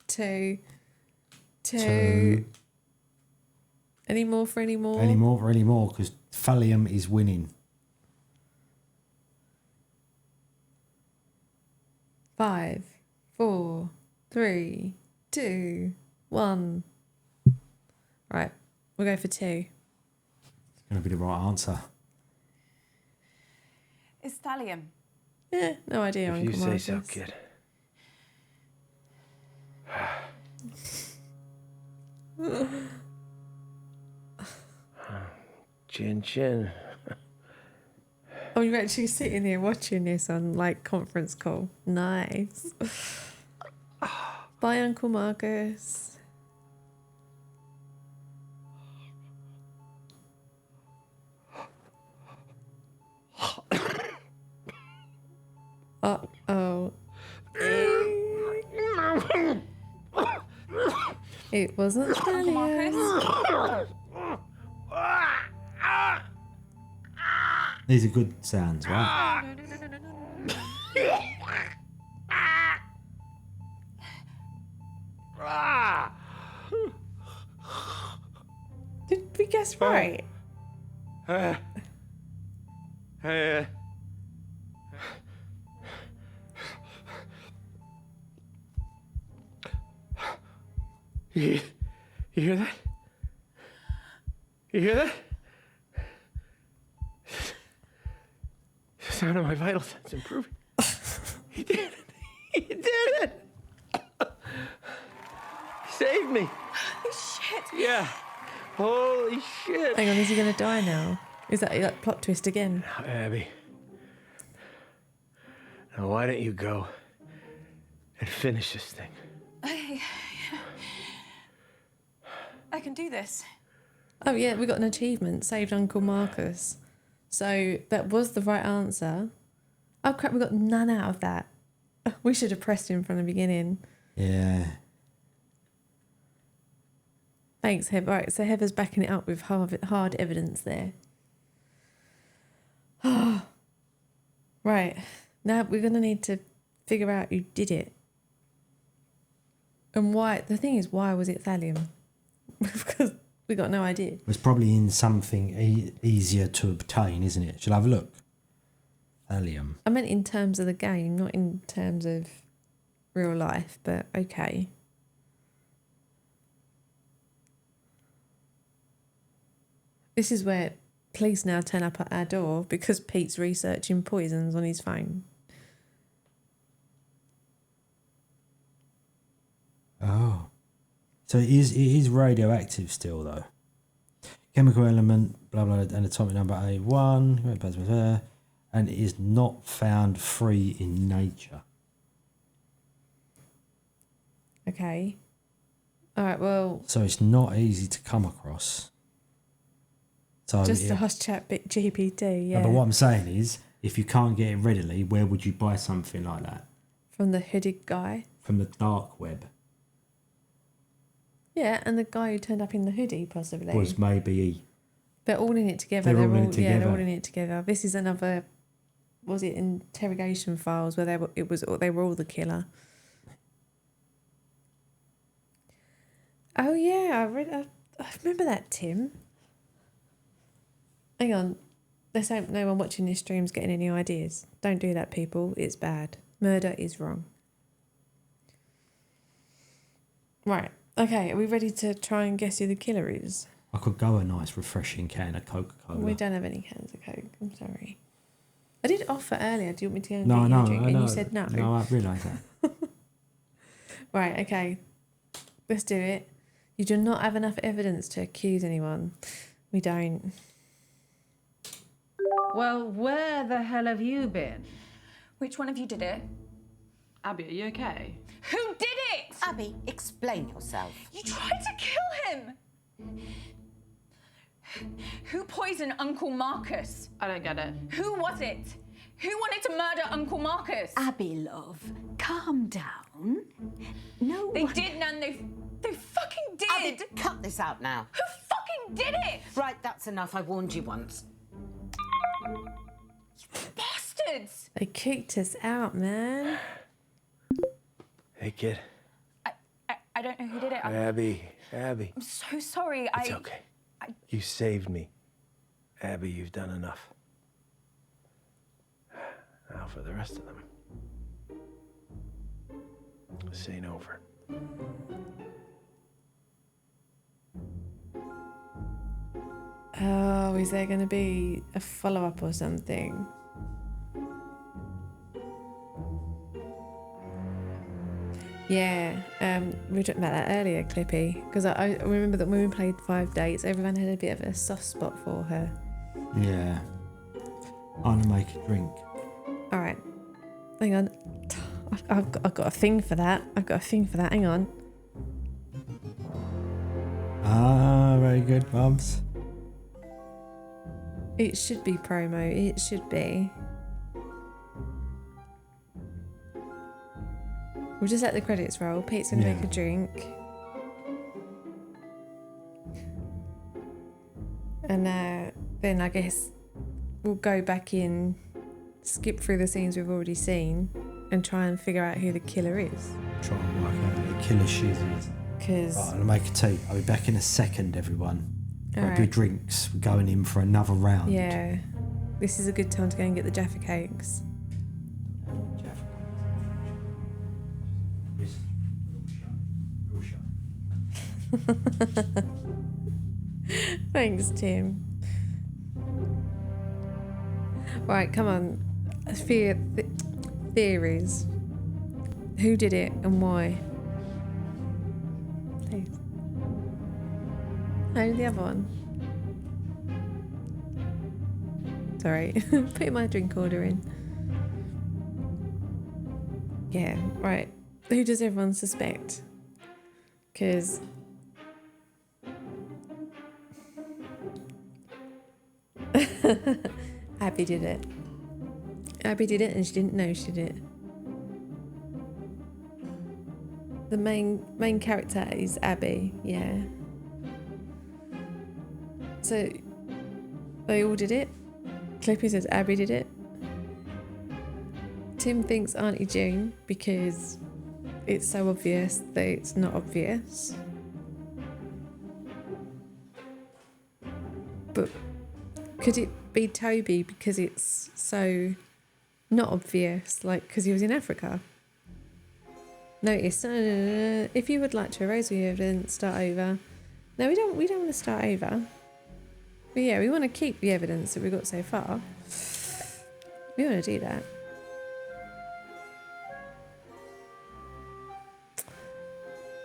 2. 2. Any more for any more? Any more for any more? Because Thallium is winning. 5, 4, 3, 2, 1. Right, we'll go for 2. It's going to be the right answer. It's thallium. Yeah, no idea. If you Uncle say so, Marcus. kid. Chin chin. Oh, you're actually sitting here watching this on like conference call. Nice. Bye, Uncle Marcus. Uh-oh. It wasn't Uncle Thallium. These are good sounds, right? Did we guess right? You hear that? You hear that? The sound of my vital signs improving. He did it. He did it. He saved me. Shit. Yeah. Holy shit. Hang on, is he going to die now? Is that like plot twist again? Now, Abby. Now, why don't you go and finish this thing? I can do this. Oh yeah, we got an achievement. Saved Uncle Marcus. So that was the right answer. Oh crap, we got none out of that. We should have pressed him from the beginning. Yeah. Thanks, Heather. Right, so Heather's backing it up with hard evidence there. Right, now we're going to need to figure out who did it. And why. The thing is, why was it thallium? Because we got no idea. It's probably in something easier to obtain, isn't it? Shall I have a look? Thallium. I meant in terms of the game, not in terms of real life, but okay. This is where police now turn up at our door because Pete's researching poisons on his phone. Oh. So it is radioactive still, though. Chemical element, blah, blah, and atomic number A1, and it is not found free in nature. Okay. All right, well... So it's not easy to come across. So just ask GPT, yeah. No, but what I'm saying is, if you can't get it readily, where would you buy something like that? From the hooded guy. From the dark web. Yeah, and the guy who turned up in the hoodie, possibly. Was maybe... They're all in it together. They're all in it together. Yeah, they're all in it together. This is another... Was it interrogation files where they were all the killer? Oh yeah, I remember that, Tim. Hang on. Let's hope no one watching this stream's getting any ideas. Don't do that, people. It's bad. Murder is wrong. Right. Okay, are we ready to try and guess who the killer is? I could go a nice refreshing can of Coca-Cola. We don't have any cans of Coke. I'm sorry. I did offer earlier. Do you want me to go and No, get you no, a drink? I And know. you said no. No, I realise that. Right, okay. Let's do it. You do not have enough evidence to accuse anyone. We don't. Well, where the hell have you been? Which one of you did it? Abby, are you okay? Who did it? Abby, explain yourself. You tried to kill him! Who poisoned Uncle Marcus? I don't get it. Who was it? Who wanted to murder Uncle Marcus? Abby, love, calm down. No They one... did, Nan. They fucking did Abby, cut this out now. Who fucking did it? Right, that's enough. I warned you once. Bastards! They kicked us out, man. Hey, kid. I don't know who did it. Abby. I'm so sorry. It's okay. You saved me. Abby, you've done enough. Now for the rest of them. This ain't over. Oh, is there going to be a follow-up or something? Yeah, we were talking about that earlier, Clippy, because I remember that when we played 5 Dates, everyone had a bit of a soft spot for her. Yeah. I'm gonna make a drink. All right, hang on. I've got a thing for that. Hang on. Ah, very good, Bubs. It should be promo. It should be. We'll just let the credits roll. Pete's gonna make a drink. And then I guess we'll go back in, skip through the scenes we've already seen, and try and figure out who the killer is. Try and work out who the killer shit is. Because Right, I'm gonna make a tea. I'll be back in a second, everyone. Grab your Alright. drinks. We're going in for another round. Yeah, this is a good time to go and get the Jaffa cakes. Thanks, Tim. Right, come on. Theories. Who did it and why? Please. No, the other one. Sorry, putting my drink order in. Yeah, right. Who does everyone suspect? Because Abby did it. Abby did it and she didn't know she did it. The main character is Abby, yeah. So they all did it. Clippy says Abby did it. Tim thinks Auntie June because it's so obvious that it's not obvious. But could it be Toby because it's so not obvious, like because he was in Africa? Notice, no. If you would like to erase the evidence, start over. No, we don't want to start over. But yeah, we want to keep the evidence that we've got so far. We want to do that.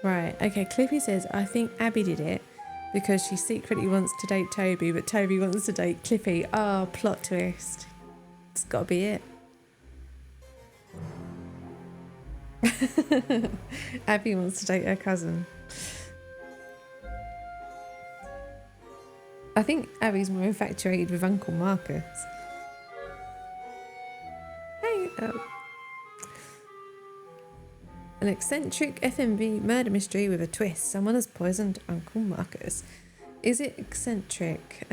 Right, okay, Clippy says, I think Abby did it because she secretly wants to date Toby, but Toby wants to date Clippy. Oh, plot twist. It's got to be it. Abby wants to date her cousin. I think Abby's more infatuated with Uncle Marcus. Hey, an eccentric FMV murder mystery with a twist. Someone has poisoned Uncle Marcus. Is it eccentric?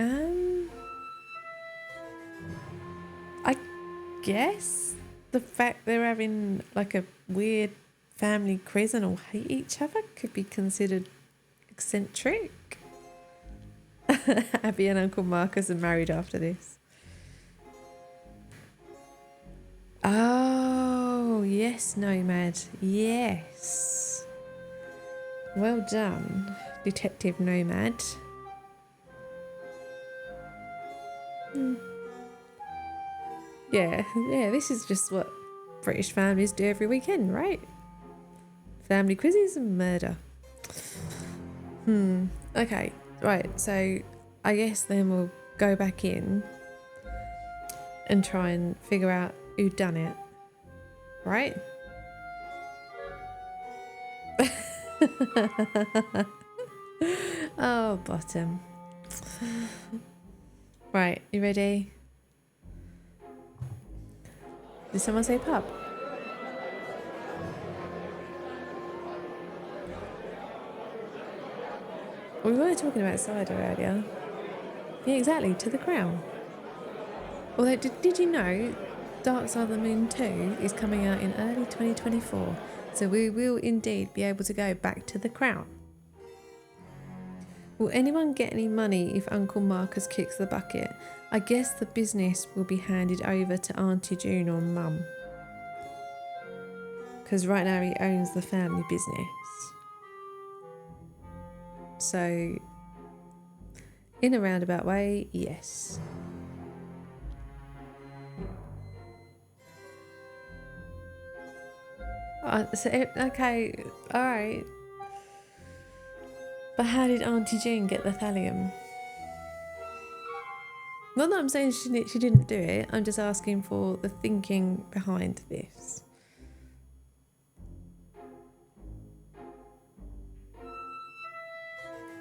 I guess the fact they're having like a weird family quiz and all hate each other could be considered eccentric. Abby and Uncle Marcus are married after this. Oh, yes, Nomad. Yes. Well done, Detective Nomad. Yeah, this is just what British families do every weekend, right? Family quizzes and murder. Okay, right, so I guess then we'll go back in and try and figure out who done it, right? Oh, bottom. Right, you ready? Did someone say pub? We were talking about cider earlier. Yeah, exactly, to the crown. Although, did you know Dark Side of the Moon 2 is coming out in early 2024, so we will indeed be able to go back to the crown. Will anyone get any money if Uncle Marcus kicks the bucket? I guess the business will be handed over to Auntie June or Mum. Because right now he owns the family business. So, in a roundabout way, yes. Okay, alright. But how did Auntie June get the thallium? Not that I'm saying she didn't do it, I'm just asking for the thinking behind this.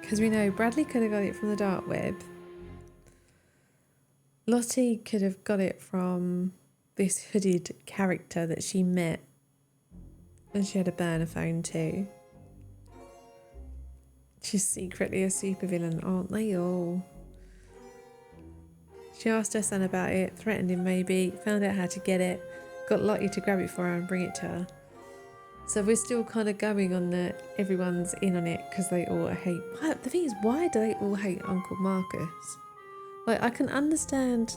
Because we know Bradley could have got it from the dark web. Lottie could have got it from this hooded character that she met. And she had a burner phone too. She's secretly a supervillain, aren't they all? She asked her son about it, threatened him maybe, found out how to get it, got Lottie to grab it for her and bring it to her. So we're still kind of going on that everyone's in on it because they all hate... The thing is, why do they all hate Uncle Marcus? Like, I can understand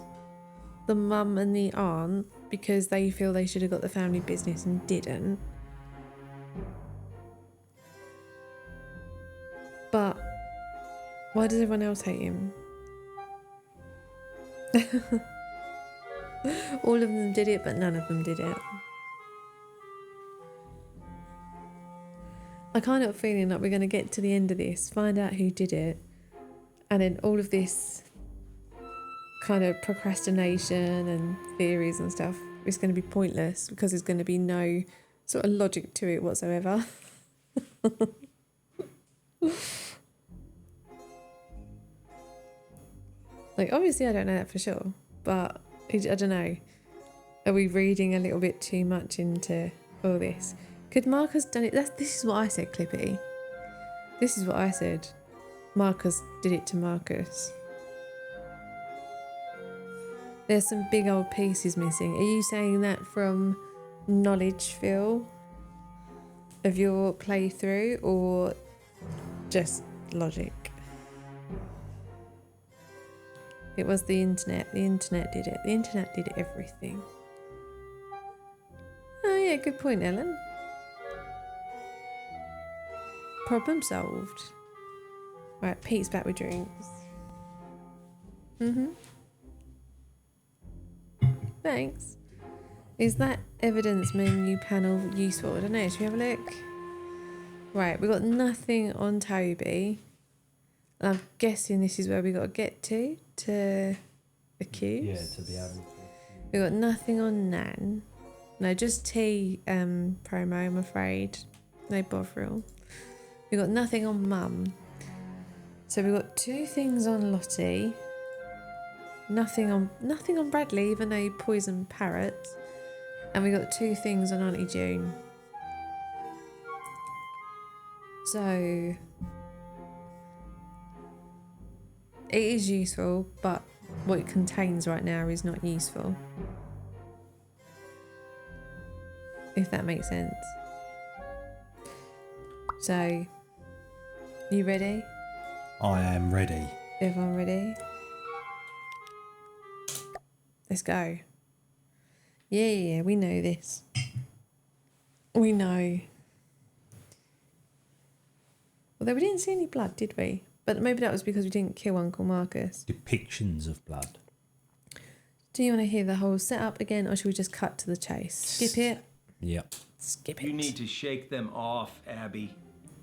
the mum and the aunt because they feel they should have got the family business and didn't. But why does everyone else hate him? All of them did it, but none of them did it. I kind of have a feeling like we're going to get to the end of this, find out who did it, and then all of this kind of procrastination and theories and stuff is going to be pointless because there's going to be no sort of logic to it whatsoever. Like, obviously I don't know that for sure, but I don't know. Are we reading a little bit too much into all this? Could Marcus done it? This is what I said, Clippy. This is what I said. Marcus did it to Marcus. There's some big old pieces missing. Are you saying that from knowledge, Phil, of your playthrough, or just logic? It was the internet. The internet did it. The internet did everything. Oh yeah, good point, Ellen. Problem solved. Right, Pete's back with drinks. Thanks. Is that evidence menu panel useful? I don't know. Should we have a look? Right, we've got nothing on Toby. I'm guessing this is where we got to get to accuse. Yeah, to be able to. We've got nothing on Nan. No, just T promo, I'm afraid. No Bovril. We've got nothing on Mum. So we've got 2 things on Lottie. Nothing on Bradley, even though he poisoned parrots. And we got 2 things on Auntie June. So it is useful, but what it contains right now is not useful. If that makes sense. So, you ready? I am ready. Everyone ready? Let's go. Yeah, we know this. We know. Although we didn't see any blood, did we? But maybe that was because we didn't kill Uncle Marcus. Depictions of blood. Do you want to hear the whole setup again, or should we just cut to the chase? Skip it? Yep. Skip it. You need to shake them off, Abby.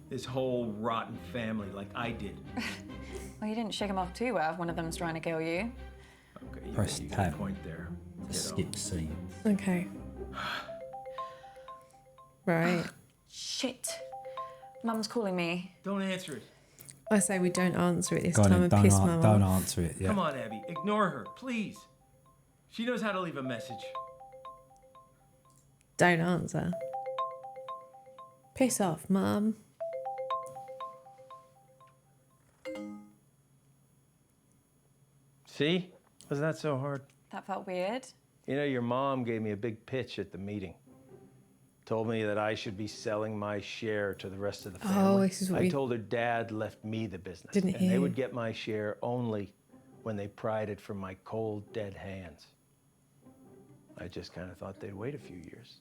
This whole rotten family, like I did. Well, you didn't shake them off too well if one of them's trying to kill you. Okay, Press you got tab. a point there. Skip scene. Okay. Right. Shit. Mum's calling me. Don't answer it. I say we don't answer it this Go on time then, and piss Mum don't off. answer it. Yeah. Come on, Abby. Ignore her, please. She knows how to leave a message. Don't answer. Piss off, Mum. See? Was that so hard? That felt weird. You know, your mom gave me a big pitch at the meeting. Told me that I should be selling my share to the rest of the family. Oh, this is what I we told her dad left me the business. didn't and they hear. would get my share only when they pried it from my cold, dead hands. I just kind of thought they'd wait a few years.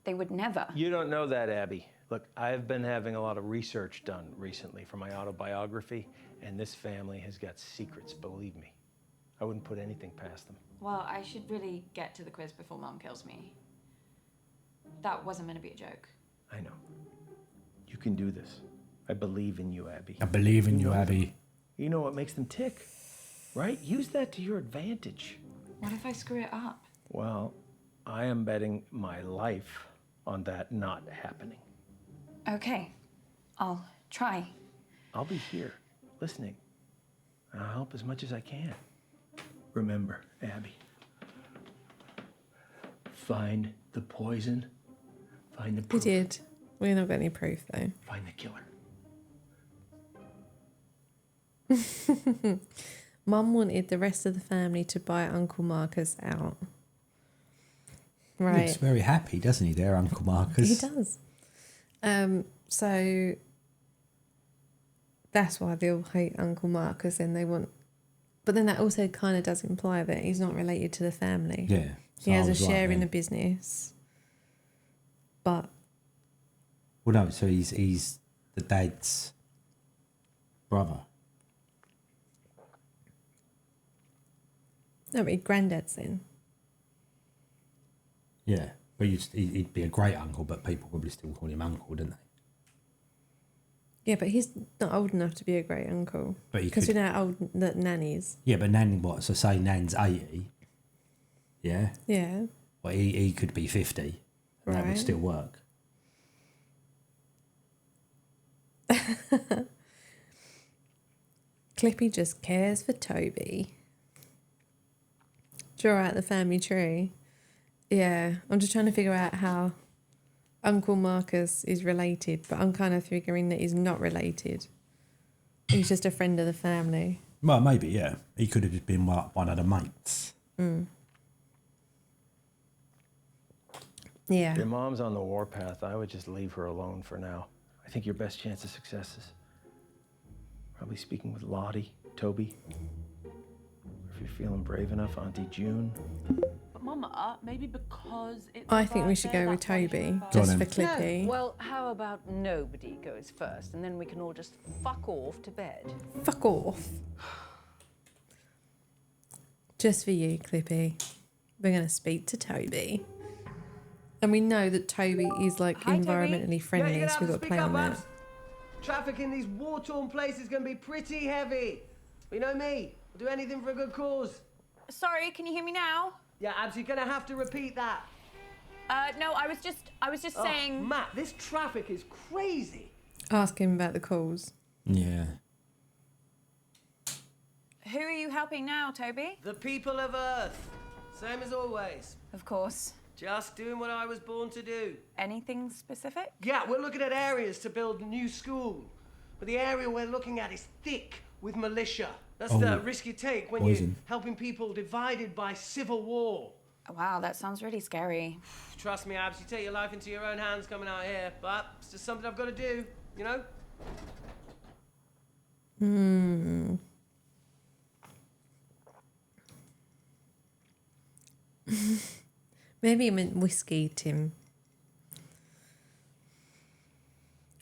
They would never. You don't know that, Abby. Look, I've been having a lot of research done recently for my autobiography, and this family has got secrets, believe me. I wouldn't put anything past them. Well, I should really get to the quiz before Mum kills me. That wasn't meant to be a joke. I know. You can do this. I believe in you, Abby. I believe in you, know Abby. them. You know what makes them tick, right? Use that to your advantage. What if I screw it up? Well, I am betting my life on that not happening. Okay, I'll try. I'll be here, listening. And I'll help as much as I can. Remember, Abby, find the poison, find the We proof, did. We're not got any proof though. find the killer. Mum wanted the rest of the family to buy Uncle Marcus out. He Right. looks very happy, doesn't he, there, Uncle Marcus? He does. So that's why they all hate Uncle Marcus and they want. But then that also kind of does imply that he's not related to the family. Yeah. He so I has a was right share in then. the business. But Well, no, so he's the dad's brother. no, but granddad's then. Yeah. But he'd be a great uncle, but people probably still call him uncle, don't they? Yeah, but he's not old enough to be a great uncle. But he because we could- know how old that Nan is. Yeah, but Nan, what? So say Nan's 80. Yeah. Yeah. Well, he could be 50, and that would Right. still work. Clippy just cares for Toby. Draw out the family tree. Yeah, I'm just trying to figure out how Uncle Marcus is related, but I'm kind of figuring that he's not related. He's just a friend of the family. Well, maybe, yeah. He could have just been one of the mates. Mm. Yeah. Your mom's on the warpath. I would just leave her alone for now. I think your best chance of success is probably speaking with Lottie, Toby. Or if you're feeling brave enough, Auntie June. But Mama, maybe because it's I her think we should birthday, go with that's why she's Toby, invited. just on for then. Clippy. No, well, how about nobody goes first and then we can all just fuck off to bed? Fuck off. Just for you, Clippy. We're going to speak to Toby. And we know that Toby is like Hi, Toby. environmentally friendly, you're so gonna we've have got to play on that. Babs. Traffic in these war-torn places is going to be pretty heavy. You know me. I'll do anything for a good cause. Sorry, can you hear me now? Yeah, Abs, you're going to have to repeat that. No, I was just Oh, saying. Matt, this traffic is crazy. Ask him about the calls. Yeah. Who are you helping now, Toby? The people of Earth. Same as always. Of course. Just doing what I was born to do. Anything specific? Yeah, we're looking at areas to build a new school. But the area we're looking at is thick with militia. That's the risk you take when you're poison. helping people divided by civil war. Wow, that sounds really scary. Trust me, Abs, you take your life into your own hands coming out here, but it's just something I've got to do, you know? Maybe he meant whiskey, Tim.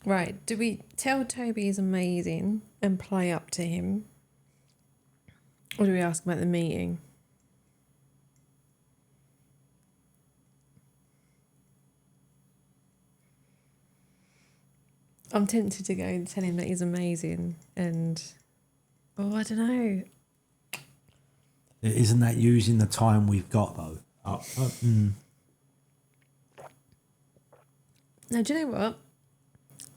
Right, do we tell Toby he's amazing and play up to him? Or do we ask him about the meeting? I'm tempted to go and tell him that he's amazing and... Oh, I don't know. Isn't that using the time we've got, though? Now, do you know what?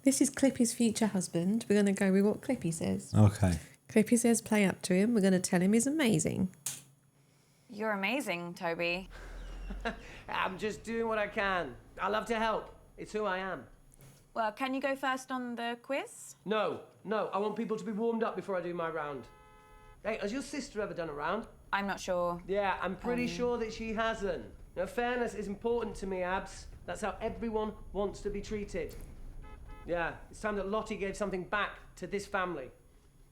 This is Clippy's future husband. We're going to go with what Clippy says. Okay. Clippy says play up to him. We're going to tell him he's amazing. You're amazing, Toby. I'm just doing what I can. I love to help. It's who I am. Well, can you go first on the quiz? No, I want people to be warmed up before I do my round. Hey, has your sister ever done a round? I'm not sure. Yeah, I'm pretty sure that she hasn't. Now, fairness is important to me, Abs. That's how everyone wants to be treated. Yeah, it's time that Lottie gave something back to this family.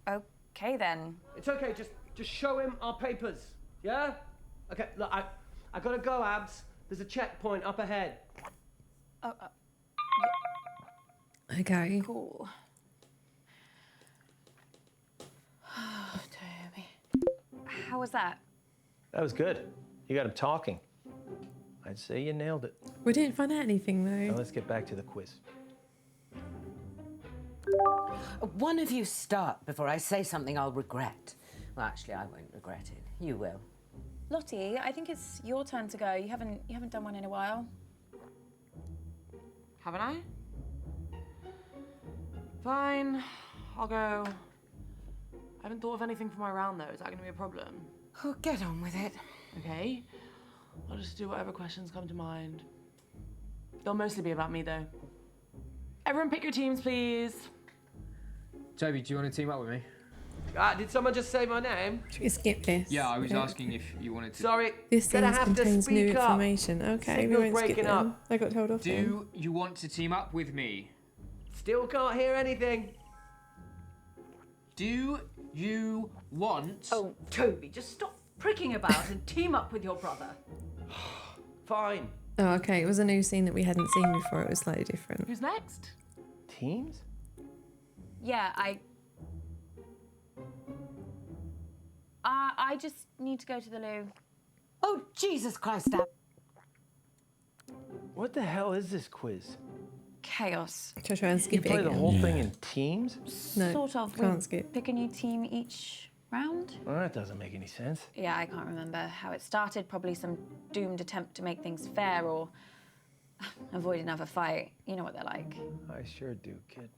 Okay, then. It's okay, just show him our papers, yeah? Okay, look, I gotta go, Abs. There's a checkpoint up ahead. Okay. Cool. How was that? That was good. You got him talking. I'd say you nailed it. We didn't find out anything Now though. let's get back to the quiz. One of you start before I say something I'll regret. Well, actually, I won't regret it. You will. Lottie, I think it's your turn to go. You haven't done one in a while. Haven't I? Fine, I'll go. I haven't thought of anything for my round though. Is that going to be a problem? Oh, get on with it. Okay. I'll just do whatever questions come to mind. They'll mostly be about me though. Everyone pick your teams, please. Toby, do you want to team up with me? Did someone just say my name? Should we skip this? Yeah, I was asking if you wanted to. Sorry, This gonna thing have to contains new speak up. information. Okay, Signal we won't skip breaking them. up. I got told off. then. Do you want to team up with me? Still can't hear anything. Do you want... Oh, Toby, just stop pricking about and team up with your brother. Fine. Oh, okay. It was a new scene that we hadn't seen before. It was slightly different. Who's next? Teams? Yeah, I just need to go to the loo. Oh, Jesus Christ, Ab. What the hell is this quiz? Chaos. Shall I try and You skip it play the again? whole thing in teams? No, Sort of. can't We skip. pick a new team each round. Well, that doesn't make any sense. Yeah, I can't remember how it started. Probably some doomed attempt to make things fair or avoid another fight. You know what they're like. I sure do, kid.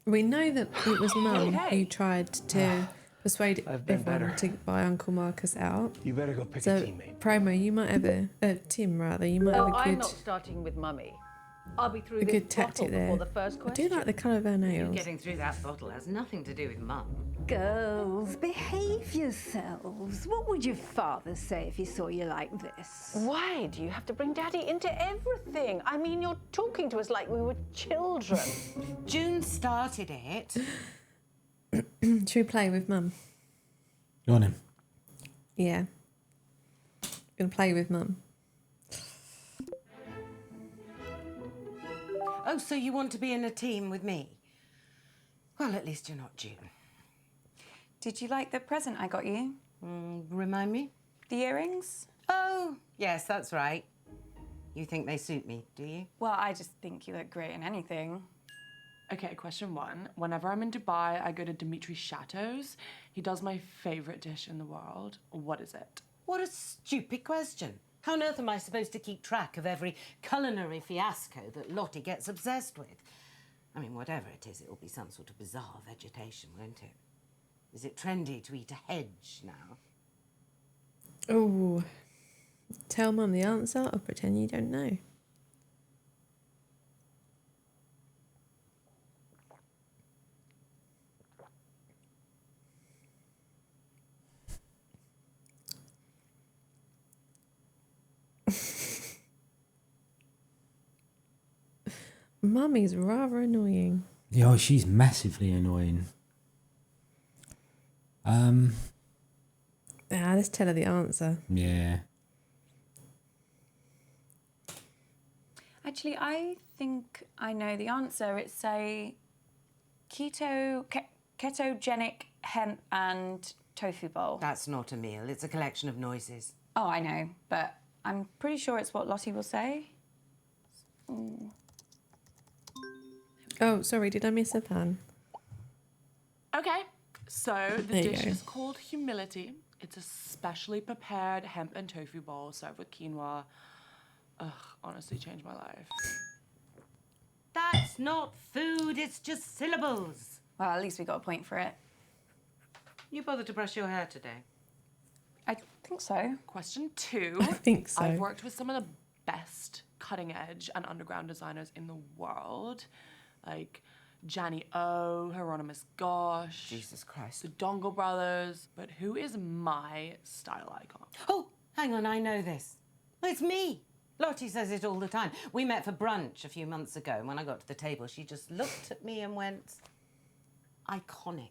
We know that it was Mum Okay. who tried to persuade I've been everyone better. to buy Uncle Marcus out. You better go pick a So, teammate. Promo, you might have Tim rather, you might have Oh, a I'm good, not starting with Mummy. I'll be through a this good bottle tactic before there. the first I question. do like the colour of her nails. Getting through that bottle has nothing to do with Mum. Girls, behave yourselves. What would your father say if he saw you like this? Why do you have to bring Daddy into everything? I mean, you're talking to us like we were children. June started it. Should we play with Mum? Go on then. Yeah. Gonna play with Mum. Oh, so you want to be in a team with me? Well, at least you're not June. Did you like the present I got you? Remind me? The earrings? Oh, yes, that's right. You think they suit me, do you? Well, I just think you look great in anything. Okay, question one. Whenever I'm in Dubai, I go to Dimitri's chateaus. He does my favorite dish in the world. What is it? What a stupid question. How on earth am I supposed to keep track of every culinary fiasco that Lottie gets obsessed with? I mean, whatever it is, it'll be some sort of bizarre vegetation, won't it? Is it trendy to eat a hedge now? Oh. Tell Mum the answer or pretend you don't know. Mummy's rather annoying. Yeah, oh, she's massively annoying. Let's tell her the answer. Yeah. Actually, I think I know the answer. It's a ketogenic hemp and tofu bowl. That's not a meal. It's a collection of noises. Oh, I know, but I'm pretty sure it's what Lottie will say. Mm. Oh, sorry, did I miss a pan? Okay, so the There you dish go. is called Humility. It's a specially prepared hemp and tofu bowl served with quinoa. Ugh, honestly changed my life. That's not food, it's just syllables. Well, at least we got a point for it. You bothered to brush your hair today? I think so. Question two. I think so. I've worked with some of the best cutting edge and underground designers in the world. Like Janny O, Hieronymus Gosh. Jesus Christ. The Dongle Brothers. But who is my style icon? Oh, hang on, I know this. It's me. Lottie says it all the time. We met for brunch a few months ago, and when I got to the table, she just looked at me and went, iconic.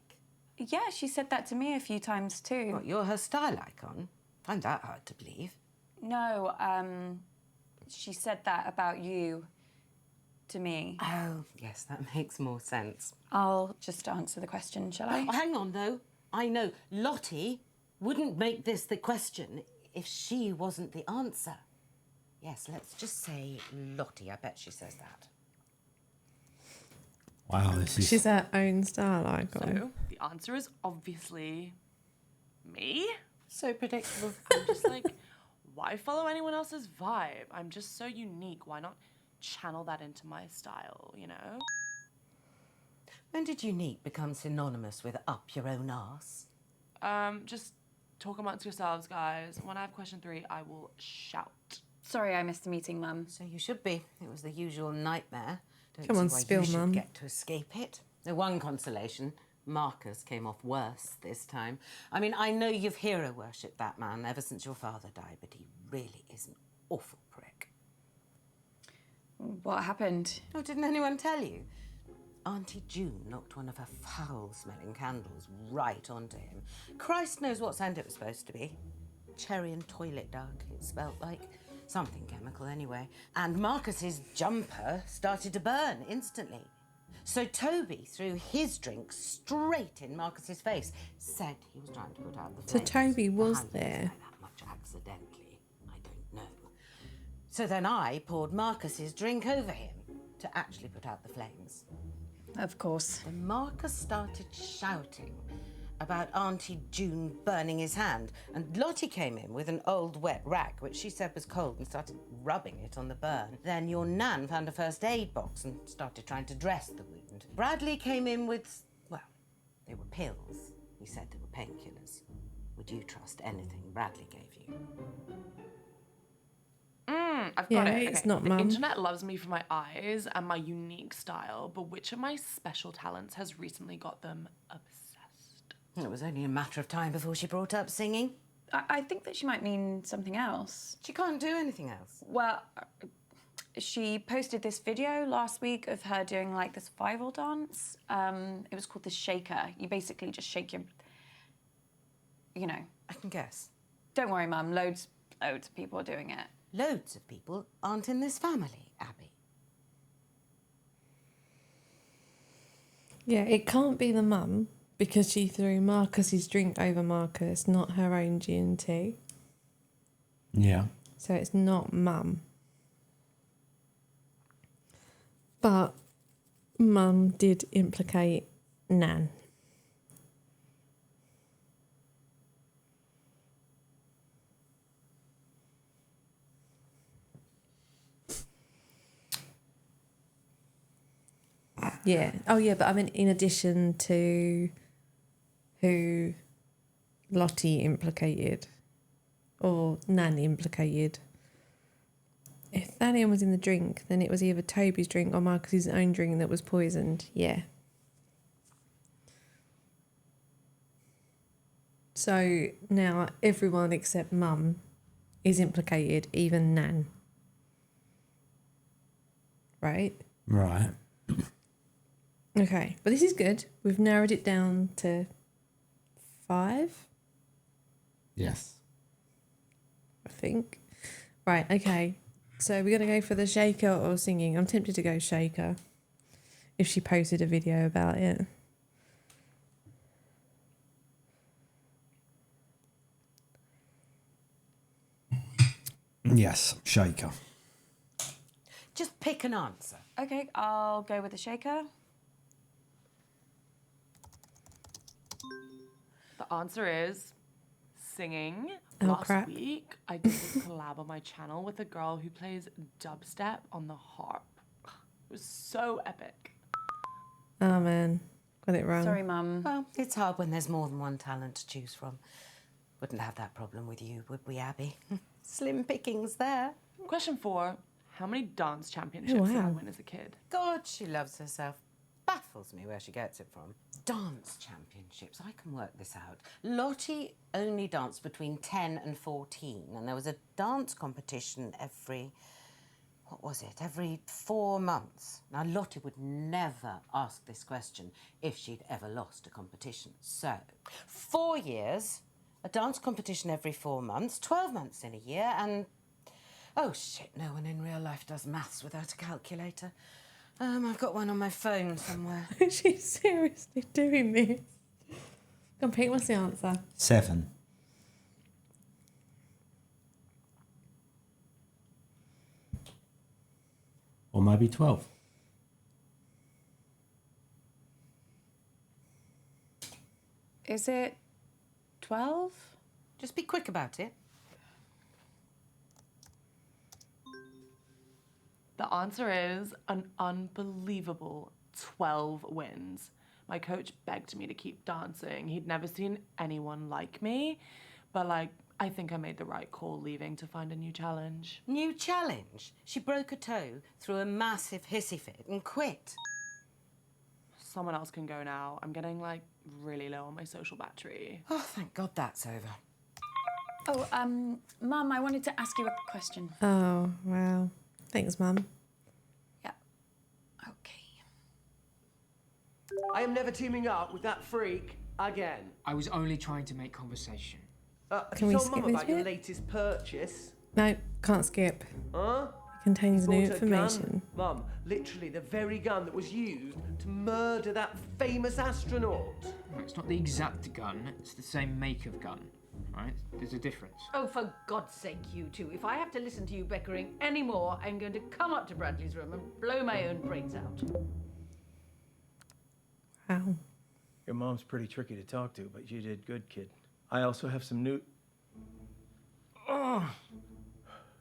Yeah, she said that to me a few times too. What, you're her style icon? Find that hard to believe. No, she said that about you to me. Oh, yes, that makes more sense. I'll just answer the question, shall I? Oh, hang on, though. I know Lottie wouldn't make this the question if she wasn't the answer. Yes, let's just say Lottie. I bet she says that. Wow, this is... She's her own style icon. So, the answer is obviously me. So predictable. I'm just like, why follow anyone else's vibe? I'm just so unique. Why not channel that into my style, you know? When did unique become synonymous with up your own arse? Just talk amongst yourselves, guys. When I have question 3, I will shout. Sorry I missed the meeting, Mum. So you should be. It was the usual nightmare. Don't Come on, see why spill, you should Mum. get to escape it. The one consolation, Marcus came off worse this time. I mean, I know you've hero-worshipped that man ever since your father died, but he really is an awful prick. What happened? Oh, didn't anyone tell you? Auntie June knocked one of her foul-smelling candles right onto him. Christ knows what scent it was supposed to be. Cherry and toilet duck, it smelled like. Something chemical, anyway. And Marcus's jumper started to burn instantly. So Toby threw his drink straight in Marcus's face. Said he was trying to put out the So flames. Toby was Behind there. Like that much accidentally, I don't know. So then I poured Marcus's drink over him to actually put out the flames. Of course. Then Marcus started shouting about Auntie June burning his hand, and Lottie came in with an old wet rag, which she said was cold, and started rubbing it on the burn. Then your nan found a first aid box and started trying to dress the wound. Bradley came in with, well, they were pills. He said they were painkillers. Would you trust anything Bradley gave you? I've Yeah, got it. it's Okay. not The Mum. internet loves me for my eyes and my unique style, but which of my special talents has recently got them obsessed? It was only a matter of time before she brought up singing. I think that she might mean something else. She can't do anything else. Well, she posted this video last week of her doing like this viral dance. It was called the shaker. You basically just shake your, you know. I can guess. Don't worry, Mum. Loads of people are doing it. Loads of people aren't in this family, Abby. Yeah, it can't be the mum because she threw Marcus's drink over Marcus, not her own G&T. Yeah. So it's not mum. But mum did implicate Nan. Yeah. Oh, yeah, but I mean, in addition to who Lottie implicated or Nan implicated. If Thanian was in the drink, then it was either Toby's drink or Marcus's own drink that was poisoned. Yeah. So now everyone except Mum is implicated, even Nan. Right? Right. Okay, but this is good. We've narrowed it down to 5, Yes. I think. Right, okay. So we're going to go for the shaker or singing. I'm tempted to go shaker if she posted a video about it. Yes, shaker. Just pick an answer. Okay, I'll go with the shaker. The answer is singing. Oh, Last crap. week, I did this collab on my channel with a girl who plays dubstep on the harp. It was so epic. Oh, man. Got it wrong. Sorry, Mum. Well, it's hard when there's more than one talent to choose from. Wouldn't have that problem with you, would we, Abby? Slim pickings there. Question 4. How many dance championships did I wow. win as a kid? God, she loves herself. baffles me where she gets it from. Dance championships, I can work this out. Lottie only danced between 10 and 14, and there was a dance competition every 4 months. Now, Lottie would never ask this question if she'd ever lost a competition. So, 4 years, a dance competition every 4 months, 12 months in a year, and... Oh, shit, no one in real life does maths without a calculator. I've got one on my phone somewhere. Is she seriously doing this? Come on, Pete, what's the answer? 7. Or maybe 12. Is it 12? Just be quick about it. The answer is an unbelievable 12 wins. My coach begged me to keep dancing. He'd never seen anyone like me, but I think I made the right call leaving to find a new challenge. New challenge? She broke a toe, threw a massive hissy fit and quit. Someone else can go now. I'm getting really low on my social battery. Oh, thank God that's over. Oh, Mum, I wanted to ask you a question. Oh, wow. Thanks, Mum. Yeah. Okay. I am never teaming up with that freak again. I was only trying to make conversation. Have Can you we told skip Mum this about your bit? latest purchase? No, can't skip. Huh? It contains new Bought a gun? information. Mum, literally the very gun that was used to murder that famous astronaut. No, it's not the exact gun, it's the same make of gun, right? There's a difference. Oh, for God's sake, you two. If I have to listen to you bickering anymore, I'm going to come up to Bradley's room and blow my own brains out. Wow. Your mom's pretty tricky to talk to, but you did good, kid. I also have some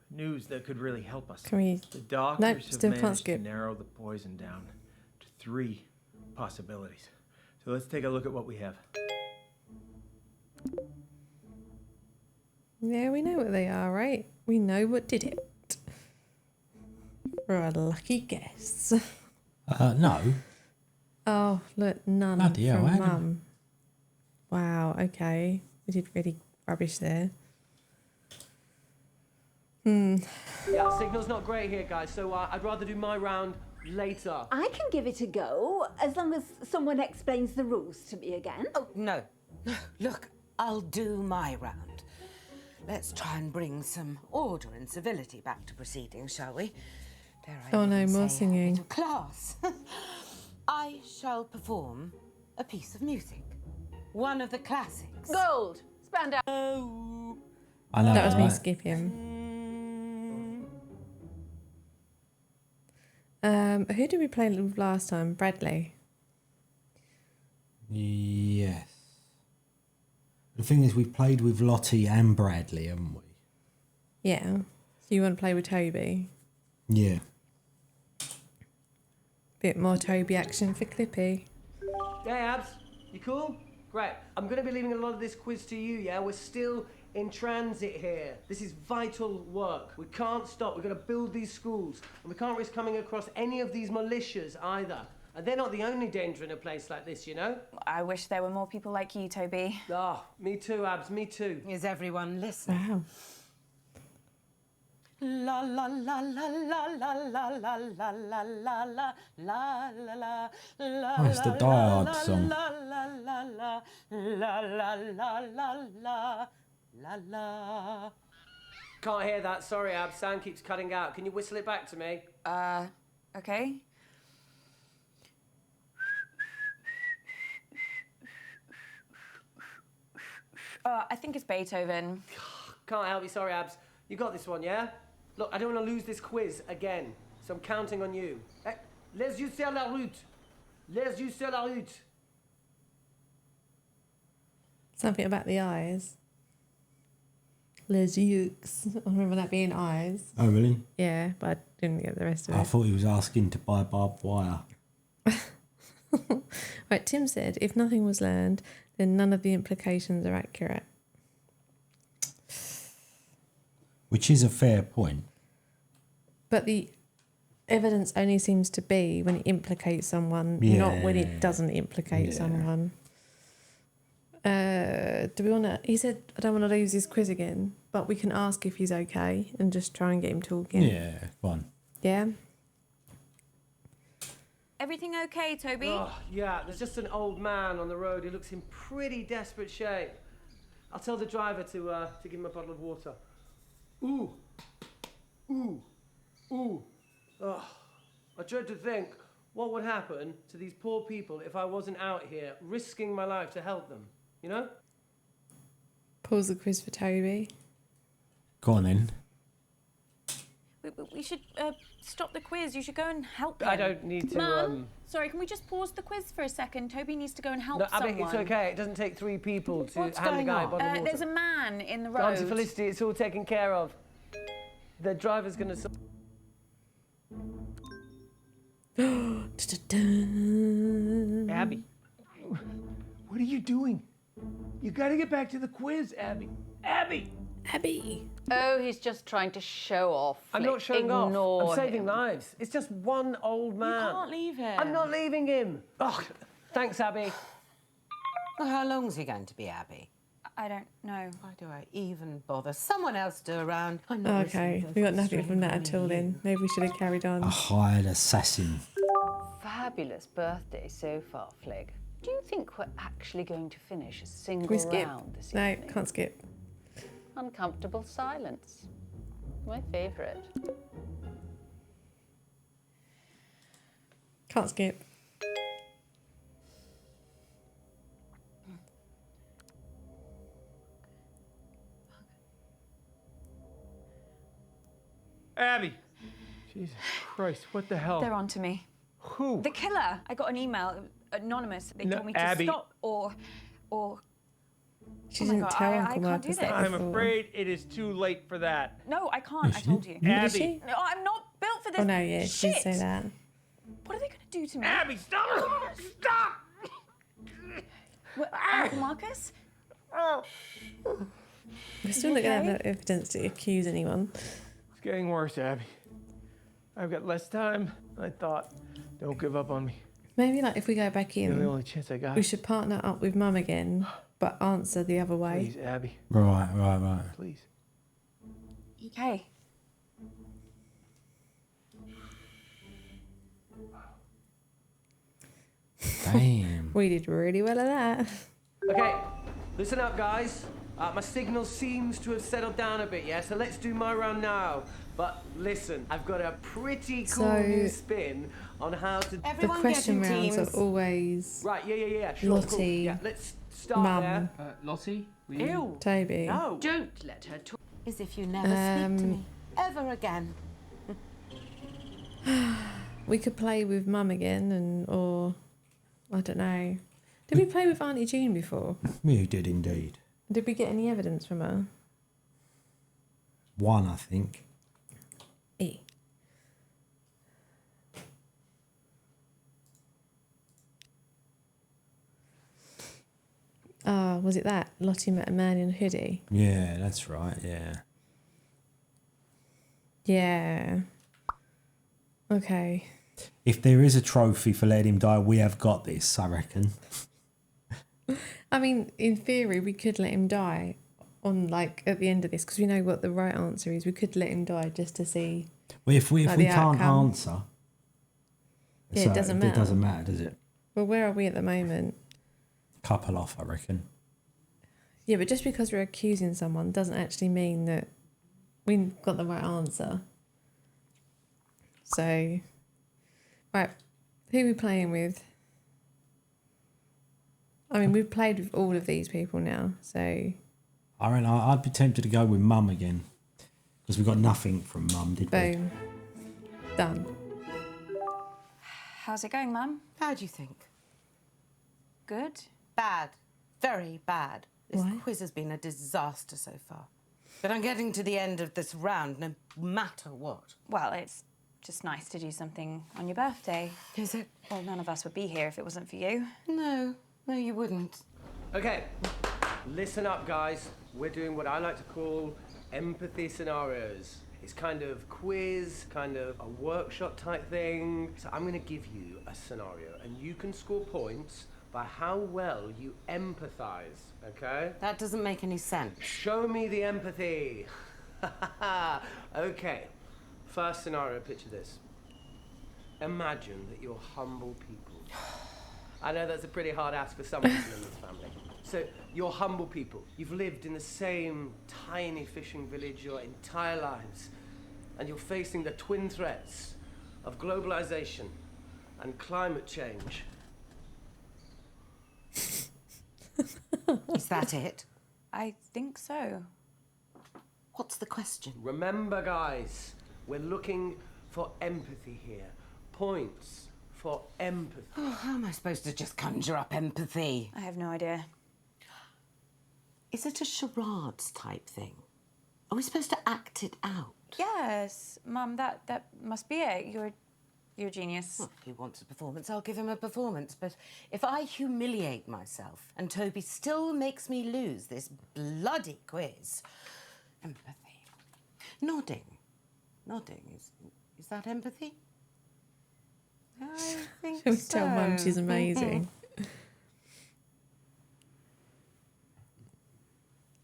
news that could really help us. Can we... The doctors Nope, have still can't managed to skip. narrow the poison down to 3 possibilities. So let's take a look at what we have. Yeah, we know what they are, right? We know what did it. For a lucky guess. No. Oh, look, none Bloody hell, from Adam. Mum. Wow, okay. We did really rubbish there. Yeah, signal's not great here, guys, so I'd rather do my round later. I can give it a go, as long as someone explains the rules to me again. Oh, no. No, look, I'll do my round. Let's try and bring some order and civility back to proceedings, shall we? Dare I Oh no, even more say, singing. A bit of class. I shall perform a piece of music. One of the classics. Gold! Spandau! I know. That was me right? skipping. Who did we play with last time? Bradley. Yes. The thing is, we played with Lottie and Bradley, haven't we? Yeah. So you want to play with Toby? Yeah. Bit more Toby action for Clippy. Hey, Abs, you cool? Great. I'm going to be leaving a lot of this quiz to you, yeah? We're still in transit here. This is vital work. We can't stop. We're going to build these schools. And we can't risk coming across any of these militias either. And they're not the only danger in a place like this, you know? I wish there were more people like you, Toby. Ah, me too, Abs, me too. Is everyone listening? Wow. La la la la la la la la la la la la la la la. Oh, it's the Die Hard song. La la la la la la la la la la. Can't hear that. Sorry, Abs. Sound keeps cutting out. Can you whistle it back to me? Okay. I think it's Beethoven. Can't help you. Sorry, Abs. You got this one, yeah? Look, I don't want to lose this quiz again, so I'm counting on you. Eh, les yeux sur la route. Les yeux sur la route. Something about the eyes. Les yeux. I remember that being eyes. Oh, really? Yeah, but I didn't get the rest of I it. thought he was asking to buy barbed wire. Right, Tim said, if nothing was learned, then none of the implications are accurate. Which is a fair point. But the evidence only seems to be when it implicates someone, not when it doesn't implicate someone. Do we want to... He said, I don't want to lose this quiz again, but we can ask if he's okay and just try and get him talking. Yeah, go on. Yeah? Everything okay, Toby? Oh, yeah, there's just an old man on the road who looks in pretty desperate shape. I'll tell the driver to give him a bottle of water. Ooh. Ooh. Ooh. Oh, I dread to think what would happen to these poor people if I wasn't out here risking my life to help them, you know? Pause the quiz for Toby. Go on then. We should stop the quiz. You should go and help him. I don't need to, Mum, sorry, can we just pause the quiz for a second? Toby needs to go and help No, someone. Abby, it's okay. It doesn't take 3 people to What's hand the going guy a on? bottle of water. There's a man in the road. Auntie Felicity, it's all taken care of. The driver's gonna... Abby, what are you doing? You gotta get back to the quiz, Abby. Abby! Abby! Oh, he's just trying to show off. I'm Flick. not showing Ignore off. I'm saving him. lives. It's just one old man. You can't leave him. I'm not leaving him. Oh, thanks, Abby. Well, how long's he going to be, Abby? I don't know. Why do I even bother? Someone else do around. I'm not Okay, we got nothing from that at all then. Maybe we should have carried on. A hired assassin. Fabulous birthday so far, Flig. Do you think we're actually going to finish a single Can we skip? round this No, evening? can't skip. Uncomfortable silence. My favourite. Can't skip. Abby. Jesus Christ, what the hell? They're on to me. Who? The killer. I got an email, anonymous. They No, told me to Abby. stop or... She Oh my didn't God, tell I Uncle can't Marcus do that this. I'm before. afraid it is too late for that. No, I can't. I told you. Did Abby. she? No, I'm not built for this. Oh no, yeah, she did Shit. say that. What are they going to do to me? Abby, stop! Stop! What, Uncle Marcus? We're still not going to have okay? no evidence to accuse anyone. It's getting worse, Abby. I've got less time than I thought. Don't give up on me. Maybe like if we go back You're the in, only chance I got. we should partner up with Mum again, but answer the other way. Please, Abby. Right. Please. Okay. Damn. We did really well at that. Okay, listen up, guys. My signal seems to have settled down a bit, yeah? So let's do my round now. But listen, I've got a pretty cool So- new spin on how to... The Everyone question get in rounds teams. are always Right, yeah, sure, cool. Lottie, Yeah, let's start Mum, there. Lottie, will you? Ew. Toby. No. Don't let her talk. As if you never speak to me. Ever again. We could play with Mum again, or I don't know. Did we play with Auntie June before? We did indeed. Did we get any evidence from her? One, I think. E. Was it that? Lottie met a man in a hoodie. Yeah, that's right, yeah. Yeah. Okay. If there is a trophy for letting him die, we have got this, I reckon. I mean, in theory, we could let him die on like at the end of this because we know what the right answer is. We could let him die just to see. Well, if we Like can't the outcome. answer, Yeah, it doesn't It matter. doesn't matter, does it? Well, where are we at the moment? Couple off, I reckon. Yeah, but just because we're accusing someone doesn't actually mean that we got the right answer. So, right, who are we playing with? I mean, we've played with all of these people now, so I reckon I'd be tempted to go with Mum again because we got nothing from Mum, did we? boom, done. How's it going, Mum? How do you think? Good. Bad. Very bad. This Why? quiz has been a disaster so far. But I'm getting to the end of this round no matter what. Well, it's just nice to do something on your birthday. Is it? Well, none of us would be here if it wasn't for you. No, you wouldn't. Okay, listen up, guys. We're doing what I like to call empathy scenarios. It's kind of quiz, kind of a workshop type thing. So I'm going to give you a scenario, and you can score points by how well you empathize, okay? That doesn't make any sense. Show me the empathy. Okay, first scenario, picture this. Imagine that you're humble people. I know that's a pretty hard ask for some people in this family. So, you're humble people. You've lived in the same tiny fishing village your entire lives, and you're facing the twin threats of globalization and climate change. Is that it? I think so. What's the question? Remember, guys, we're looking for empathy here. Points for empathy. Oh, how am I supposed to just conjure up empathy? I have no idea. Is it a charades type thing? Are we supposed to act it out? Yes, Mum, that must be it. You're a genius. Well, if he wants a performance, I'll give him a performance. But if I humiliate myself and Toby still makes me lose this bloody quiz... Empathy. Nodding. Nodding. Is that empathy? I think Shall we so. tell Mum she's amazing?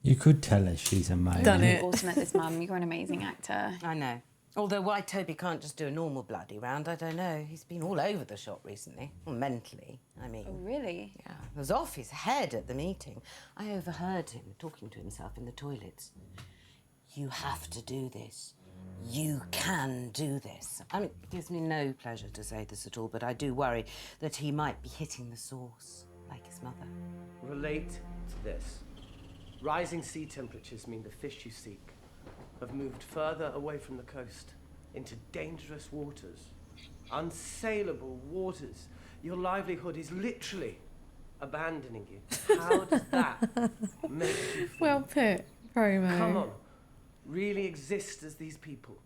You could tell her she's amazing. Done it. You're awesome at this, Mum. You're an amazing actor. I know. Although why Toby can't just do a normal bloody round, I don't know. He's been all over the shop recently. Well, mentally, I mean. Oh, really? Yeah, he was off his head at the meeting. I overheard him talking to himself in the toilets. You have to do this. You can do this. I mean, it gives me no pleasure to say this at all, but I do worry that he might be hitting the source, like his mother. Relate to this. Rising sea temperatures mean the fish you seek have moved further away from the coast into dangerous waters, unsaleable waters. Your livelihood is literally abandoning you. How does that make you feel? Well put, promo. Come on. Really exist as these people.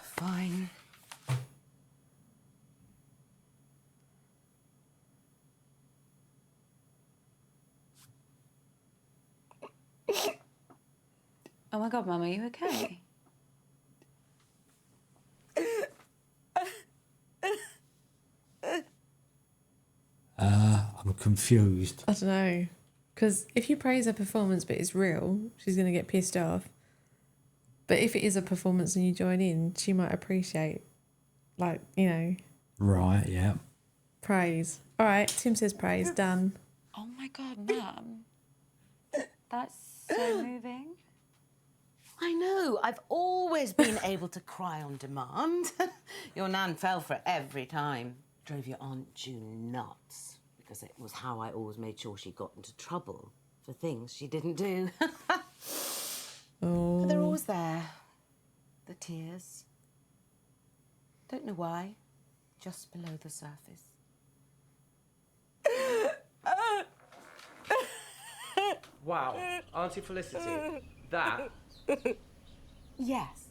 Fine. Oh my God, Mum, are you okay? I'm confused. I don't know. Because if you praise her performance but it's real, she's going to get pissed off. But if it is a performance and you join in, she might appreciate, like, you know, Right, yeah. praise. All right, Tim says praise, done. Oh my God, Mum. That's so moving. I know. I've always been able to cry on demand. Your nan fell for it every time. Drove your Aunt June nuts because it was how I always made sure she got into trouble for things she didn't do. Oh. But they're always there. The tears. Don't know why. Just below the surface. Wow. Auntie Felicity, that... Yes.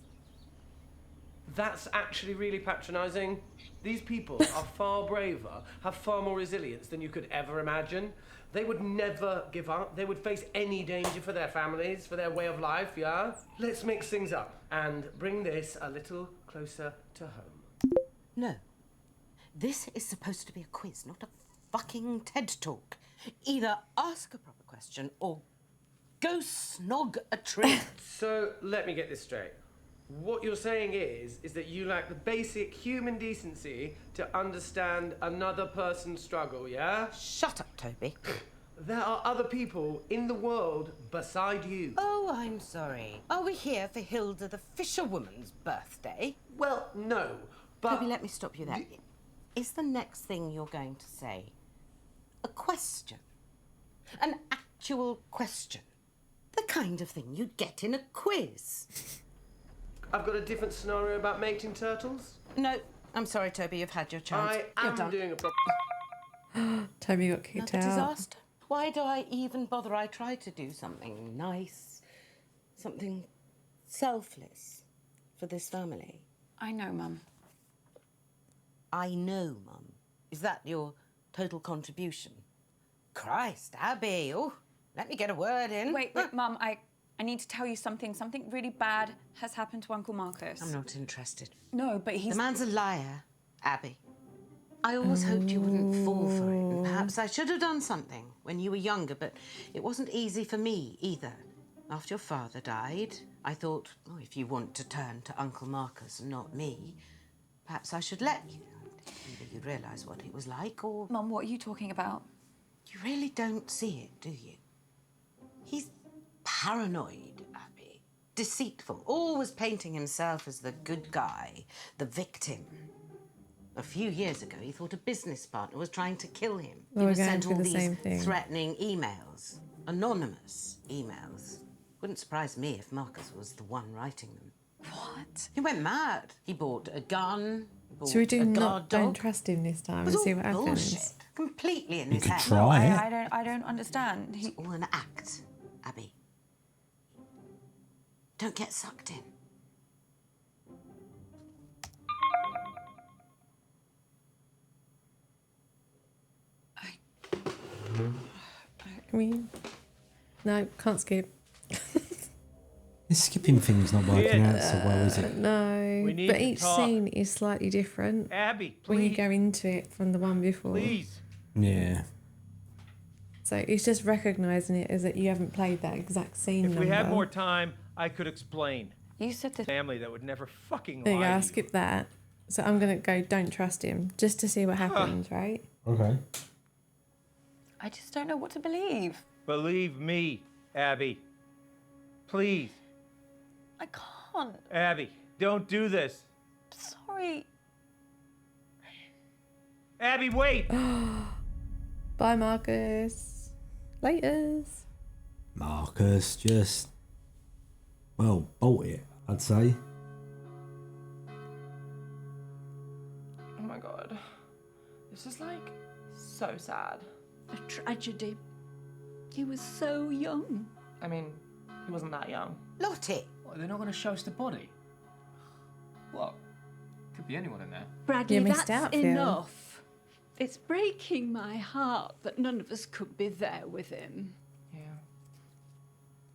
That's actually really patronising. These people are far braver, have far more resilience than you could ever imagine. They would never give up. They would face any danger for their families, for their way of life, yeah? Let's mix things up and bring this a little closer to home. No. This is supposed to be a quiz, not a fucking TED Talk. Either ask a proper question or go snog a tree. So, let me get this straight. What you're saying is that you lack the basic human decency to understand another person's struggle, yeah? Shut up, Toby. There are other people in the world beside you. Oh, I'm sorry. Are we here for Hilda the fisherwoman's birthday? Well, no, but... Toby, let me stop you there. Is the next thing you're going to say a question? An actual question? The kind of thing you'd get in a quiz. I've got a different scenario about mating turtles. No, I'm sorry, Toby, you've had your chance. I You're am done. doing a... Toby got kicked Another out. disaster. Why do I even bother? I try to do something nice, something selfless for this family. I know, Mum. I know, Mum. Is that your total contribution? Christ, Abby. Oh, let me get a word in. Wait, Mum, I I need to tell you something. Something really bad has happened to Uncle Marcus. I'm not interested. No, but he's... The man's a liar, Abby. I always hoped you wouldn't fall for it, and perhaps I should have done something when you were younger, but it wasn't easy for me either. After your father died, I thought, oh, if you want to turn to Uncle Marcus and not me, perhaps I should let you. Either you realise what it was like, or... Mum, what are you talking about? You really don't see it, do you? He's paranoid, Abby. Deceitful, always painting himself as the good guy, the victim. A few years ago, he thought a business partner was trying to kill him. Well, He was we're sent going all through the same these thing. threatening emails, anonymous emails. Wouldn't surprise me if Marcus was the one writing them. What? He went mad. He bought a gun. Bought Should we do a not guard don't dog. trust him this time It was and see all what happens? bullshit. Completely in You his could head. try it. I don't understand. It's all an act, Abby. Don't get sucked in. Can we? No, can't skip. This skipping thing's not working out so well, is it? No, We need but to each talk. scene is slightly different Abby, when you please. go into it from the one before. Please. Yeah. So it's just recognising it as that you haven't played that exact scene If number. we had more time, I could explain. You said the Family that would never fucking There you go, lie I'll to you. skip that. So I'm going to go, don't trust him, just to see what happens, right? Okay. I just don't know what to believe. Believe me, Abby. Please. I can't. Abby, don't do this. Sorry. Abby, wait! Bye, Marcus. Laters. Marcus just, well, bolt it, I'd say. Oh my god. This is like so sad. A tragedy. He was so young. I mean, he wasn't that young. Lottie. What, they're not going to show us the body? What? Could be anyone in there. Bradley, You missed that's out, Phil. enough. It's breaking my heart that none of us could be there with him. Yeah.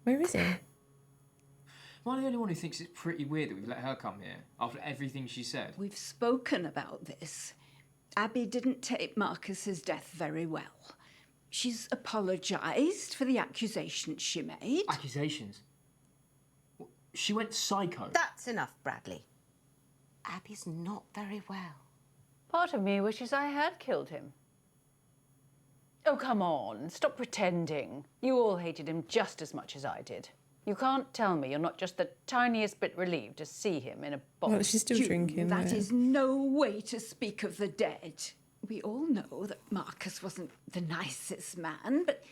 Where is he? Am I the only one who thinks it's pretty weird that we've let her come here after everything she said? We've spoken about this. Abby didn't take Marcus's death very well. She's apologised for the accusations she made. Accusations? She went psycho. That's enough, Bradley. Abby's not very well. Part of me wishes I had killed him. Oh, come on, stop pretending. You all hated him just as much as I did. You can't tell me you're not just the tiniest bit relieved to see him in a box. Well, she's still June, drinking. That though. is no way to speak of the dead. We all know that Marcus wasn't the nicest man, but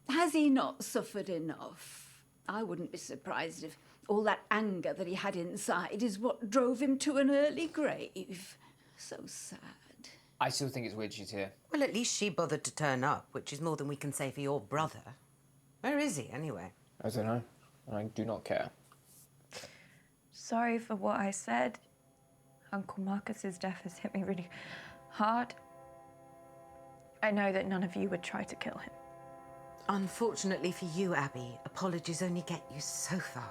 has he not suffered enough? I wouldn't be surprised if all that anger that he had inside is what drove him to an early grave. So sad. I still think it's weird she's here. Well, at least she bothered to turn up, which is more than we can say for your brother. Where is he, anyway? I don't know. I do not care. Sorry for what I said. Uncle Marcus's death has hit me really hard. I know that none of you would try to kill him. Unfortunately for you, Abby, apologies only get you so far.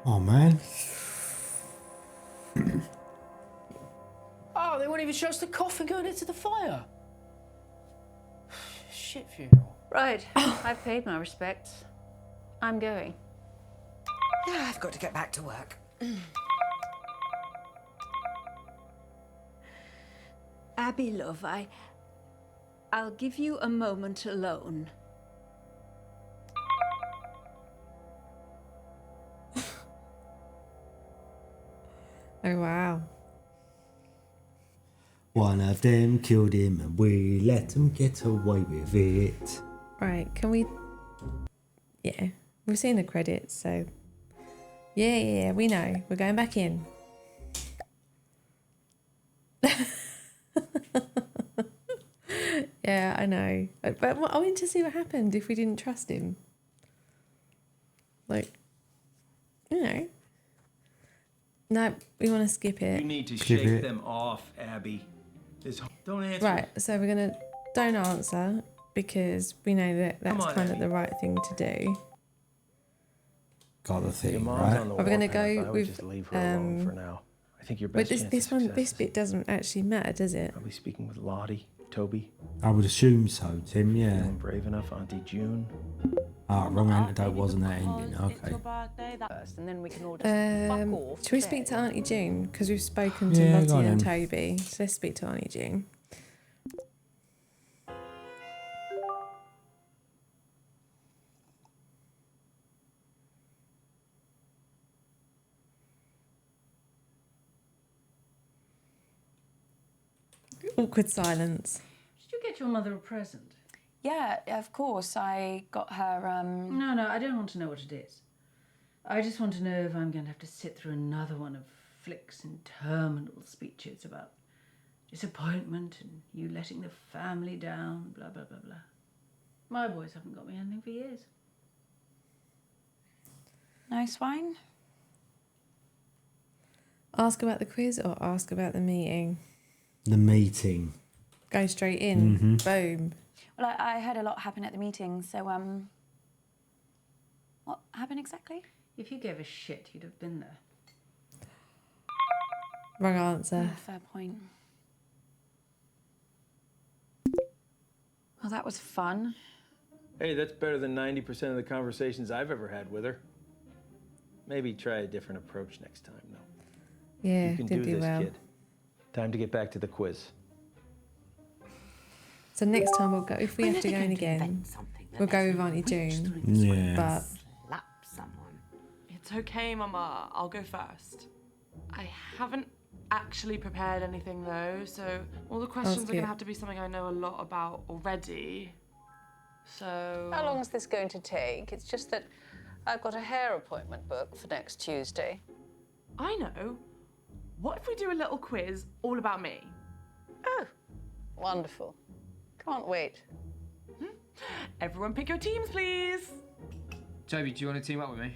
Oh, man. Oh, they won't even show us the coffin going into the fire. Shit funeral. Right, I've paid my respects. I'm going. Yeah, I've got to get back to work. Abby, love, I'll give you a moment alone. Oh, wow. One of them killed him and we let him get away with it. Right, can we... Yeah, we've seen the credits, so... Yeah, we know. We're going back in. Yeah, I know. But I wanted to see what happened if we didn't trust him. Like, you know. No, we want to skip it. You need to Skip shake it. them off, Abby. Don't answer. Right, so we're going to don't answer because we know that that's on, kind of Abby. the right thing to do. Got the Your thing, mom's right? on the Are we gonna warpath. go I would with, just leave her alone for now. I think your But best chance this of one, success this is bit doesn't actually matter, does it? probably speaking with Lottie, Toby. I would assume so, Tim, yeah. Feeling brave enough, Auntie June. Ah, wrong antidote Maybe wasn't that because ending. It's Okay. your birthday. That First, and then we can all just fuck off. Should we speak to Auntie June? Because we've spoken to Yeah, go Lottie on and then. Toby. So let's speak to Auntie June. Awkward silence. Did you get your mother a present? Yeah, of course. I got her. No, I don't want to know what it is. I just want to know if I'm going to have to sit through another one of Flick's interminable speeches about disappointment and you letting the family down, blah, blah, blah, blah. My boys haven't got me anything for years. No swine. Ask about the quiz or ask about the meeting? The meeting. Go straight in. Mhm. Boom. Well, I heard a lot happen at the meeting. So what happened exactly? If you gave a shit, you'd have been there. Wrong answer. Fair point. Well, that was fun. Hey, that's better than 90% of the conversations I've ever had with her. Maybe try a different approach next time, though. Yeah, You can did do this, well. kid. Time to get back to the quiz. So next time we'll go, if we have to go in again, we'll go with Auntie June. Yeah. But Slap someone. It's okay, Mama. I'll go first. I haven't actually prepared anything though, so all the questions are cute. gonna have to be something I know a lot about already. So. How long is this going to take? It's just that I've got a hair appointment booked for next Tuesday. I know. What if we do a little quiz all about me? Oh, wonderful. Can't wait. Everyone pick your teams, please. Toby, do you want to team up with me?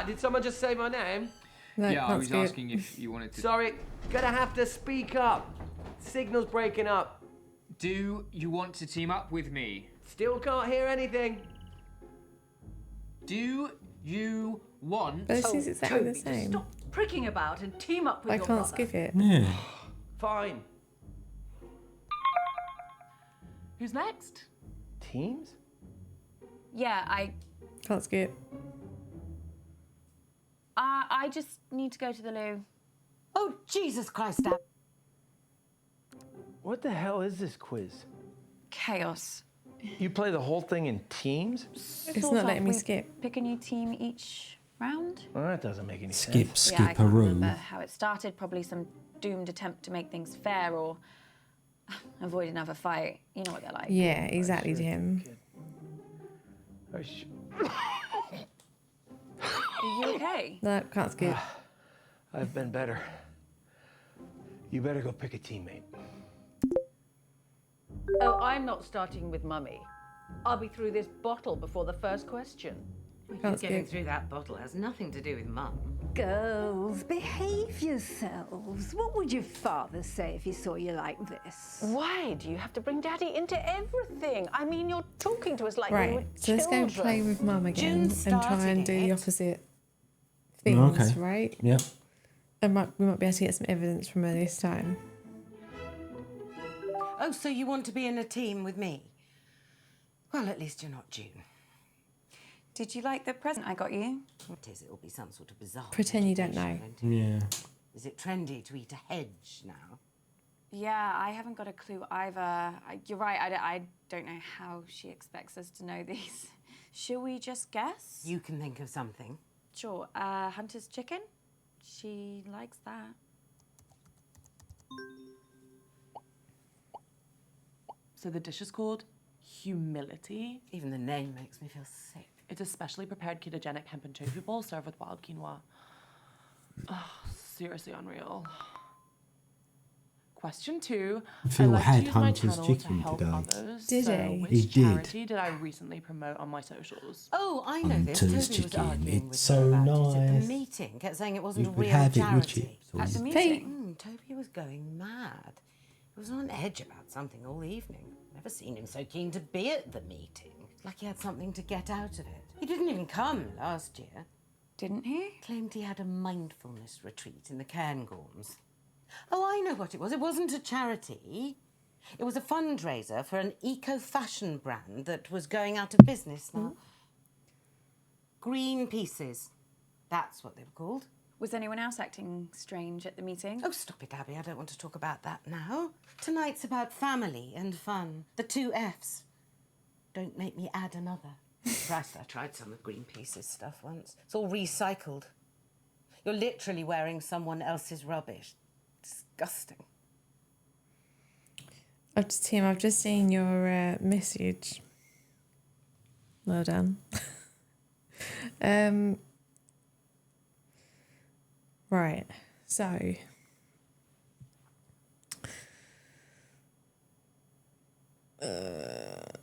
Did someone just say my name? no, yeah, I can't was skip. asking if you wanted to. Sorry, gonna have to speak up. Signal's breaking up. Do you want to team up with me? Still can't hear anything. Do you want? But this is exactly Toby, the just same. stop pricking about and team up with I your can't brother. skip it. Yeah. Fine. Who's next? Teams? Yeah, I Can't skip. just need to go to the loo. Oh, Jesus Christ, Dad. What the hell is this quiz? Chaos. You play the whole thing in teams? It's Sort not of. letting me We skip. Pick a new team each round. Well, that doesn't make any Skip, sense. Yeah, I skip a can't room. remember how it started. Probably some doomed attempt to make things fair or avoid another fight. You know what they're like. Yeah, exactly, Jim. Oh, sh- Are you okay? No, can't skip. I've been better. You better go pick a teammate. Oh, I'm not starting with Mummy. I'll be through this bottle before the first question. Can't Getting skip. through that bottle has nothing to do with Mum. Girls, behave yourselves. What would your father say if he saw you like this? Why do you have to bring Daddy into everything? I mean, you're talking to us like we were Right, so let's go and children. play with Mum again and try started and do the it. opposite things, Okay. right? Yep. We might be able to get some evidence from her this time. Oh, so you want to be in a team with me? Well, at least you're not June. Did you like the present I got you? What is it? It'll be some sort of bizarre. Pretend you don't know. education, won't it? Yeah. Is it trendy to eat a hedge now? Yeah, I haven't got a clue either. You're right. I don't know how she expects us to know these. Shall we just guess? You can think of something. Sure. Hunter's chicken. She likes that. So the dish is called humility. Even the name makes me feel sick. It's a specially prepared ketogenic hemp and tofu bowl served with wild quinoa. Oh, seriously unreal. Question 2. Phil I like had to use my Hunter's channel chicken to help today. others. Did so he? Which He did. charity did I recently promote on my socials? Oh, I know this. Hunter's Toby was chicken, arguing with it's so me about it at nice. the meeting. Kept saying it wasn't You a could real have it with charity. chips or At the you- meeting. Toby was going mad. He was on edge about something all evening. Never seen him so keen to be at the meeting. Like he had something to get out of it. He didn't even come last year. Didn't he? Claimed he had a mindfulness retreat in the Cairngorms. Oh, I know what it was. It wasn't a charity. It was a fundraiser for an eco-fashion brand that was going out of business now. Green Pieces. That's what they were called. Was anyone else acting strange at the meeting? Oh, stop it, Abby. I don't want to talk about that now. Tonight's about family and fun. The 2 Fs. Don't make me add another. Christ, I tried some of Greenpeace's stuff once. It's all recycled. You're literally wearing someone else's rubbish. Disgusting. Tim, I've just seen your message. Well done. Right, so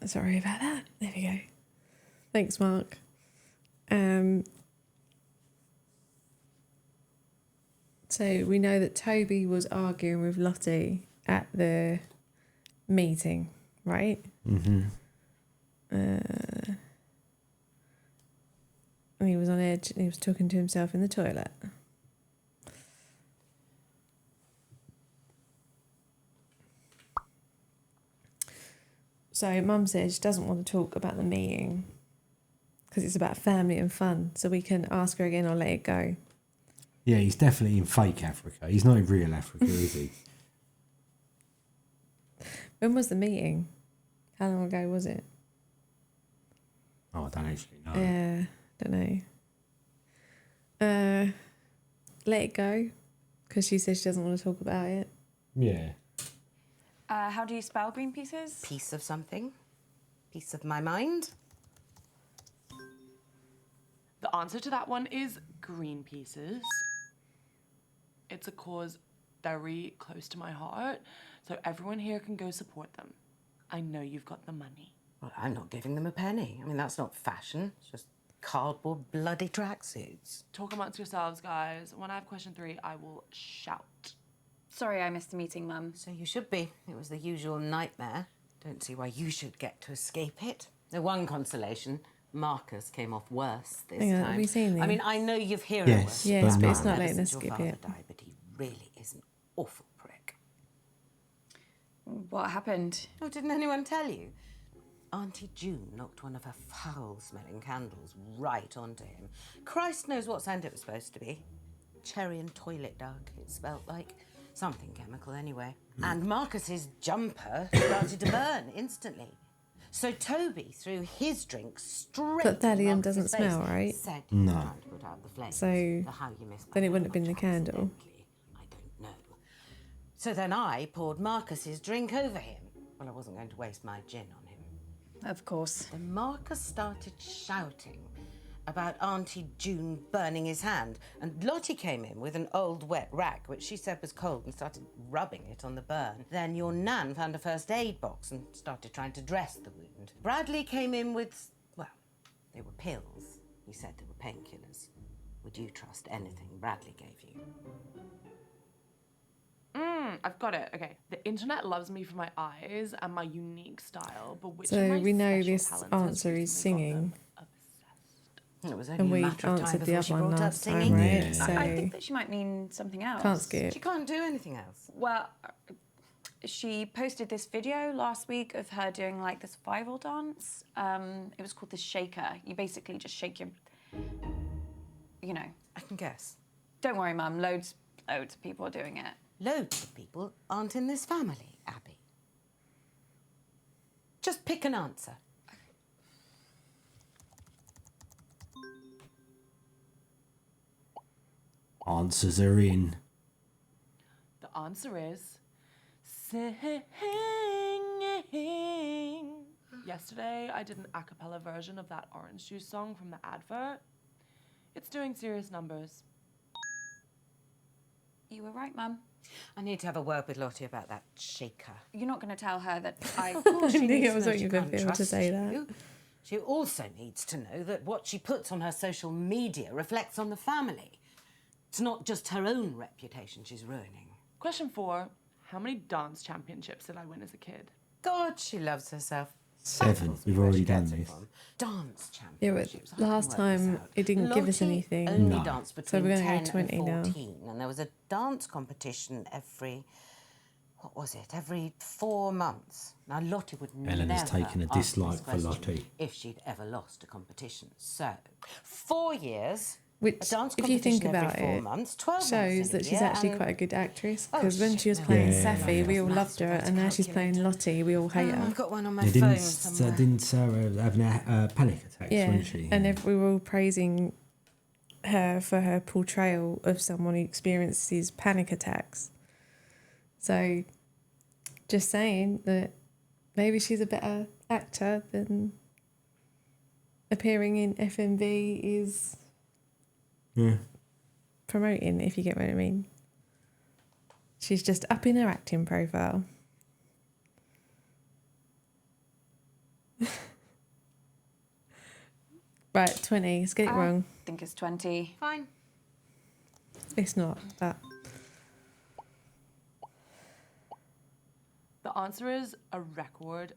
sorry about that. There we go. Thanks, Mark. So we know that Toby was arguing with Lottie at the meeting, right? Mm-hmm. And he was on edge and he was talking to himself in the toilet. So Mum says she doesn't want to talk about the meeting because it's about family and fun. So we can ask her again or let it go. Yeah, he's definitely in fake Africa. He's not in real Africa, is he? When was the meeting? How long ago was it? Oh, I don't actually know. Yeah, don't know. Let it go because she says she doesn't want to talk about it. Yeah. How do you spell Green Pieces? Piece of something. Piece of my mind. The answer to that one is Green Pieces. It's a cause very close to my heart, so everyone here can go support them. I know you've got the money. Well, I'm not giving them a penny. I mean, that's not fashion. It's just cardboard bloody tracksuits. Talk amongst yourselves, guys. When I have question 3, I will shout. Sorry I missed the meeting, Mum. So you should be. It was the usual nightmare. Don't see why you should get to escape it. The one consolation, Marcus came off worse this Hang on, time. have we seen I him? mean, I know you've heard Yes, worse. Yes, but it's not Ever letting us since skip your father it. died, but he really is an awful prick. What happened? Oh, didn't anyone tell you? Auntie June knocked one of her foul-smelling candles right onto him. Christ knows what scent it was supposed to be. Cherry and toilet dug, it smelt like. Something chemical, anyway. And Marcus's jumper started to burn instantly. So Toby threw his drink straight But thallium in doesn't Marcus's face. smell, right? Said No. he tried to put out the flames. So How you missed then that it wouldn't have been the much candle. accidentally, I don't know. So then I poured Marcus's drink over him. Well, I wasn't going to waste my gin on him. Of course. Then Marcus started shouting about Auntie June burning his hand, and Lottie came in with an old wet rag, which she said was cold, and started rubbing it on the burn. Then your Nan found a first aid box and started trying to dress the wound. Bradley came in with, well, they were pills. He said they were painkillers. Would you trust anything Bradley gave you? I've got it. Okay. The internet loves me for my eyes and my unique style, but which So of my we know special this talents has answer is recently got singing. them obsessed? It was only And a we matter of time answered the before other she one brought up last time, singing. right? Yeah. So I think that she might mean something else. can't skip. She can't do anything else. Well, she posted this video last week of her doing like the survival dance. It was called the shaker. You basically just shake your, you know. I can guess. Don't worry, Mum. Loads of people are doing it. Loads of people aren't in this family, Abby. Just pick an answer. Answers are in. The answer is singing. Yesterday, I did an a cappella version of that orange juice song from the advert. It's doing serious numbers. You were right, Mum. I need to have a word with Lottie about that shaker. You're not going to tell her that I... Of course she I knew needs I to was know waiting she for can't Phil to trust say you. that. She also needs to know that what she puts on her social media reflects on the family. It's not just her own reputation she's ruining. Question 4. How many dance championships did I win as a kid? God, she loves herself. 7. We've already done this. Dance Yeah, but championships. I can last work time this out. it didn't give us Lottie anything. only No. danced So between we're gonna 10 go 20 and now. 14, and there was a dance competition every, what was it, every 4 months. Now, Lottie would Eleanor's never taken a ask this dislike for question Lottie. if she'd ever lost a competition. So, 4 years, Which, a dance if you think competition about every 4 it, months, 12 months shows in a that she's year, actually and- quite a good actress. Oh, Because when she was shit, playing no. Safi, Yeah. we all loved her, and now she's playing Lottie, we all hate her. I've got one on my Yeah, phone didn't somewhere. didn't Sarah have panic attacks, Yeah, wasn't she? and we were all praising her for her portrayal of someone who experiences panic attacks. So, just saying that maybe she's a better actor than appearing in FMV is Yeah. promoting, if you get what I mean. She's just upping her acting profile. Right, 20. Let's get it wrong. I think it's 20. Fine. It's not, but The answer is a record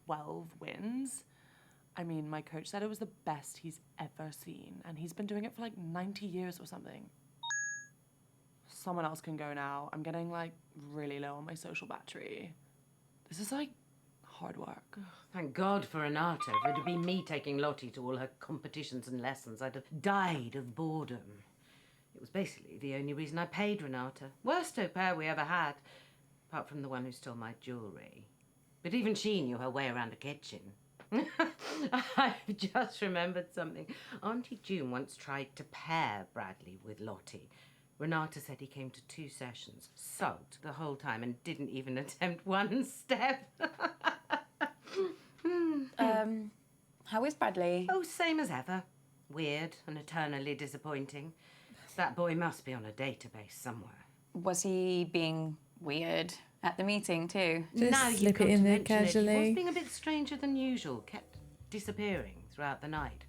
12 wins. I mean, my coach said it was the best he's ever seen, and he's been doing it for like 90 years or something. Someone else can go now. I'm getting like really low on my social battery. This is like hard work. Thank God for Renata. If it had been me taking Lottie to all her competitions and lessons, I'd have died of boredom. It was basically the only reason I paid Renata. Worst au pair we ever had, apart from the one who stole my jewellery. But even she knew her way around a kitchen. I've just remembered something. Auntie June once tried to pair Bradley with Lottie. Renata said he came to 2 sessions, sulked the whole time, and didn't even attempt one step. How is Bradley? Oh, same as ever. Weird and eternally disappointing. That boy must be on a database somewhere. Was he being weird at the meeting too? Just Now you slip come it in to there mention it, he casually. was being a bit stranger than usual, kept disappearing throughout the night.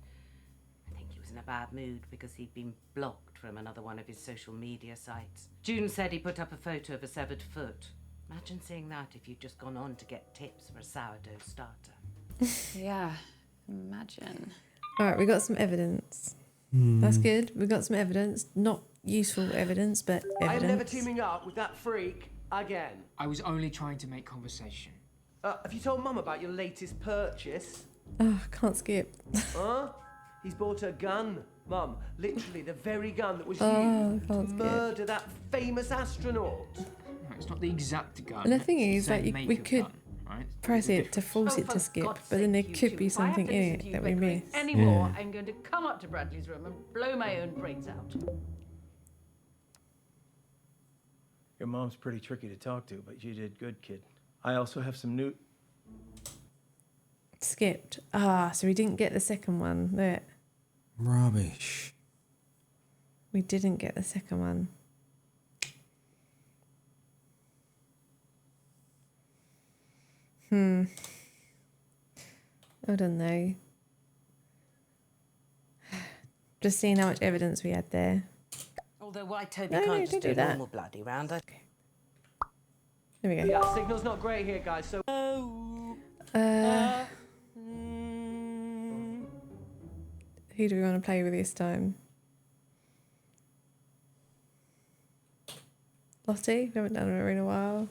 I think he was in a bad mood because he'd been blocked from another one of his social media sites. June said he put up a photo of a severed foot. Imagine seeing that if you'd just gone on to get tips for a sourdough starter. Yeah, imagine. all right, we got some evidence. That's good. We got some evidence. Not useful evidence, but I am never evidence. teaming up with that freak again. I was only trying to make conversation. Have you told Mum about your latest purchase? Oh, can't skip. Huh? He's bought a gun, Mum. Literally the very gun that was Oh, used to can't skip. murder that famous astronaut. No, it's not the exact gun. And the thing it's is, the like, same make we of could gun, right? press There's a it to force Oh, it to for skip, God's but then there sake, you could two. be If I have something to in listen it to you that we bickering miss. Anymore, I'm going to come up to Bradley's room and blow my own brains out. Your mom's pretty tricky to talk to, but you did good, kid. I also have some new... Skipped. Ah, so we didn't get the second one. There. Rubbish. We didn't get the second one. I don't know. Just seeing how much evidence we had there. Although why Toby No, can't no, just don't do do a that. normal bloody round. There we go. Yeah, signal's not great here, guys, so... Who do we want to play with this time? Lottie? We haven't done her in a while.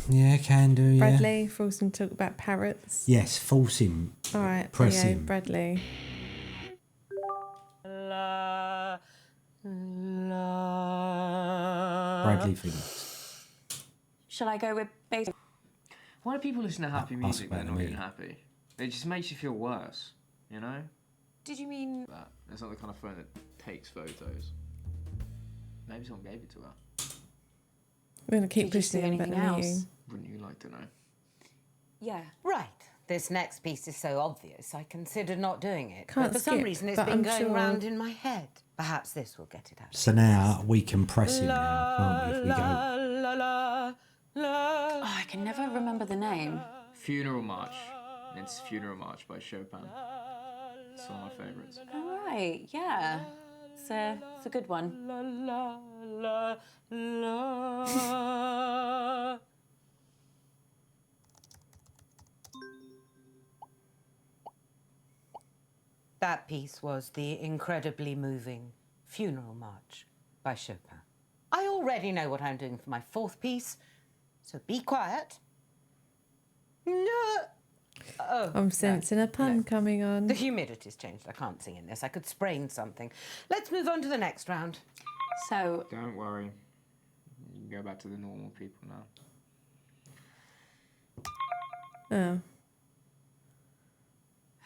Yeah, can do, yeah. Bradley, force him to talk about parrots. Yes, force him. All right, Press there you go, him. Bradley. Bradley thinks. Shall I go with bass? Why do people listen to happy Ask music when about they're not me. even happy? It just makes you feel worse, you know? Did you mean? That. It's not the kind of phone that takes photos. Maybe someone gave it to her. We're going to keep Did you see pushing him back anything than else? you. Wouldn't you like to know? Yeah. Right. This next piece is so obvious, I considered not doing it. Can't but for some skip, reason, it's but been I'm going sure- round in my head. Perhaps this will get it out. So now we can press him now, can't we, if we go... Oh, I can never remember the name. Funeral March. It's Funeral March by Chopin. It's one of my favourites. All right, yeah. It's a good one. That piece was the incredibly moving Funeral March by Chopin. I already know what I'm doing for my fourth piece, so be quiet. No. Oh, I'm sensing a pun coming on. the humidity's changed. I can't sing in this. I could sprain something. Let's move on to the next round. So, Don't worry. You can go back to the normal people now. Oh.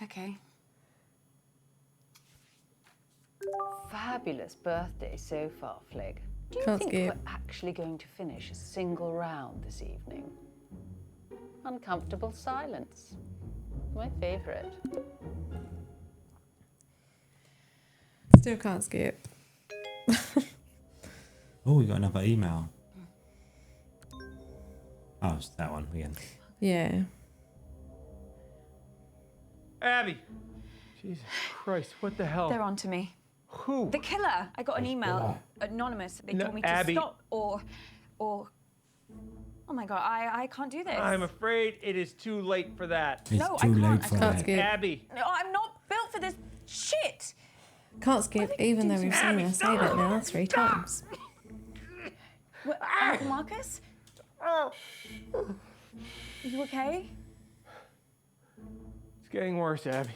okay. Fabulous birthday so far, Flig. Do you Can't think skip. we're actually going to finish a single round this evening? Uncomfortable silence. My favourite. Still can't skip. Oh, we got another email. Oh, it's that one again. Yeah. Abby! Jesus Christ, what the hell? They're on to me. Who? The killer. I got an email, anonymous. They No, told me to Abby. stop or. Oh my god, I can't do this. I'm afraid it is too late for that. It's No, I too can't. late I for can't that. skip. Abby! No, I'm not built for this shit. Can't skip, even though we've seen her say that now 3 times. Uncle Marcus? Are you okay? It's getting worse, Abby.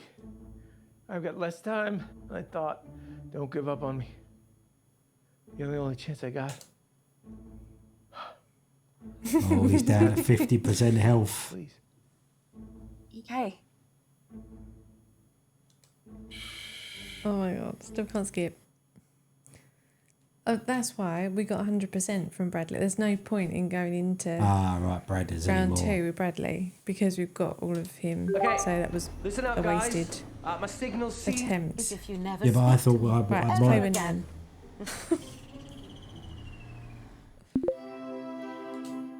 I've got less time than I thought. Don't give up on me. You're the only chance I got. Oh, he's down to 50% health. Please. Okay. Oh my god, still can't skip. Oh, that's why we got 100% from Bradley. There's no point in going into Ah, right, Brad is round anymore. 2 with Bradley because we've got all of him. Okay, So that was Listen up, a guys. wasted My signal's seed. attempt. As if you never Yeah, but I thought Right, I'd let's play like. with Nan.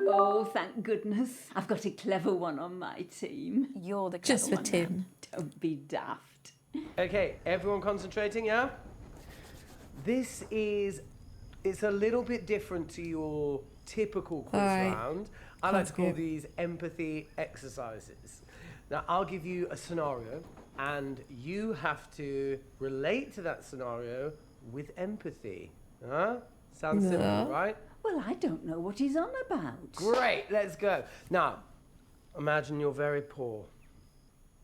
Oh, thank goodness. I've got a clever one on my team. You're the clever Just for one. Tim. Don't be daft. Okay, everyone concentrating, yeah? It's a little bit different to your typical quiz Alright. round. I like to call skip. these empathy exercises. Now, I'll give you a scenario, and you have to relate to that scenario with empathy. Huh? Sounds No. simple, right? Well, I don't know what he's on about. Great, let's go. Now, imagine you're very poor.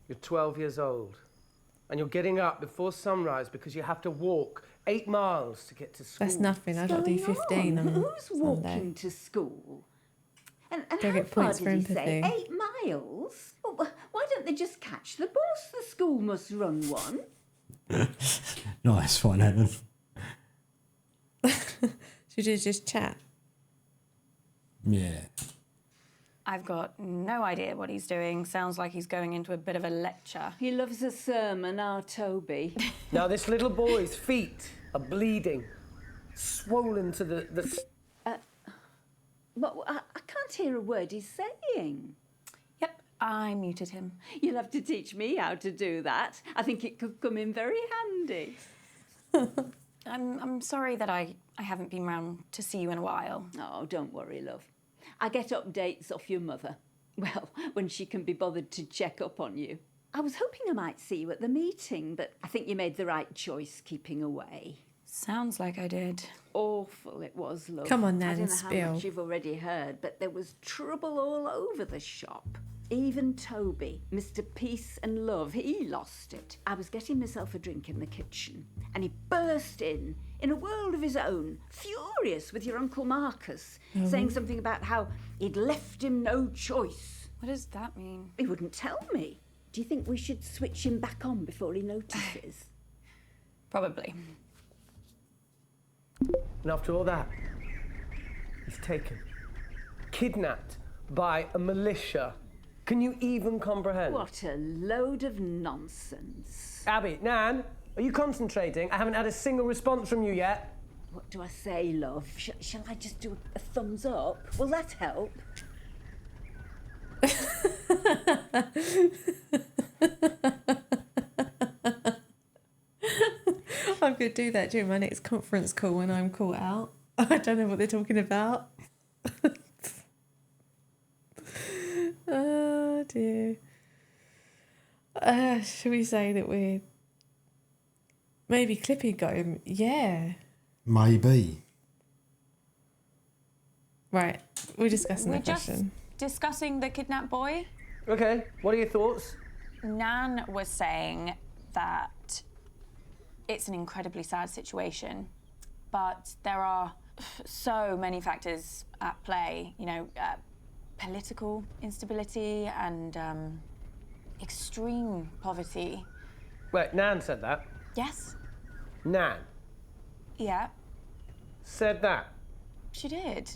You're 12 years old, and you're getting up before sunrise because you have to walk 8 miles to get to school. That's nothing. I got to do 15 on Who's Sunday. walking to school? And Don't how get far points did for he say? empathy. 8 miles? Well, why don't they just catch the bus? The school must run one. Nice one, Helen. Should we just chat? Yeah. I've got no idea what he's doing. Sounds like he's going into a bit of a lecture. He loves a sermon, our Toby. Now, this little boy's feet are bleeding, swollen to the But I can't hear a word he's saying. Yep, I muted him. You'll have to teach me how to do that. I think it could come in very handy. I'm sorry that I haven't been round to see you in a while. Oh, don't worry, love. I get updates off your mother. Well, when she can be bothered to check up on you. I was hoping I might see you at the meeting, but I think you made the right choice keeping away. Sounds like I did. Awful it was, love. Come on, I Nan, don't know how spill. much you've already heard, but there was trouble all over the shop. Even Toby, Mr. Peace and Love, he lost it. I was getting myself a drink in the kitchen, and he burst in a world of his own, furious with your Uncle Marcus, saying something about how he'd left him no choice. What does that mean? He wouldn't tell me. Do you think we should switch him back on before he notices? Probably. And after all that, he's taken, kidnapped by a militia. Can you even comprehend? What a load of nonsense. Abby, Nan, are you concentrating? I haven't had a single response from you yet. What do I say, love? Shall I just do a thumbs up? Will that help? I'm going to do that during my next conference call when I'm caught out. I don't know what they're talking about. Oh dear. Should we say that we're Maybe Clippy got him. Yeah. Maybe. Right. We're discussing We're the just question. discussing the kidnapped boy. Okay, what are your thoughts? Nan was saying that it's an incredibly sad situation, but there are so many factors at play, political instability and extreme poverty. Wait, Nan said that. Yes? Nan Yeah, said that. she did.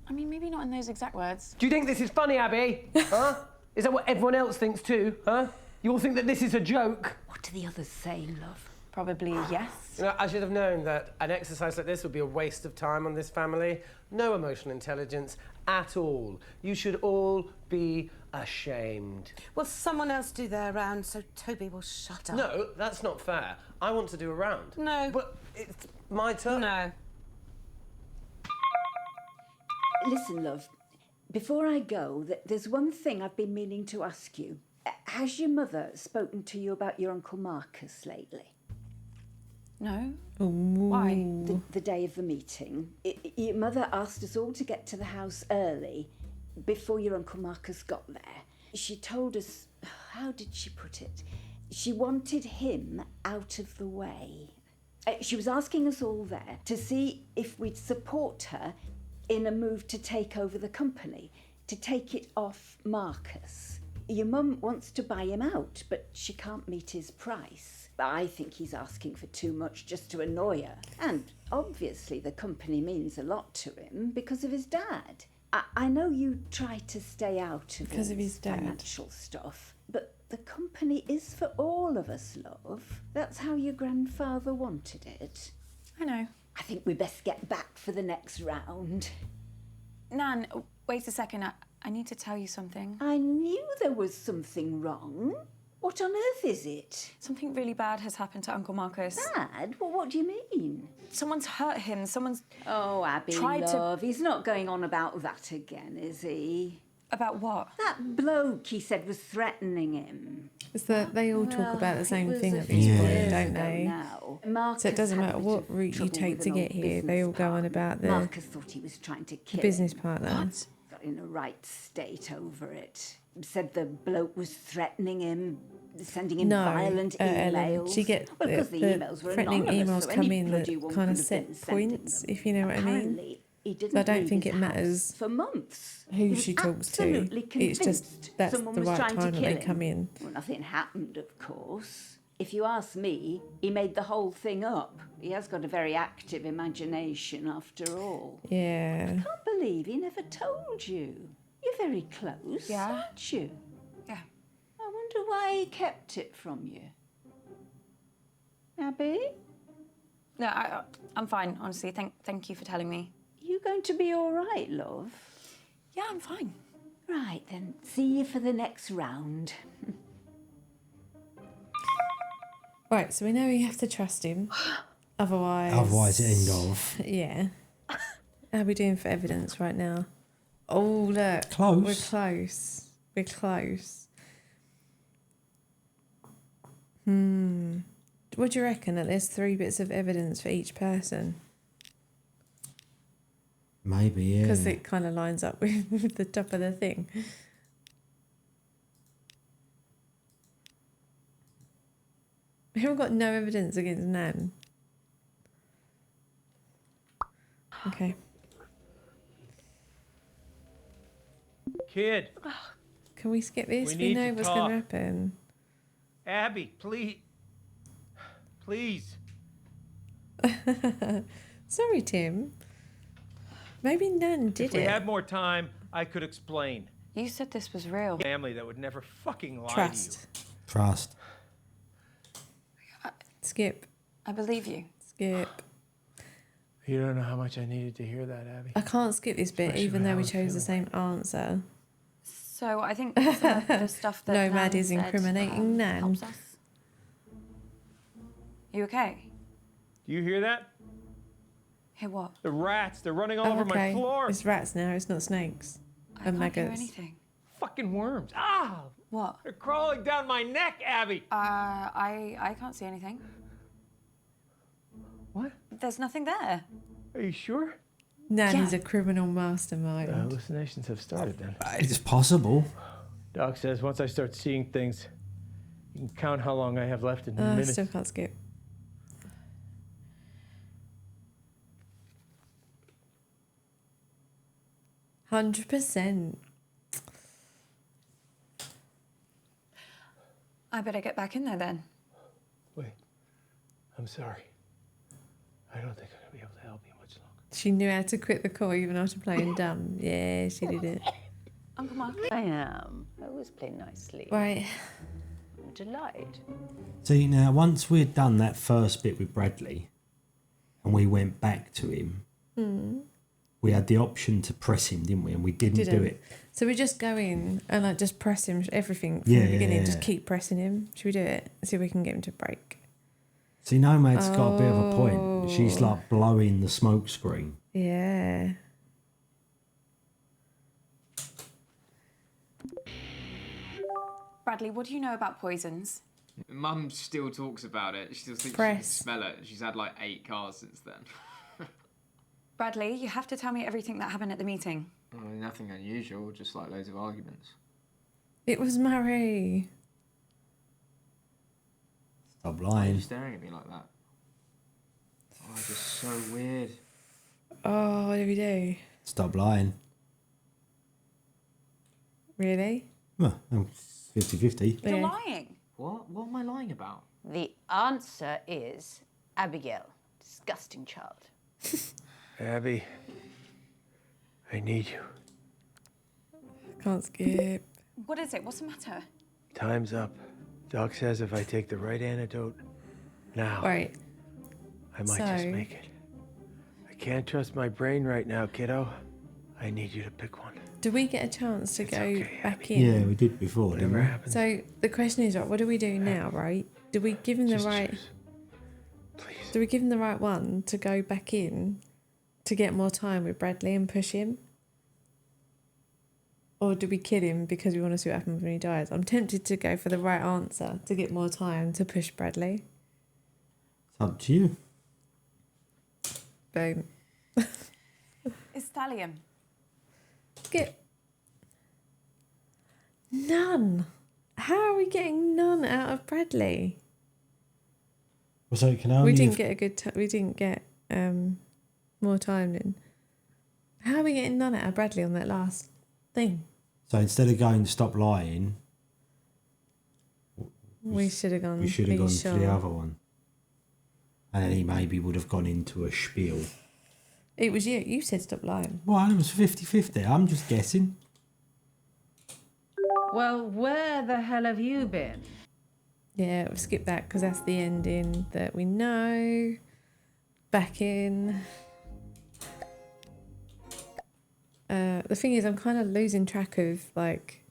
I mean, maybe not in those exact words. Do you think this is funny, Abby? Huh? Is that what everyone else thinks too, huh? You all think that this is a joke? What do the others say, love? Probably yes. I should have known that an exercise like this would be a waste of time on this family. No emotional intelligence at all. You should all be ashamed. Will someone else do their round so Toby will shut up? No, that's not fair. I want to do a round. No. But it's my turn. No. Listen, love, before I go, there's one thing I've been meaning to ask you. Has your mother spoken to you about your Uncle Marcus lately? No. Why? The day of the meeting. Your mother asked us all to get to the house early before your Uncle Marcus got there. She told us, how did she put it? She wanted him out of the way. She was asking us all there to see if we'd support her in a move to take over the company, to take it off Marcus. Your mum wants to buy him out, but she can't meet his price. I think he's asking for too much just to annoy her. And obviously the company means a lot to him because of his dad. I know you try to stay out of Because of his dad. financial stuff, but the company is for all of us, love. That's how your grandfather wanted it. I know. I think we best get back for the next round. Nan, wait a second. I need to tell you something. I knew there was something wrong. What on earth is it? Something really bad has happened to Uncle Marcus. Bad? Well, what do you mean? Someone's hurt him. Someone's... Oh, Abby, tried to- love, he's not going on about that again, is he? About what? That bloke he said was threatening him. It's that they all talk Well, about the it same was thing a at this few point, years don't ago they? now. Marcus So it doesn't had a matter bit what of route you trouble take with to an get old here, they all business go on partner. about the Marcus thought he was trying to kill business him. partner. Got in a right state over it. Said the bloke was threatening him, sending him violent Ellen, emails. she get well, because the the emails were threatening anonymous, emails so come any in that bloody one kind of could have set been sending points, them. if you know what I mean. Apparently, he didn't So I don't leave think his it matters house for months. He who was she talks to. absolutely It's just convinced that's someone the was right trying to time that kill they him. come in. Well, nothing happened, of course. If you ask me, he made the whole thing up. He has got a very active imagination, after all. Yeah. I can't believe he never told you. You're very close, Yeah. aren't you? Yeah. I wonder why he kept it from you. Abby, No, I'm fine, honestly. Thank you for telling me. you going to be all right, love? Yeah, I'm fine. Right then, see you for the next round. Right, so we know we have to trust him. Otherwise... Otherwise, end of. Yeah. How are we doing for evidence right now? Oh, look. Close. We're close. We're close. What do you reckon that there's 3 bits of evidence for each person? Maybe, yeah. Because it kind of lines up with the top of the thing. We haven't got no evidence against Nan. Okay. Kid, Can we skip this? We We, need know to what's going talk. to happen. Abby, please. Please. Sorry, Tim. Maybe Nan did If we it. had more time, I could explain. You said this was real. Family that would never fucking lie Trust. Trust. Skip. I believe you. Skip. to you. You don't know how much I needed to hear that, Abby. I can't skip this bit, Especially even when though I we was chose the feeling same answer. So I think some of the stuff that Nomad Nan is said, incriminating Nan. helps us. You okay? Do you hear that? Hear what? The rats, they're running all Oh, over my okay. floor. It's rats now, it's not snakes. I And can't hear maggots. anything. Fucking worms. Ah! What? They're crawling down my neck, Abby. I can't see anything. What? There's nothing there. Are you sure? Nan Yeah. is a criminal mastermind. Hallucinations have started then. It's possible. Doc says once I start seeing things, you can count how long I have left in I minutes. still can't skip. %. I better get back in there then. Wait, I'm sorry. I don't think I'm gonna be able to help you much longer. She knew how to quit the call even after playing dumb. Yeah, she did it. Uncle Mark. I am. I always play nicely. Right. I'm a delight. See, now, once we'd done that first bit with Bradley and we went back to him, we had the option to press him, didn't we? And we didn't do it. So we just go in and like just press him everything from Yeah, the beginning. yeah, Just yeah. keep pressing him. Should we do it? See if we can get him to break. See, Nomad's got a bit of a point. She's Oh. like blowing the smoke screen. Yeah. Bradley, what do you know about poisons? Mum still talks about it. She still thinks she can Press. smell it. She's had like 8 cars since then. Bradley, you have to tell me everything that happened at the meeting. Oh, nothing unusual, just like loads of arguments. It was Murray. Stop Why are you lying. staring at me like that? Oh, just so weird. Oh, what did we do? Stop lying. Really? Well, 50-50. You're Yeah. lying. What? What am I lying about? The answer is Abigail. Disgusting child. Abby, I need you. Can't skip. What is it? What's the matter? Time's up. Doc says if I take the right antidote now, Right. I might just so- make it. I can't trust my brain right now, kiddo. I need you to pick one. Do we get a chance to go okay, back Yeah, in? we did before, didn't Whatever we? happens, So the question is, right, what do we do now, right? Do we give him the just right? choose. Please. Do we give him the right one to go back in to get more time with Bradley and push him? Or do we kill him because we want to see what happens when he dies? I'm tempted to go for the right answer to get more time to push Bradley. It's up to you. Boom. It's thallium. Skip. None. How are we getting none out of Bradley? Well, so it can only We didn't get a good. We didn't get more time then. How are we getting none out of Bradley on that last thing? So instead of going stop lying, We should have gone. we should have Are you gone for the other one. And then he maybe would have gone into a spiel. It was you. You said stop lying. Well, it was 50-50. I'm just guessing. Well, where the hell have you been? Yeah, we'll skip that because that's the ending that we know. Back in. The thing is, I'm kind of losing track of like,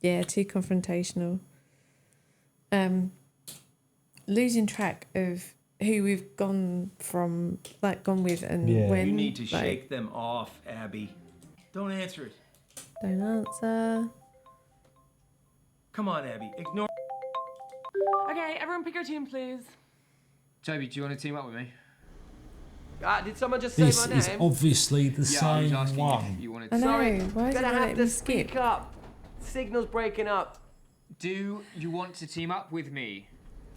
yeah, too confrontational. Losing track of who we've gone with and Yeah. when. You need to like, shake them off, Abby. Don't answer it. Don't answer. Come on, Abby. Ignore. Okay, everyone pick your team, please. Toby, do you want to team up with me? Did someone just say This my is name? obviously the Yeah, I was same asking one. if you wanted I to. know. Sorry, Why is it gonna not have letting to me skip? speak up. Signal's breaking up. Do you want to team up with me?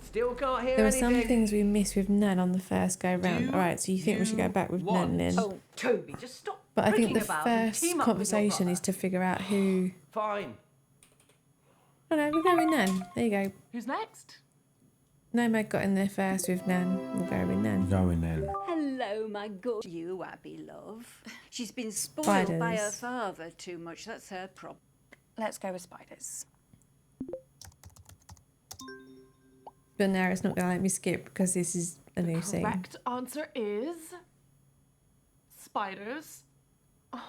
Still can't hear There were anything. some things we missed with Nan on the first go round. Do All right, so you think we should go you back with Nan want- then? Oh, Toby, just stop. But I think pricking the about and first team up with your conversation brother. is to figure out who. Fine. Oh no, we'll go with Nan. There you go. Who's next? Nomad got in there first with Nan. We'll go with Nan. Going then. Hello, my good. You, Abby, love. She's been spoiled by her Spiders. father too much. That's her problem. Let's go with spiders. But now it's not going to let me skip because this is a new scene. Correct answer is spiders. Oh,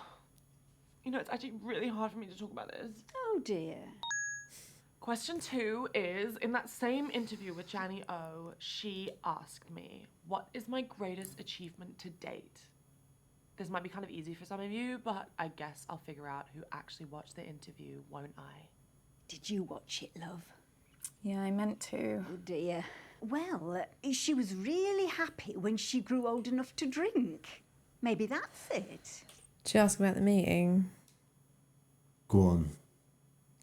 you know, it's actually really hard for me to talk about this. Oh dear. Question 2 is, in that same interview with Janny O, she asked me, what is my greatest achievement to date? This might be kind of easy for some of you, but I guess I'll figure out who actually watched the interview, won't I? Did you watch it, love? Yeah, I meant to. Oh dear. Well, she was really happy when she grew old enough to drink. Maybe that's it. Did you ask about the meeting? Go on.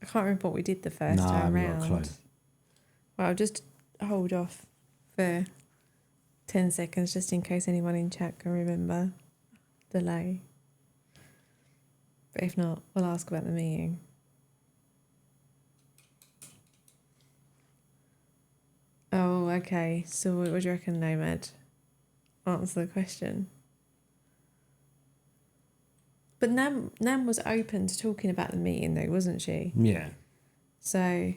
I can't remember what we did the first No, I time haven't got a round. clue. Well, I'll just hold off for 10 seconds just in case anyone in chat can remember. Delay. But if not, we'll ask about the meeting. Oh, okay. So what do you reckon, Nomad? Answer the question. But Nam was open to talking about the meeting though, wasn't she? Yeah. So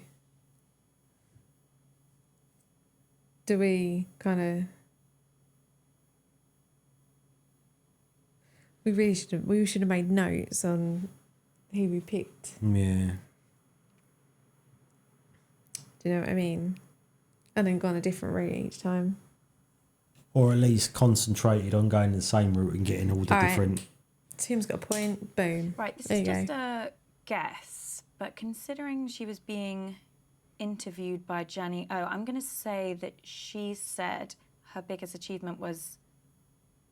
do we kind of... We should have made notes on who we picked. Yeah. Do you know what I mean? And then gone a different route each time. Or at least concentrated on going the same route and getting all the All right. different... Tim's got a point. Boom. Right, this There is you just go. a guess, but considering she was being interviewed by Jenny O, I'm going to say that she said her biggest achievement was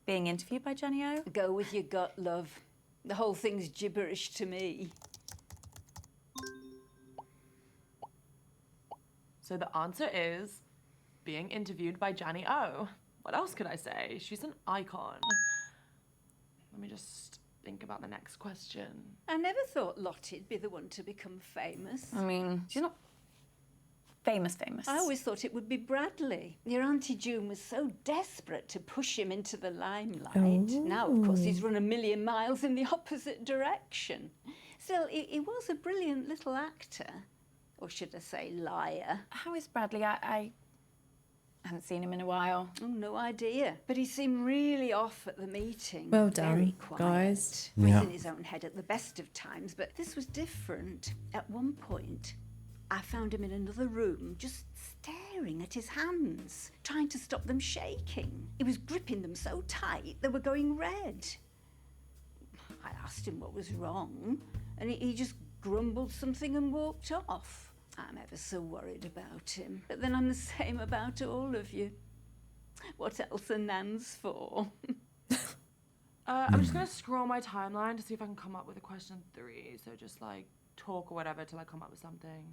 being interviewed by Jenny O. Go with your gut, love. The whole thing's gibberish to me. So the answer is being interviewed by Jenny O. What else could I say? She's an icon. Let me just think about the next question. I never thought Lottie'd be the one to become famous. I mean, she's not famous. I always thought it would be Bradley. Your Auntie June was so desperate to push him into the limelight. Now, of course, he's run a million miles in the opposite direction. Still, he was a brilliant little actor. Or should I say liar? How is Bradley? I haven't seen him in a while. Oh, no idea. But he seemed really off at the meeting. Well Very done, quiet. guys. He's Yeah. in his own head at the best of times, but this was different. At one point, I found him in another room, just staring at his hands, trying to stop them shaking. He was gripping them so tight they were going red. I asked him what was wrong, and he just grumbled something and walked off. I'm ever so worried about him. But then I'm the same about all of you. What else are Nans for? I'm just gonna scroll my timeline to see if I can come up with a question 3. So just like talk or whatever till I come up with something.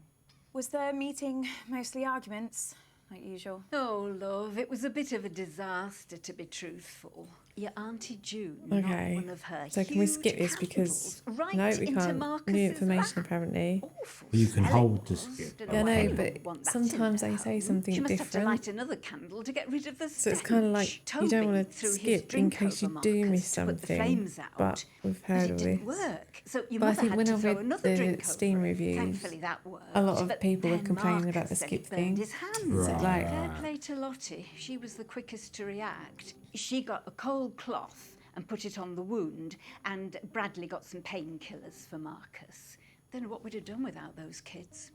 Was the meeting mostly arguments, like usual? Oh, love, it was a bit of a disaster, to be truthful. Your Auntie June, Okay. not one of her So can we huge skip this because... candles right no, we into can't. Marcus's New information lap. apparently. Awful Well, you can smelling hold the was. skip. Don't Yeah, why no, anyone but would want that in sometimes their they say home. something She must have to different. light another candle to get rid of the So it's kind of like stench. you don't Toby want to threw his skip in drink case you over do miss Marcus to put the something. flames out, But we've but heard it of didn't this. work. So your But I mother think had when to I throw read another the drink Steam over it. reviews, Thankfully that worked. a lot of But people were then complaining about Marcus the said skip it burned thing. his hands. Right. Like- Fair play to Lottie. She was the quickest to react. She got a cold cloth and put it on the wound, and Bradley got some painkillers for Marcus. Don't know what we'd have done without those kids.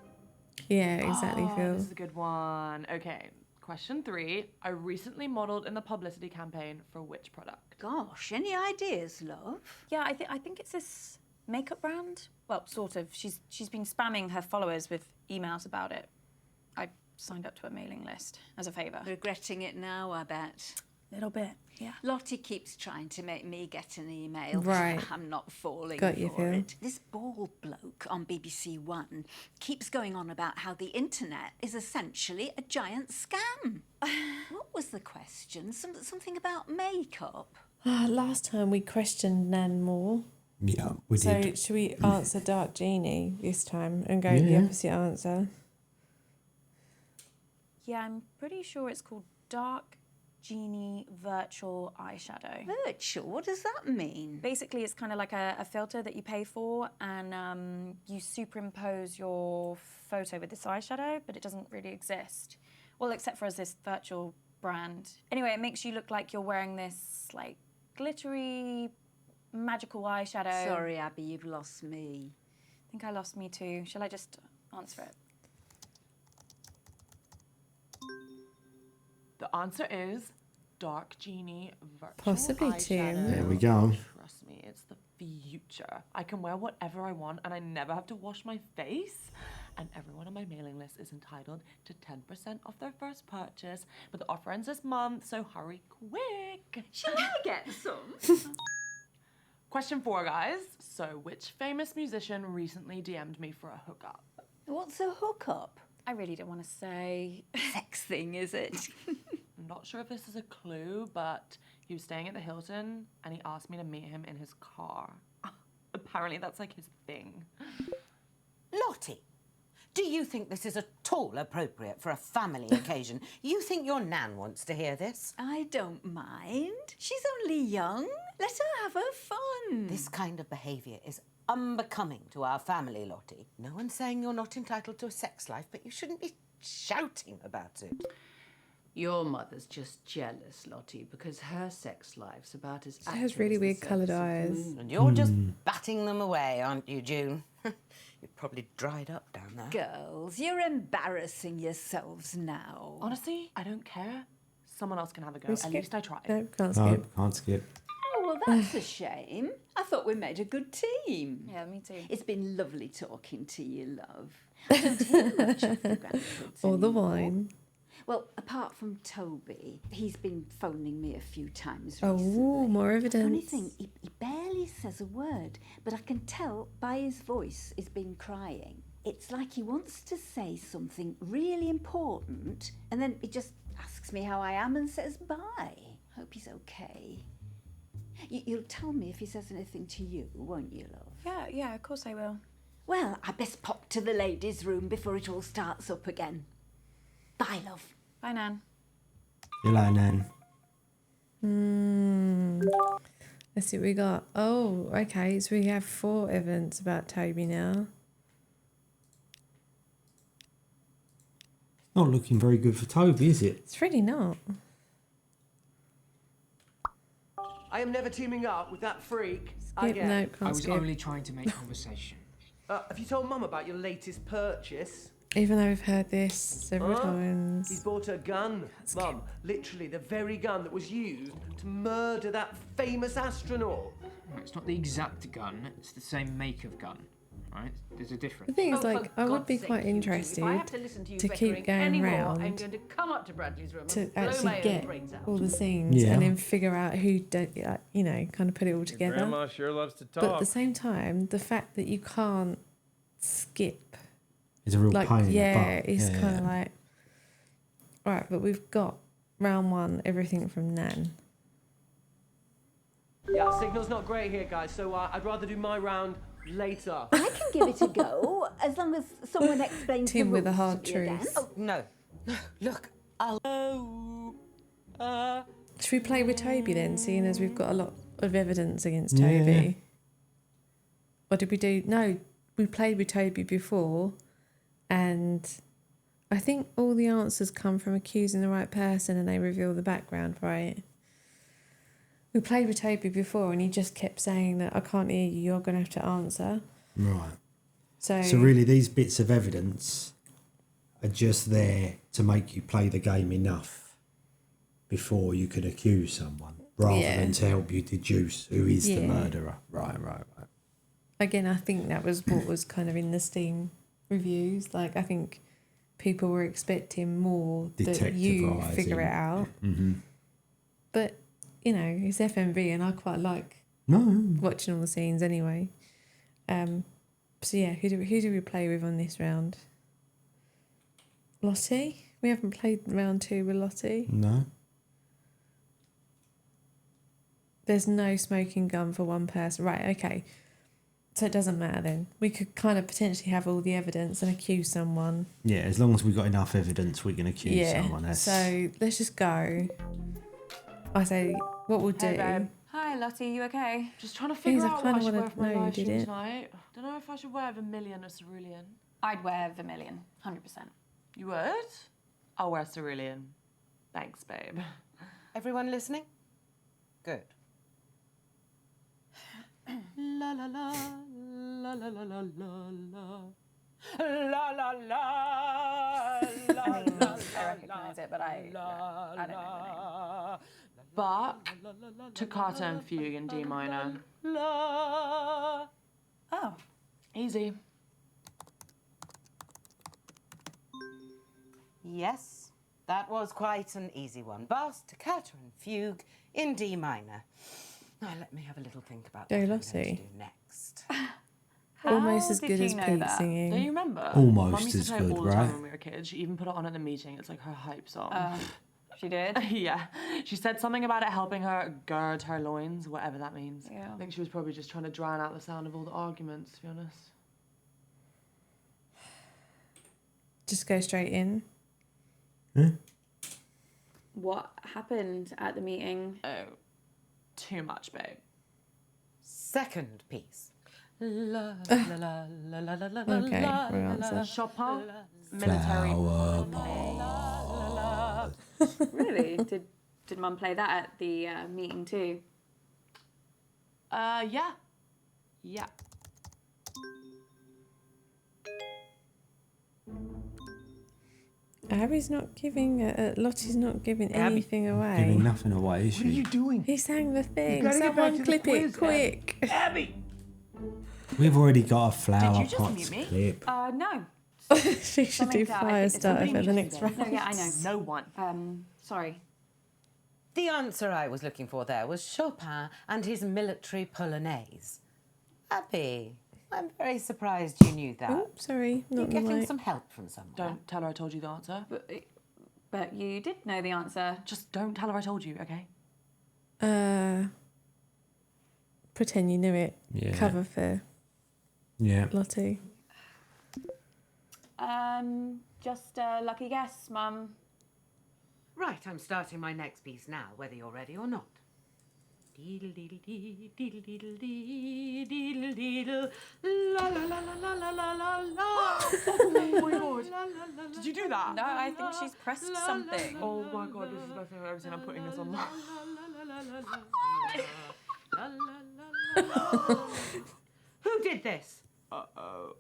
Yeah, exactly, Oh, Phil. this is a good one. Okay, question 3. I recently modelled in the publicity campaign for which product? Gosh, any ideas, love? Yeah, I think it's this makeup brand. Well, sort of. She's been spamming her followers with emails about it. I signed up to a mailing list as a favour. Regretting it now, I bet. Little bit, yeah. Lottie keeps trying to make me get an email. Right. I'm not falling Got you, for Phil. it. This bald bloke on BBC One keeps going on about how the internet is essentially a giant scam. What was the question? Something about makeup? Last time we questioned Nan more. Yeah, we So did. should we answer Dark Genie this time and go with the Yeah. opposite answer? Yeah, I'm pretty sure it's called Dark Genie Virtual Eyeshadow. Virtual? What does that mean? Basically, it's kind of like a filter that you pay for, and you superimpose your photo with this eyeshadow, but it doesn't really exist. Well, except for as this virtual brand. Anyway, it makes you look like you're wearing this, like, glittery, magical eyeshadow. Sorry, Abby, you've lost me. I think I lost me too. Shall I just answer it? The answer is Dark Genie Virtual Possibly, Eyeshadow. Tim. There we go. Trust me, it's the future. I can wear whatever I want and I never have to wash my face. and everyone on my mailing list is entitled to 10% off their first purchase. But the offer ends this month, so hurry quick. Shall I get some? Question 4, guys. So, which famous musician recently DM'd me for a hookup? What's a hookup? I really don't want to say. Sex thing, is it? I'm not sure if this is a clue, but he was staying at the Hilton and he asked me to meet him in his car. Apparently that's like his thing. Lottie, do you think this is at all appropriate for a family occasion? You think your nan wants to hear this? I don't mind. She's only young. Let her have her fun. This kind of behaviour is unbecoming to our family, Lottie. No one's saying you're not entitled to a sex life, but you shouldn't be shouting about it. Your mother's just jealous, Lottie, because her sex life's about as She has really weird coloured eyes. And you're just batting them away, aren't you, June? You're probably dried up down there. Girls, you're embarrassing yourselves now. Honestly, I don't care. Someone else can have a go. We At skip- least I tried. No, can't No, skip. can't skip. Oh, well, that's a shame. I thought we made a good team. Yeah, me too. It's been lovely talking to you, love. I don't hear much of the grandkids Or the anymore. wine. Well, apart from Toby, he's been phoning me a few times Oh, recently. more evidence. Funny thing, he barely says a word, but I can tell by his voice he's been crying. It's like he wants to say something really important, and then he just asks me how I am and says bye. Hope he's okay. You'll tell me if he says anything to you, won't you, love? Yeah, of course I will. Well, I best pop to the ladies' room before it all starts up again. Bye, love. Bye, Nan. You like Nan? Let's see what we got. Oh, okay. So we have 4 evidence about Toby now. Not looking very good for Toby, is it? It's really not. I am never teaming up with that freak Skip, again. no, I can't was skip. only trying to make conversation. Have you told Mum about your latest purchase? Even though we've heard this several He's times. bought a gun, Mum. Literally the very gun that was used to murder that famous astronaut. No, it's not the exact gun, it's the same make of gun, right? There's a The difference. thing is, Oh, like, for I would God's be sake, quite you two, interested If I have to listen to you to keep bickering going anymore, round I'm going to come up to Bradley's room to and blow actually my own get brains out. all the scenes Yeah. and then figure out who, you know, kind of put it all together. Grandma sure loves to talk. But at the same time, the fact that you can't skip, It's a real like, pain yeah, in the butt. it's Yeah, kind of yeah. like, all right, but we've got round 1, everything from Nan. Yeah, signal's not great here, guys, so I'd rather do my round later. I can give it a go, as long as someone explains Tim the with the rules hard to me again. truths. Oh, no. Look, Should we play with Toby then, seeing as we've got a lot of evidence against Yeah. Toby? Or did we do... No, we played with Toby before, and I think all the answers come from accusing the right person and they reveal the background, right? We played with Toby before and he just kept saying that, I can't hear you, you're going to have to answer. Right. So really, these bits of evidence are just there to make you play the game enough before you can accuse someone, rather Yeah. than to help you deduce who is the Yeah. murderer. Right. again, I think that was what was kind of in the Steam reviews. Like, I think people were expecting more that you figure it out. Mm-hmm. But, you know, it's FMV and I quite like watching all the scenes anyway. So, yeah, who do we play with on this round? Lottie? We haven't played round 2 with Lottie. No. There's no smoking gun for one person. Right, okay. So it doesn't matter then. We could kind of potentially have all the evidence and accuse someone. Yeah, as long as we've got enough evidence, we can accuse someone. That's... So let's just go. I say, what we'll do... Hey, babe. Hi, Lottie, you okay? Just trying to Things figure I out kinda what I should wanna wear for my know, live did stream it? tonight. Don't know if I should wear Vermilion or Cerulean. I'd wear Vermilion, 100%. You would? I'll wear Cerulean. Thanks, babe. Everyone listening? Good. La la la la la la la la la la la la. I recognise it, but I don't know the name. But Toccata and Fugue in D minor. Oh. Easy. Yes, that was quite an easy one. Vast, toccata and fugue in D minor. Now let me have a little think about what I'm going to Lottie. do next. Almost as did good you as know Pete that? singing. Do you remember? Almost Mum used to as play it good, all the time right? when we were kids. She even put it on at the meeting. It's like her hype song. She did? Yeah. She said something about it helping her gird her loins, whatever that means. Yeah. I think she was probably just trying to drown out the sound of all the arguments, to be honest. Just go straight in. What happened at the meeting? Oh, too much, babe. Second piece. La, Okay, la, la, la, la, la, wrong answer. Chopin, military. Flower pot. Really? Did Mum play that at the meeting too? Yeah. Yeah. Abby's not giving, Lottie's not giving Abby, anything away. Giving nothing away, is What are she? you doing? He sang the thing. gotta get back Someone to the clip it quiz, quick. Abby! We've already got a flower Did you just pot mute me? clip. No. She should do Something that I fire think starter somebody for the needs next to do. round. No, yeah, I know. No one. Sorry. The answer I was looking for there was Chopin and his military polonaise. Abby, I'm very surprised you knew that. Oh, sorry, You're not the getting mic. some help from someone. Don't tell her I told you the answer. But you did know the answer. Just don't tell her I told you, okay? Pretend you knew it. Yeah. Cover for Yeah. Lottie. Just a lucky guess, Mum. Right, I'm starting my next piece now, whether you're ready or not. Deedle deedle dee, deedle deedle dee, deedle deedle, la la la la la la la la. Oh my god. Did you do that? No, I think she's pressed something. Oh my god, this is the best thing I've ever seen. I'm putting this on. Who did this? Uh-oh.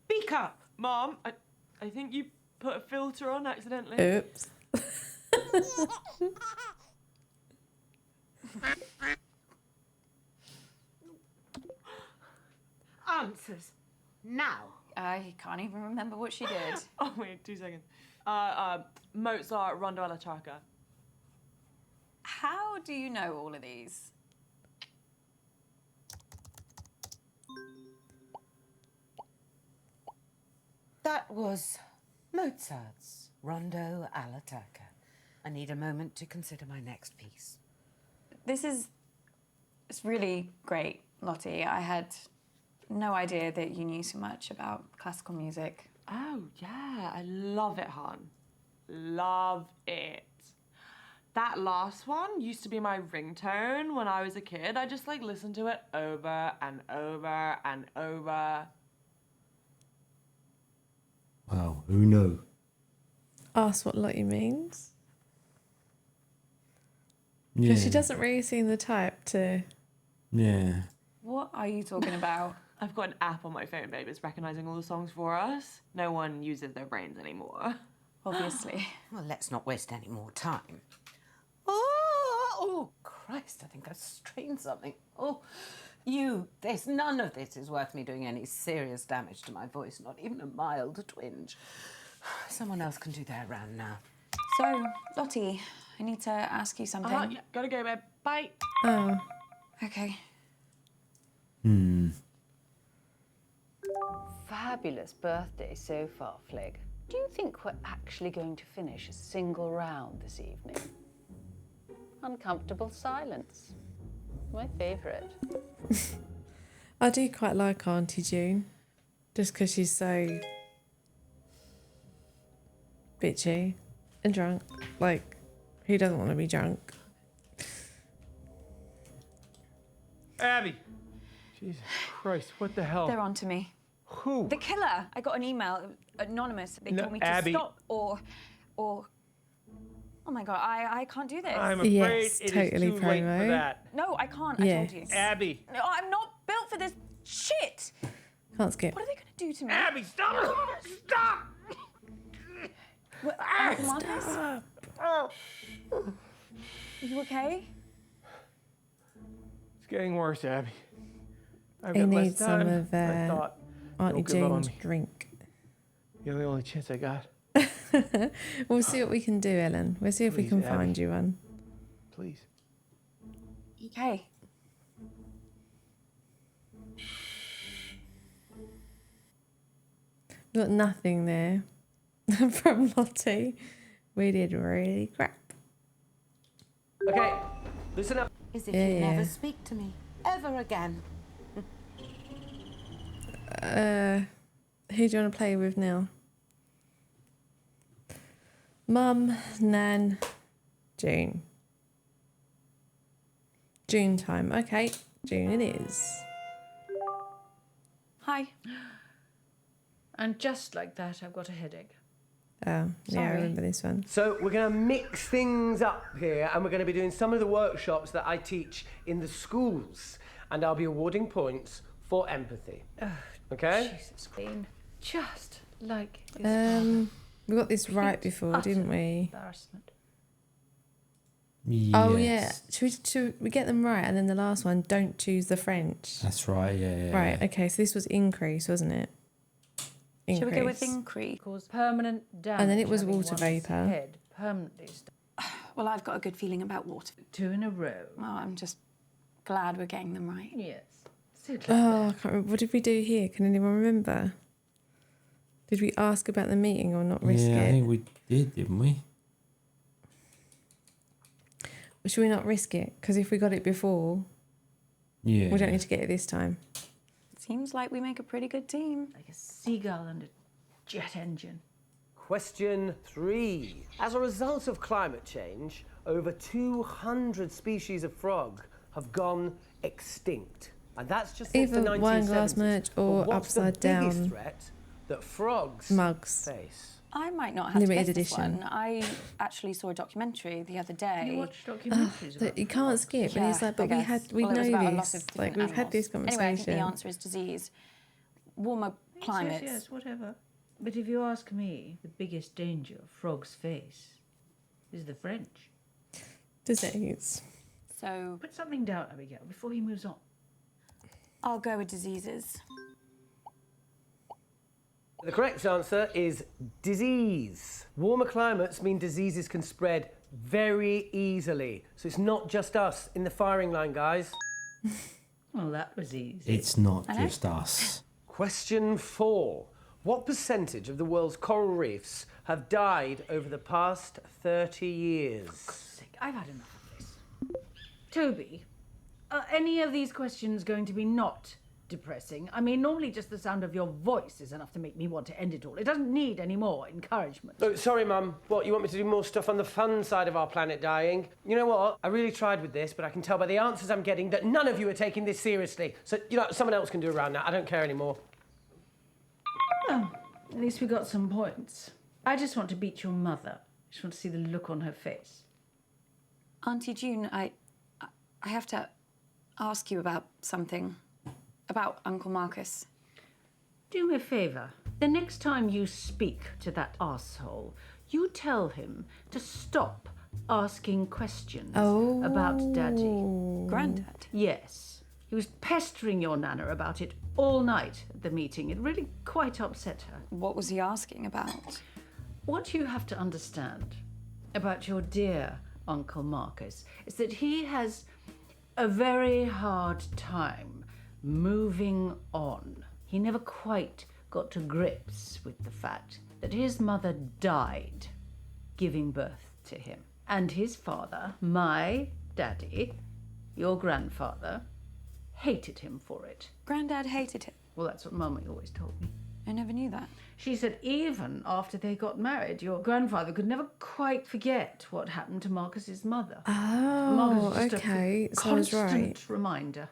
Speak up. Mom, I think you put a filter on accidentally. Oops. Answers. Now. I can't even remember what she did. Oh wait, 2 seconds. Mozart, Rondo alla Charca. How do you know all of these? That was Mozart's Rondo alla Turca. I need a moment to consider my next piece. It's really great, Lottie. I had no idea that you knew so much about classical music. Oh yeah, I love it, hon. Love it. That last one used to be my ringtone when I was a kid. I just like listened to it over and over and over. Well, who knew? Ask what Lottie means. Yeah. Because she doesn't really seem the type to... Yeah. What are you talking about? I've got an app on my phone, babe. It's recognizing all the songs for us. No one uses their brains anymore. Obviously. Well, let's not waste any more time. Oh, Christ, I think I've strained something. None of this is worth me doing any serious damage to my voice, not even a mild twinge. Someone else can do their round now. So, Lottie, I need to ask you something. Yeah, gotta go, babe. Bye. Oh. Okay. Fabulous birthday so far, Flig. Do you think we're actually going to finish a single round this evening? Uncomfortable silence. My favourite. I do quite like Auntie June. Just because she's so... bitchy and drunk. Like, who doesn't want to be drunk? Abby! Jesus Christ, what the hell? They're on to me. Who? The killer. I got an email, anonymous. They No, told me to Abby. stop or... Oh my God, I can't do this. I'm afraid Yes, it is totally too late for promo. that. No, I can't. Yeah. I told you. Abby! No, I'm not built for this shit. Can't skip. What are they going to do to me? Abby, stop! Stop! What, Marcus? Oh. Are you okay? It's getting worse, Abby. I've He got needs less some time. of I thought, Auntie don't give up on June's me. drink. You're the only chance I got. We'll see what we can do, Ellen. We'll see if we Please, can Abby. find you one. Please. Okay. Got nothing there from Lottie. We did really crap. Okay, listen up. As if Yeah, you'd yeah. never speak to me ever again. Who do you want to play with now? Mum, Nan, June. June time. Okay, June it is. Hi. And just like that, I've got a headache. Oh, yeah, I Sorry. remember this one. So we're going to mix things up here, and we're going to be doing some of the workshops that I teach in the schools, and I'll be awarding points for empathy. Okay? Jesus Queen. Just like his We got this right before, didn't utter we? Embarrassment. Yes. Oh yeah. Should we get them right? And then the last one, don't choose the French. That's right. Yeah. Right. Okay. So this was increase, wasn't it? Increase. Shall we go with increase? Cause permanent damage. And then it was having water one's vapour. Head permanently Well, I've got a good feeling about water. 2 in a row. Well, I'm just glad we're getting them right. Yes. So glad. Oh, I can't remember. What did we do here? Can anyone remember? Did we ask about the meeting or not risk Yeah, I it? think we did, didn't we? Should we not risk it? Because if we got it before, Yeah. we don't need to get it this time. Seems like we make a pretty good team. Like a seagull and a jet engine. Question 3. As a result of climate change, over 200 species of frog have gone extinct. And that's just since Either the 1970s. wine glass merch or But what's upside the biggest down threat that frogs mugs. face? I might not have Limited to guess this edition. one. I actually saw a documentary the other day. You watch documentaries about You can't skip. And he's like, but I we guess. we Well, it was know about a lot this. of Like different we've had this animals. conversation. Anyway, I think the answer is disease. Warmer climates. Yes, whatever. But if you ask me, the biggest danger frogs face is the French. Disease. So Put something down, Abigail, before he moves on. I'll go with diseases. The correct answer is disease. Warmer climates mean diseases can spread very easily. So it's not just us in the firing line, guys. Well, that was easy. It's not I know. just us. Question 4. What percentage of the world's coral reefs have died over the past 30 years? Sick. I've had enough of this. Toby, are any of these questions going to be not depressing? I mean, normally just the sound of your voice is enough to make me want to end it all. It doesn't need any more encouragement. Oh, sorry, Mum. What, you want me to do more stuff on the fun side of our planet dying? You know what? I really tried with this, but I can tell by the answers I'm getting that none of you are taking this seriously. So, someone else can do around that. I don't care anymore. Oh, at least we got some points. I just want to beat your mother. I just want to see the look on her face. Auntie June, I have to ask you about something. About Uncle Marcus. Do me a favour. The next time you speak to that asshole, you tell him to stop asking questions about Daddy. Grandad. Yes. He was pestering your Nana about it all night at the meeting. It really quite upset her. What was he asking about? What you have to understand about your dear Uncle Marcus is that he has a very hard time moving on. He never quite got to grips with the fact that his mother died giving birth to him. And his father, my daddy, your grandfather, hated him for it. Grandad hated him. Well, that's what Mummy always told me. I never knew that. She said even after they got married, your grandfather could never quite forget what happened to Marcus's mother. Oh, Marcus was just okay. a So I was right. constant reminder.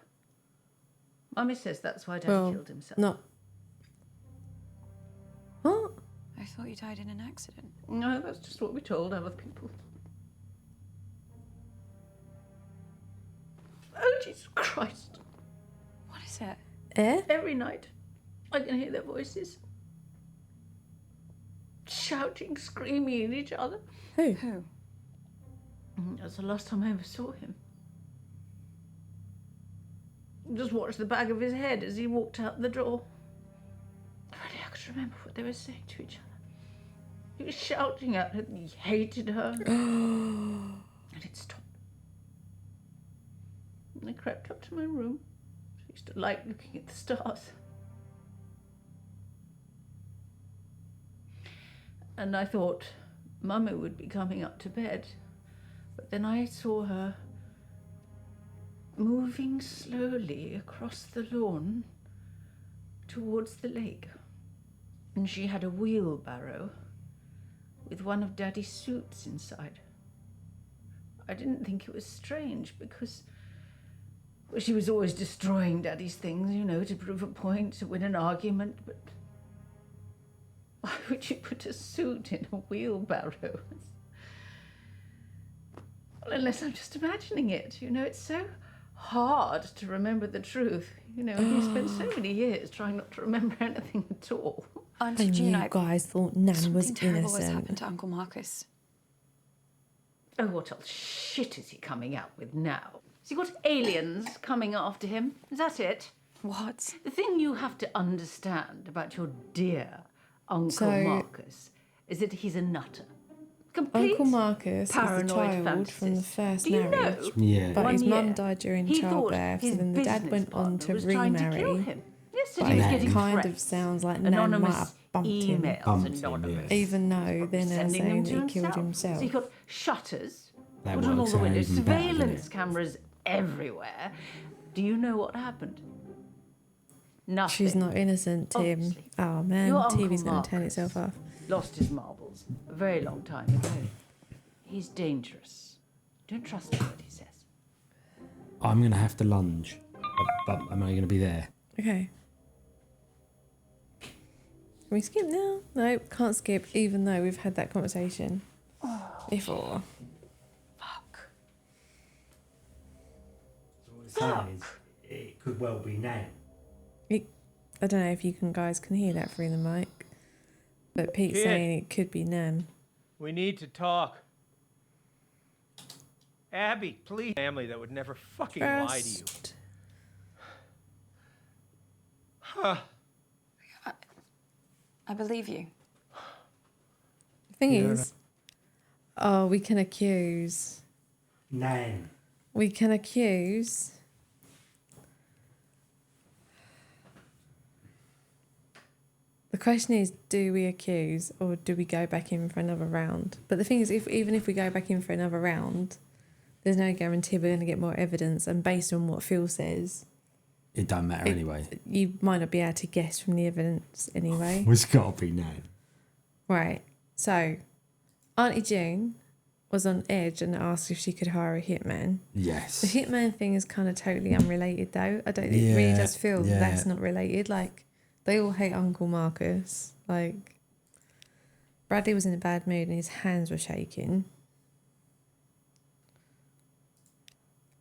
Mummy says that's why Dad Well, killed himself. not. What? I thought you died in an accident. No, that's just what we told other people. Oh, Jesus Christ. What is it? Eh? Every night, I can hear their voices. Shouting, screaming at each other. Who? Who? That's the last time I ever saw him. Just watched the back of his head as he walked out the door. If only I could remember what they were saying to each other. He was shouting at her that he hated her. And it stopped. And I crept up to my room. I used to like looking at the stars. And I thought Mummy would be coming up to bed. But then I saw her moving slowly across the lawn towards the lake. And she had a wheelbarrow with one of Daddy's suits inside. I didn't think it was strange because she was always destroying Daddy's things, you know, to prove a point, to win an argument, but why would you put a suit in a wheelbarrow? Well, unless I'm just imagining it, you know, it's so hard to remember the truth. You know, you spend so many years trying not to remember anything at all. And you guys thought Nan was Something terrible has happened innocent. to Uncle Marcus. Oh, what else shit is he coming out with now? Has he got aliens coming after him? Is that it? What? The thing you have to understand about your dear Uncle So- Marcus is that he's a nutter. Complete Uncle Marcus is the paranoid child from the fantasist. first Do you marriage. know, Yeah. But one his mum year, died during he thought childbirth, so his then the dad business went on partner to was trying to kill remarry. him. Yes, But he was it getting kind of threats. sounds like Nan might Anonymous have bumped him. emails, Bumped him, anonymous. yeah. Even though they're now Sending saying them that to he killed himself. So he got shutters, That put on all works the out windows, even better, doesn't surveillance it? cameras everywhere. Do you know what happened? Nothing. She's not innocent, Tim. Obviously. Oh man, Your Uncle TV's going to turn Marcus itself off. lost his marbles a very long time ago. He's dangerous. Don't trust a word he says. I'm going to have to lunge. But am I going to be there? Okay. Can we skip now? No, can't skip, even though we've had that conversation before. Fuck. What it's saying is, it could well be now. I don't know if you guys can hear that through the mic, but Pete's Kid. saying it could be Nan. We need to talk. Abby, please. Family that would never fucking lie to you. First, Huh. I believe you. the thing is, we can accuse. Nan. We can accuse. The question is, do we accuse or do we go back in for another round? But the thing is, even if we go back in for another round, there's no guarantee we're going to get more evidence. And based on what Phil says, It don't matter anyway. you might not be able to guess from the evidence anyway. It's got to be Nan. Right. So, Auntie June was on edge and asked if she could hire a hitman. Yes. The hitman thing is kind of totally unrelated, though. I don't. It really does feel yeah. that's not related. Like, they all hate Uncle Marcus. Like, Bradley was in a bad mood and his hands were shaking.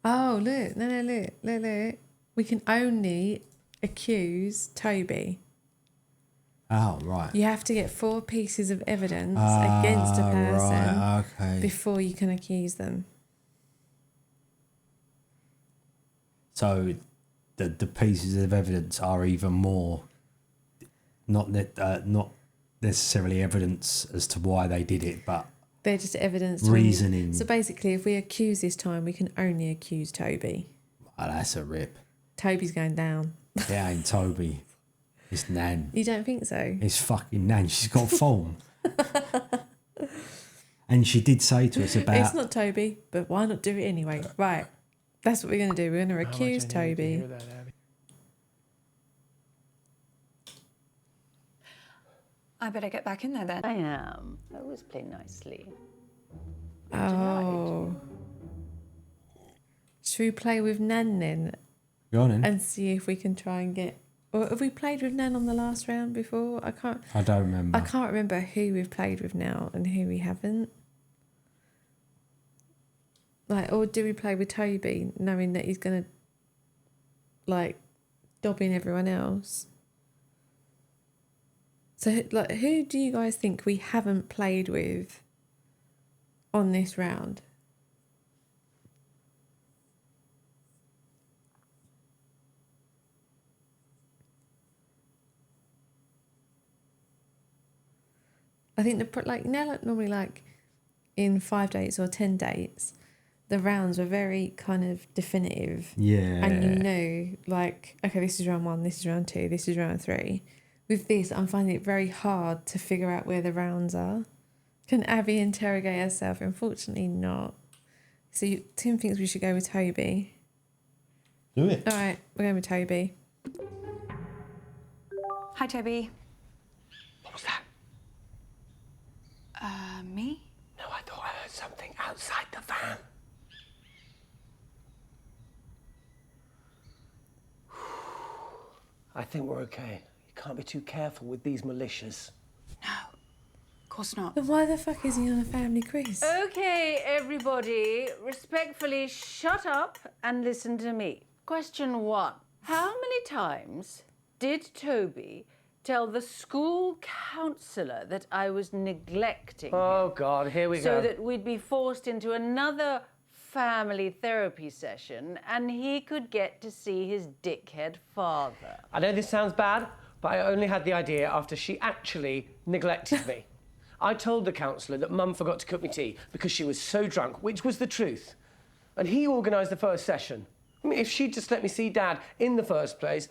Oh, look. No, look. We can only accuse Toby. Oh, right. You have to get 4 pieces of evidence against a person Right, okay. before you can accuse them. So the pieces of evidence are even more not necessarily evidence as to why they did it, but They're just evidence. to- reasoning. So basically, if we accuse this time, we can only accuse Toby. Oh, that's a rip. Toby's going down. It ain't Toby. It's Nan. You don't think so? It's fucking Nan. She's got form. And she did say to us about... It's not Toby, but why not do it anyway? Right. That's what we're going to do. We're going to accuse Toby. I better get back in there then. I am. I always play nicely. Oh. Should we play with Nan then Go on then. and see if we can try and get... Or have we played with Nan on the last round before? I can't remember. I can't remember who we've played with now and who we haven't. Like, or do we play with Toby knowing that he's going to, like, dob in everyone else? So, like, who do you guys think we haven't played with on this round? I think normally like in 5 dates or 10 dates, the rounds were very kind of definitive. Yeah. And you know, like, okay, this is round 1, this is round 2, this is round 3. With this, I'm finding it very hard to figure out where the rounds are. Can Abby interrogate herself? Unfortunately not. So Tim thinks we should go with Toby. Do it. All right, we're going with Toby. Hi, Toby. What was that? Me? No, I thought I heard something outside the van. I think we're okay. You can't be too careful with these militias. Of course not. But why the fuck is he on a family quiz? Okay, everybody, respectfully shut up and listen to me. Question 1. How many times did Toby tell the school counsellor that I was neglecting Oh, him God, here we so go. that we'd be forced into another family therapy session and he could get to see his dickhead father? I know this sounds bad, but I only had the idea after she actually neglected me. I told the counsellor that Mum forgot to cook me tea because she was so drunk, which was the truth. And he organised the first session. I mean, if she'd just let me see Dad in the first place,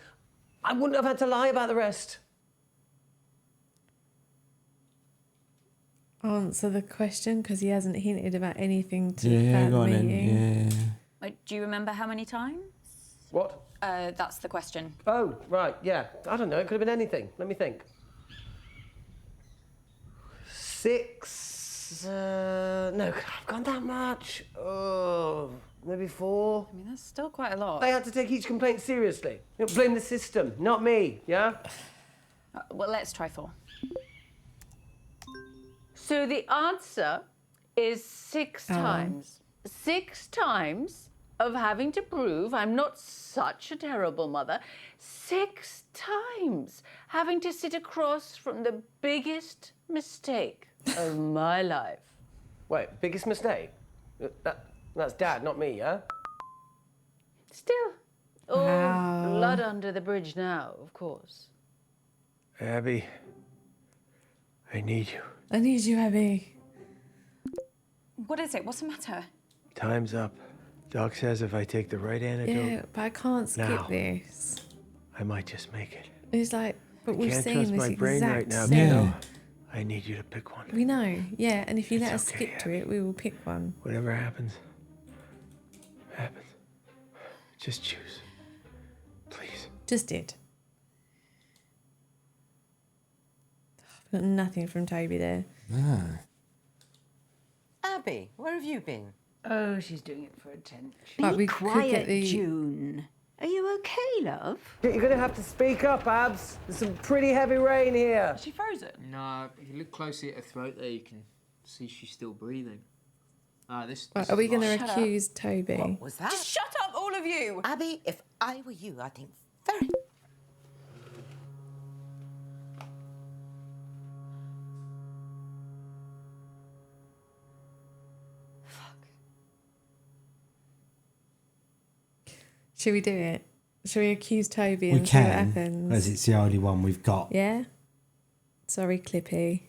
I wouldn't have had to lie about the rest. Answer the question, because he hasn't hinted about anything to Yeah, that go on meeting. then. Yeah. Wait, do you remember how many times? What? That's the question. Oh, right, yeah. I don't know, it could have been anything. Let me think. 6... no, could I have gone that much? Oh, maybe 4. I mean, that's still quite a lot. They had to take each complaint seriously. You know, blame the system, not me, yeah? Well, let's try 4. So the answer is 6 times. 6 times of having to prove I'm not such a terrible mother. 6 times having to sit across from the biggest mistake of my life. Wait, biggest mistake? That's Dad, not me, yeah? Still, all Wow. blood under the bridge now, of course. Abby, I need you. I need you, Abby. What is it? What's the matter? Time's up. Doc says if I take the right antidote, Yeah, but I can't skip Now. this. I might just make it. It's like, but we've Can't seen trust this my brain exact right now, scene. kiddo. I need you to pick one. We know, yeah, and if you let It's us okay, skip to it, we will pick one. Whatever happens, happens. Just choose. Please. Just did. Got nothing from Toby there. Ah. Abby, where have you been? Oh, she's doing it for attention. Right, Be we could quiet, get the- June. Are you okay, love? You're gonna have to speak up, Abs. There's some pretty heavy rain here. Is she frozen? No, if you look closely at her throat there, you can see she's still breathing. This Right, are we going to to accuse Toby? What was that? Just shut up, all of you! Abby, if I were you, I'd think very... Should we do it? Should we accuse Toby We and see what can, happens? as it's the only one we've got. Yeah? Sorry, Clippy.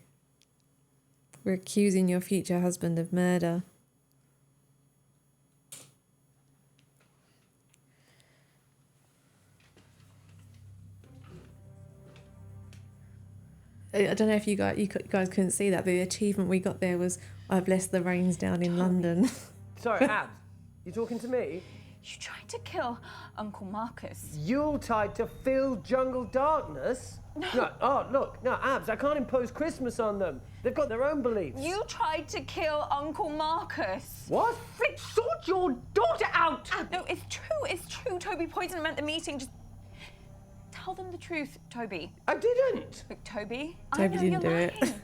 We're accusing your future husband of murder. I don't know if you guys couldn't see that. The achievement we got there was I've blessed the rains down in London. Sorry, Abs. You talking to me? You tried to kill Uncle Marcus. Yuletide to fill jungle darkness? No. Oh, look. No, Abs, I can't impose Christmas on them. They've got their own beliefs. You tried to kill Uncle Marcus. What? Sort your daughter out! No, it's true. It's true. Toby poisoned them at the meeting. Just tell them the truth, Toby. I didn't. Look, Toby, Toby I know didn't do you're it. lying.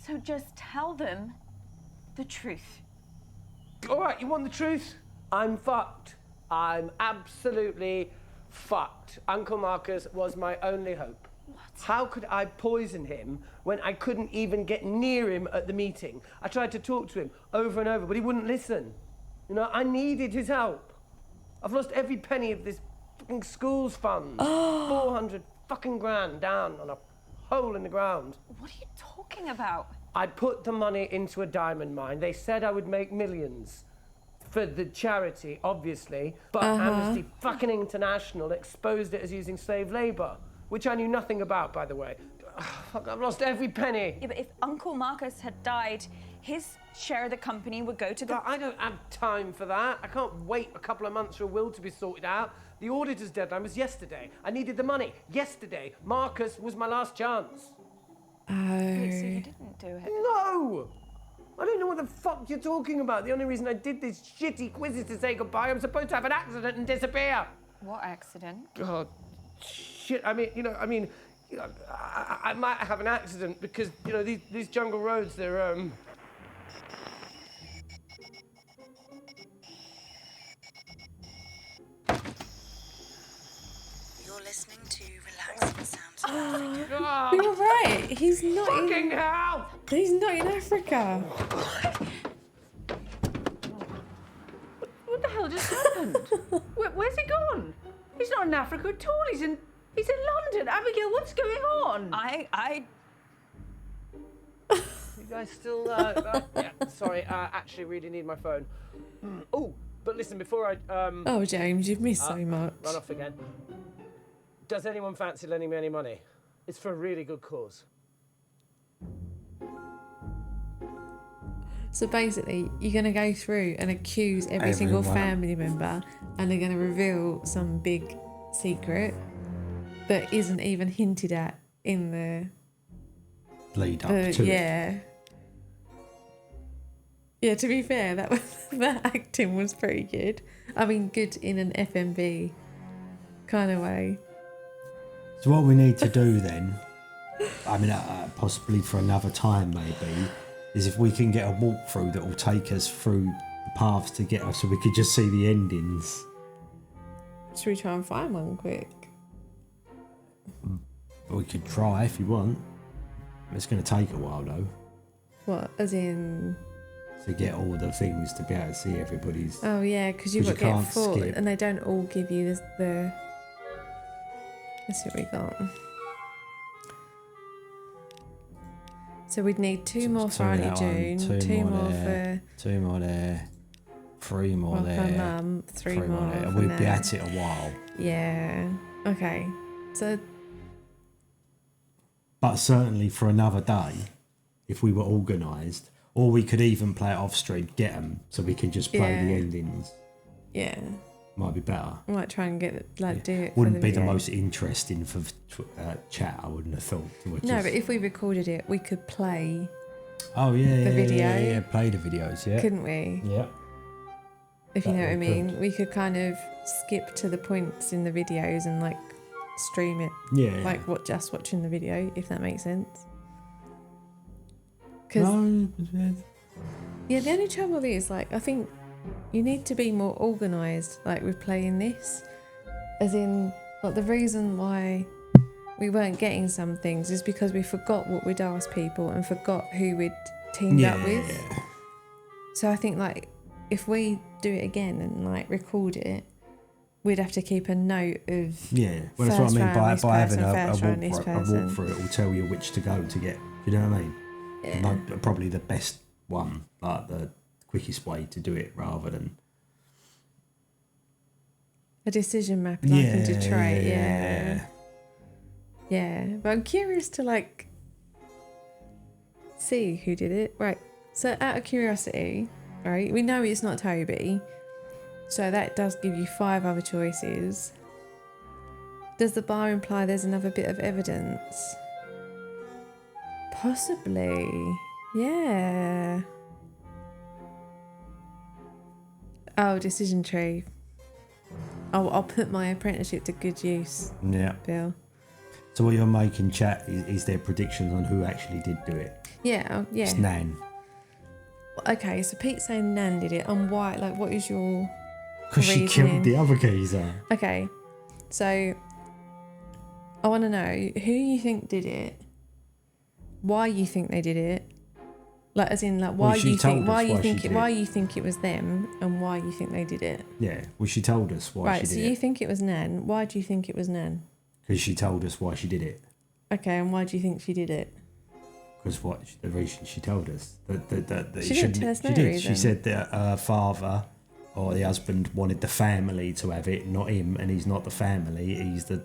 So just tell them the truth. All right, you want the truth? I'm fucked. I'm absolutely fucked. Uncle Marcus was my only hope. What? How could I poison him when I couldn't even get near him at the meeting? I tried to talk to him over and over, but he wouldn't listen. You know, I needed his help. I've lost every penny of this fucking school's funds. 400 fucking grand down on a hole in the ground. What are you talking about? I put the money into a diamond mine. They said I would make millions. For the charity, obviously. But Amnesty fucking International exposed it as using slave labour, which I knew nothing about, by the way. Fuck, I've lost every penny. Yeah, but if Uncle Marcus had died, his share of the company would go to the... But I don't have time for that. I can't wait a couple of months for a will to be sorted out. The auditor's deadline was yesterday. I needed the money yesterday. Marcus was my last chance. So you didn't do it? No! I don't know what the fuck you're talking about. The only reason I did this shitty quiz is to say goodbye. I'm supposed to have an accident and disappear. What accident? God, shit. I might have an accident because, these jungle roads, they're, You're listening to Relaxing Sounds of Africa. You're right. He's not Fucking hell! He's not in Africa. What the hell just happened? Where's he gone? He's not in Africa at all. He's in London. Abigail, what's going on? You guys still, yeah, sorry, actually really need my phone. Oh, but listen, before I, Oh, James, you've missed so much. run off again. Does anyone fancy lending me any money? It's for a really good cause. So basically, you're going to go through and accuse every single family member, and they're going to reveal some big secret that isn't even hinted at in the lead up to it. Yeah, to be fair, the acting was pretty good. I mean, good in an FMV kind of way. So what we need to do then, I mean, possibly for another time maybe, is if we can get a walkthrough that will take us through the paths to get us, so we could just see the endings. Should we try and find one quick? We could try if you want. It's going to take a while though. What, as in... To get all the things to be able to see everybody's... Oh yeah, because you've got to get full, skip. and they don't all give you the... Let's see what we got. So we'd need two more Friday June, two more for... Two more there, three more there, for Mum, three more there. for We'd be Nan. at it a while. Yeah, okay. So... But certainly for another day, if we were organised, or we could even play it off stream, get them, so we can just play the endings. Yeah. Might be better. I might try and get it, do it. Wouldn't for be the the video. most interesting for chat, I wouldn't have thought. No, but if we recorded it, we could play. Oh yeah, the video. Yeah, play the videos, yeah. Couldn't we? Yeah. If you That know what I we mean, could. we could kind of skip to the points in the videos and stream it. Yeah. Just watching the video, if that makes sense. No, Yeah, the only trouble is, I think you need to be more organised, with playing this. As in, the reason why we weren't getting some things is because we forgot what we'd asked people and forgot who we'd teamed up with. So I think, if we do it again and, record it, we'd have to keep a note of... Yeah, well, that's what I mean by having a walkthrough. walkthrough. It will tell you which to go to get, you know what I mean? Yeah. Probably the best one, the quickest way to do it rather than... A decision map in Detroit, yeah. But I'm curious to, see who did it. Right, so out of curiosity, right, we know it's not Toby, so that does give you 5 other choices. Does the bar imply there's another bit of evidence? Possibly, yeah. Oh, decision tree. Oh, I'll put my apprenticeship to good use. Yeah. Bill. So what you're making, chat, is there predictions on who actually did do it? Yeah, yeah. It's Nan. Okay, so Pete's saying Nan did it, and why? What is your Because she killed the other geezer. Okay, so I want to know who you think did it, why you think they did it, why you think it was them, and why you think they did it. Yeah, well, she told us why she did Right, so you think it was Nan. Why do you think it was Nan? Because she told us why she did it. Okay, and why do you think she did it? Because the reason she told us that She didn't tell us no She did. reason. She said that her father or the husband wanted the family to have it, not him, and he's not the family. He's the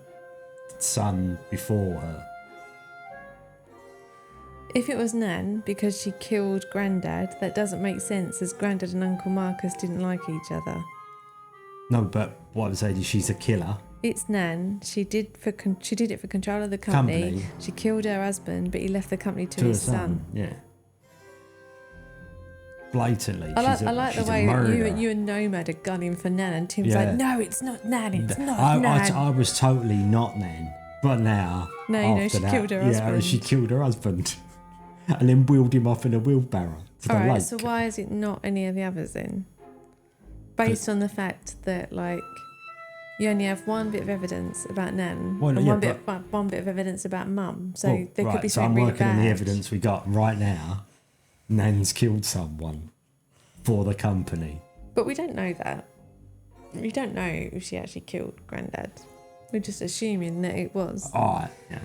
son before her. If it was Nan because she killed Grandad, that doesn't make sense, as Grandad and Uncle Marcus didn't like each other. No, but what I'm saying is she's a killer. It's Nan. She did it for control of the company. Company. She killed her husband, but he left the company to To his her son. Yeah. Blatantly. I like the she's a way that murderer. you and Nomad are gunning for Nan, and Tim's Yeah. like, no, it's not Nan, it's not Nan. Nan. I was totally not Nan, but now. No, you know, after she that, killed her Yeah, husband. she killed her husband, and then wheeled him off in a wheelbarrow to the All right, lake. so why is it not any of the others then? Based on the fact that, like, you only have one bit of evidence about Nan Well, and yeah, one bit of evidence about Mum. So Well, there right, could be so something I'm really working bad. on the evidence we got right now. Nan's killed someone for the company. But we don't know that. We don't know if she actually killed Grandad. We're just assuming that it was. Oh, yeah.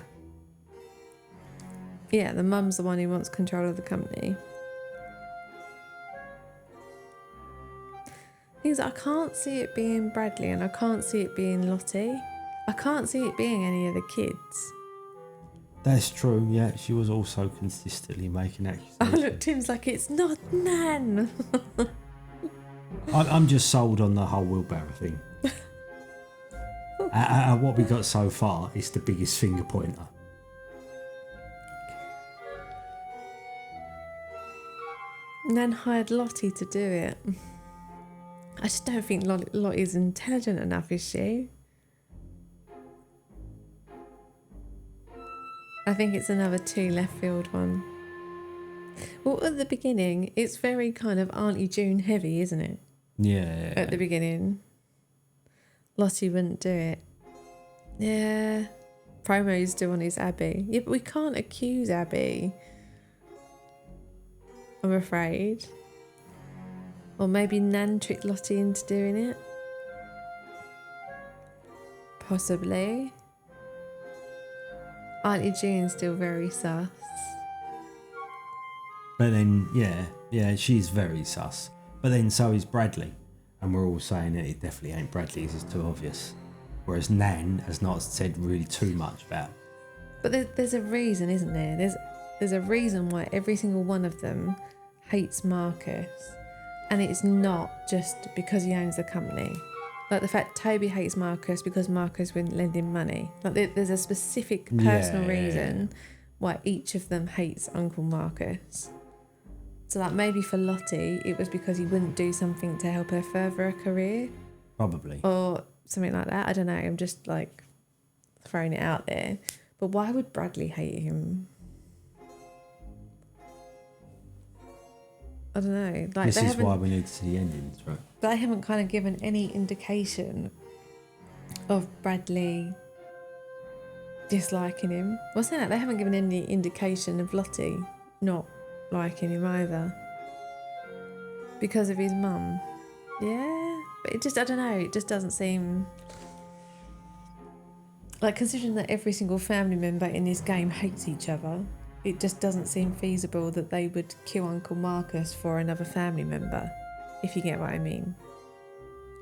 Yeah, the mum's the one who wants control of the company. Things I can't see it being Bradley and I can't see it being Lottie. I can't see it being any of the kids. That's true, yeah. She was also consistently making Oh, accusations. look, Tim's like, it's not Nan. I'm just sold on the whole wheelbarrow thing. What we got so far is the biggest finger pointer. Nan hired Lottie to do it. I just don't think Lottie's intelligent enough, is she? I think it's another 2 left field one. Well, at the beginning, it's very kind of Auntie June heavy, isn't it? Yeah. At the beginning. Lottie wouldn't do it. Yeah. Promo's still on his Abby. Yeah, but we can't accuse Abby. I'm afraid. Or maybe Nan tricked Lottie into doing it. Possibly. Auntie June's still very sus. But then, yeah, she's very sus. But then so is Bradley. And we're all saying that it definitely ain't Bradley, it's too obvious. Whereas Nan has not said really too much about. But there's a reason, isn't there? There's a reason why every single one of them hates Marcus. And it's not just because he owns the company. Like the fact Toby hates Marcus because Marcus wouldn't lend him money. Like there's a specific personal reason why each of them hates Uncle Marcus. So like maybe for Lottie, it was because he wouldn't do something to help her further her career. Probably. Or something like that. I don't know. I'm just like throwing it out there. But why would Bradley hate him? I don't know. Like This is why we need to see the endings, right? They haven't kind of given any indication of Bradley disliking him. What's that? They haven't given any indication of Lottie not liking him either. Because of his mum. Yeah. But it just, I don't know, it just doesn't seem... Like, considering that every single family member in this game hates each other, it just doesn't seem feasible that they would kill Uncle Marcus for another family member, if you get what I mean.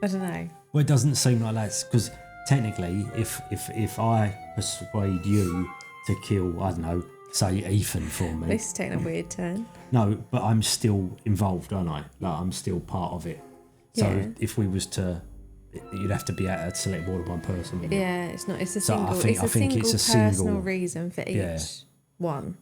I don't know. Well, it doesn't seem like that because technically, if I persuade you to kill, I don't know, say Ethan for me. This is taking a weird turn. No, but I'm still involved, aren't I? Like I'm still part of it. So Yeah. if we was to, you'd have to be able to select more than one person. wouldn't you? Yeah, it's not. It's a So I single. think- It's I a think single it's a personal single- reason for each Yeah. one.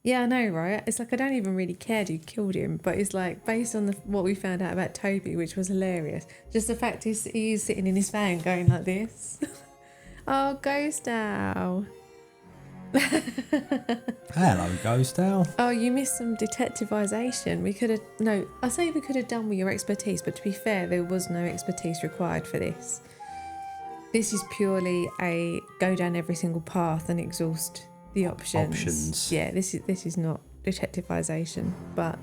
Yeah, I know, right? It's like I don't even really care who killed him, but it's like based on what we found out about Toby, which was hilarious. Just the fact he's sitting in his van going like this. Oh, Ghost Owl. Hello, Ghost Owl. Oh, you missed some detectivisation. We could have... No, I say we could have done with your expertise, but to be fair, there was no expertise required for this. This is purely a go down every single path and exhaust the options. Yeah, this is not detectivisation. But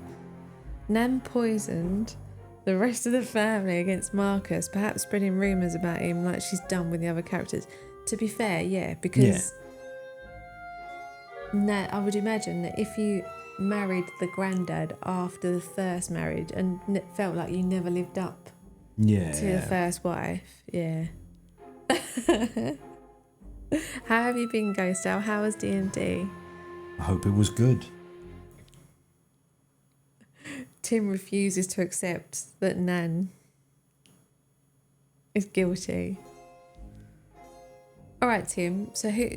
Nan poisoned the rest of the family against Marcus, perhaps spreading rumours about him like she's done with the other characters. to be fair, yeah, because I would imagine that if you married the granddad after the first marriage and felt like you never lived up to the first wife, yeah. How have you been, Ghost Owl? How was D&D? I hope it was good. Tim refuses to accept that Nan is guilty. All right, Tim. So who,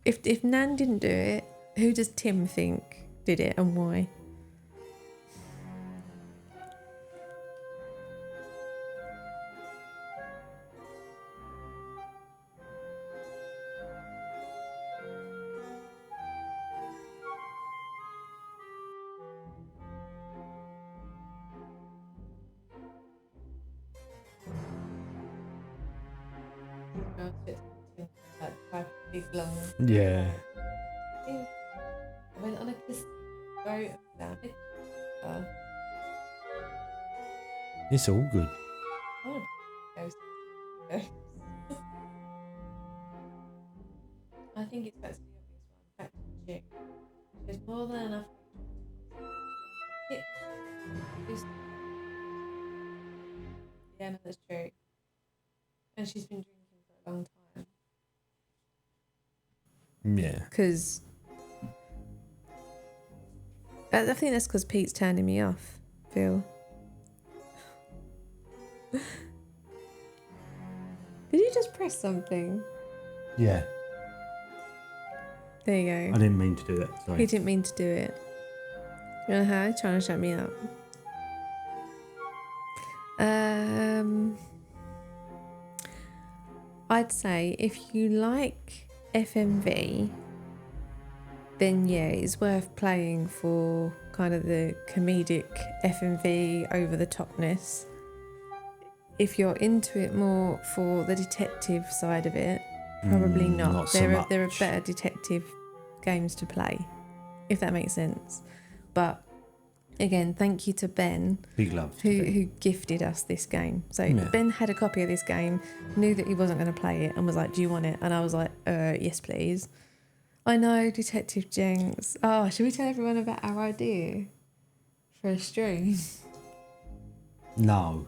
if Nan didn't do it, who does Tim think did it and why? Yeah. I went on a casino boat down it. It's all good. I want to go. I think it's that's the obvious one. Back to June. There's more than enough. Yeah, no, that's true. And she's been drinking for a long time. Yeah. Because I think that's because Pete's turning me off, Phil. Did you just press something? Yeah. There you go. I didn't mean to do that. Sorry. He didn't mean to do it. You know how? Trying to shut me up. I'd say if you like FMV, then yeah, it's worth playing for kind of the comedic FMV over the topness. If you're into it more for the detective side of it, probably not. so There are much. better detective games to play, if that makes sense. But again, thank you to Ben, Big love. who gifted us this game. So Yeah. Ben had a copy of this game, knew that he wasn't going to play it, and was like, "Do you want it?" And I was like, "Yes, please." I know, Detective Jenks. Oh, should we tell everyone about our idea for a stream? No.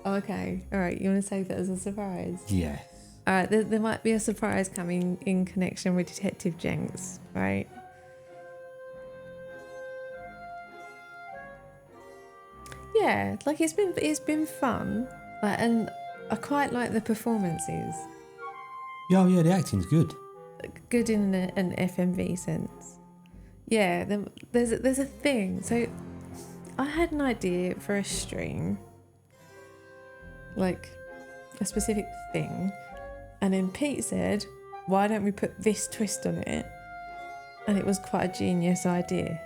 Oh, okay. All right. You want to save that as a surprise? Yes. All right. There might be a surprise coming in connection with Detective Jenks, right? Yeah, like it's been fun, like, and I quite like the performances. Yeah, yeah, the acting's good. Good in an FMV sense. Yeah, there's a thing. So I had an idea for a stream, like a specific thing, and then Pete said, "Why don't we put this twist on it?" And it was quite a genius idea.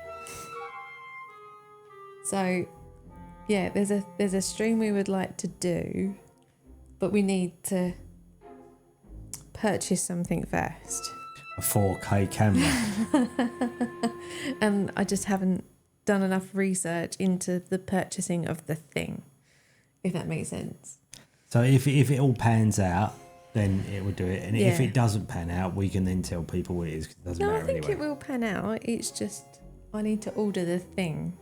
So yeah, there's a stream we would like to do, but we need to purchase something first. A 4K camera. And I just haven't done enough research into the purchasing of the thing, if that makes sense. So if it all pans out, then it would do it. And if Yeah. it doesn't pan out, we can then tell people what it is, 'cause it doesn't No, I matter think anyway. it will pan out. It's just I need to order the thing.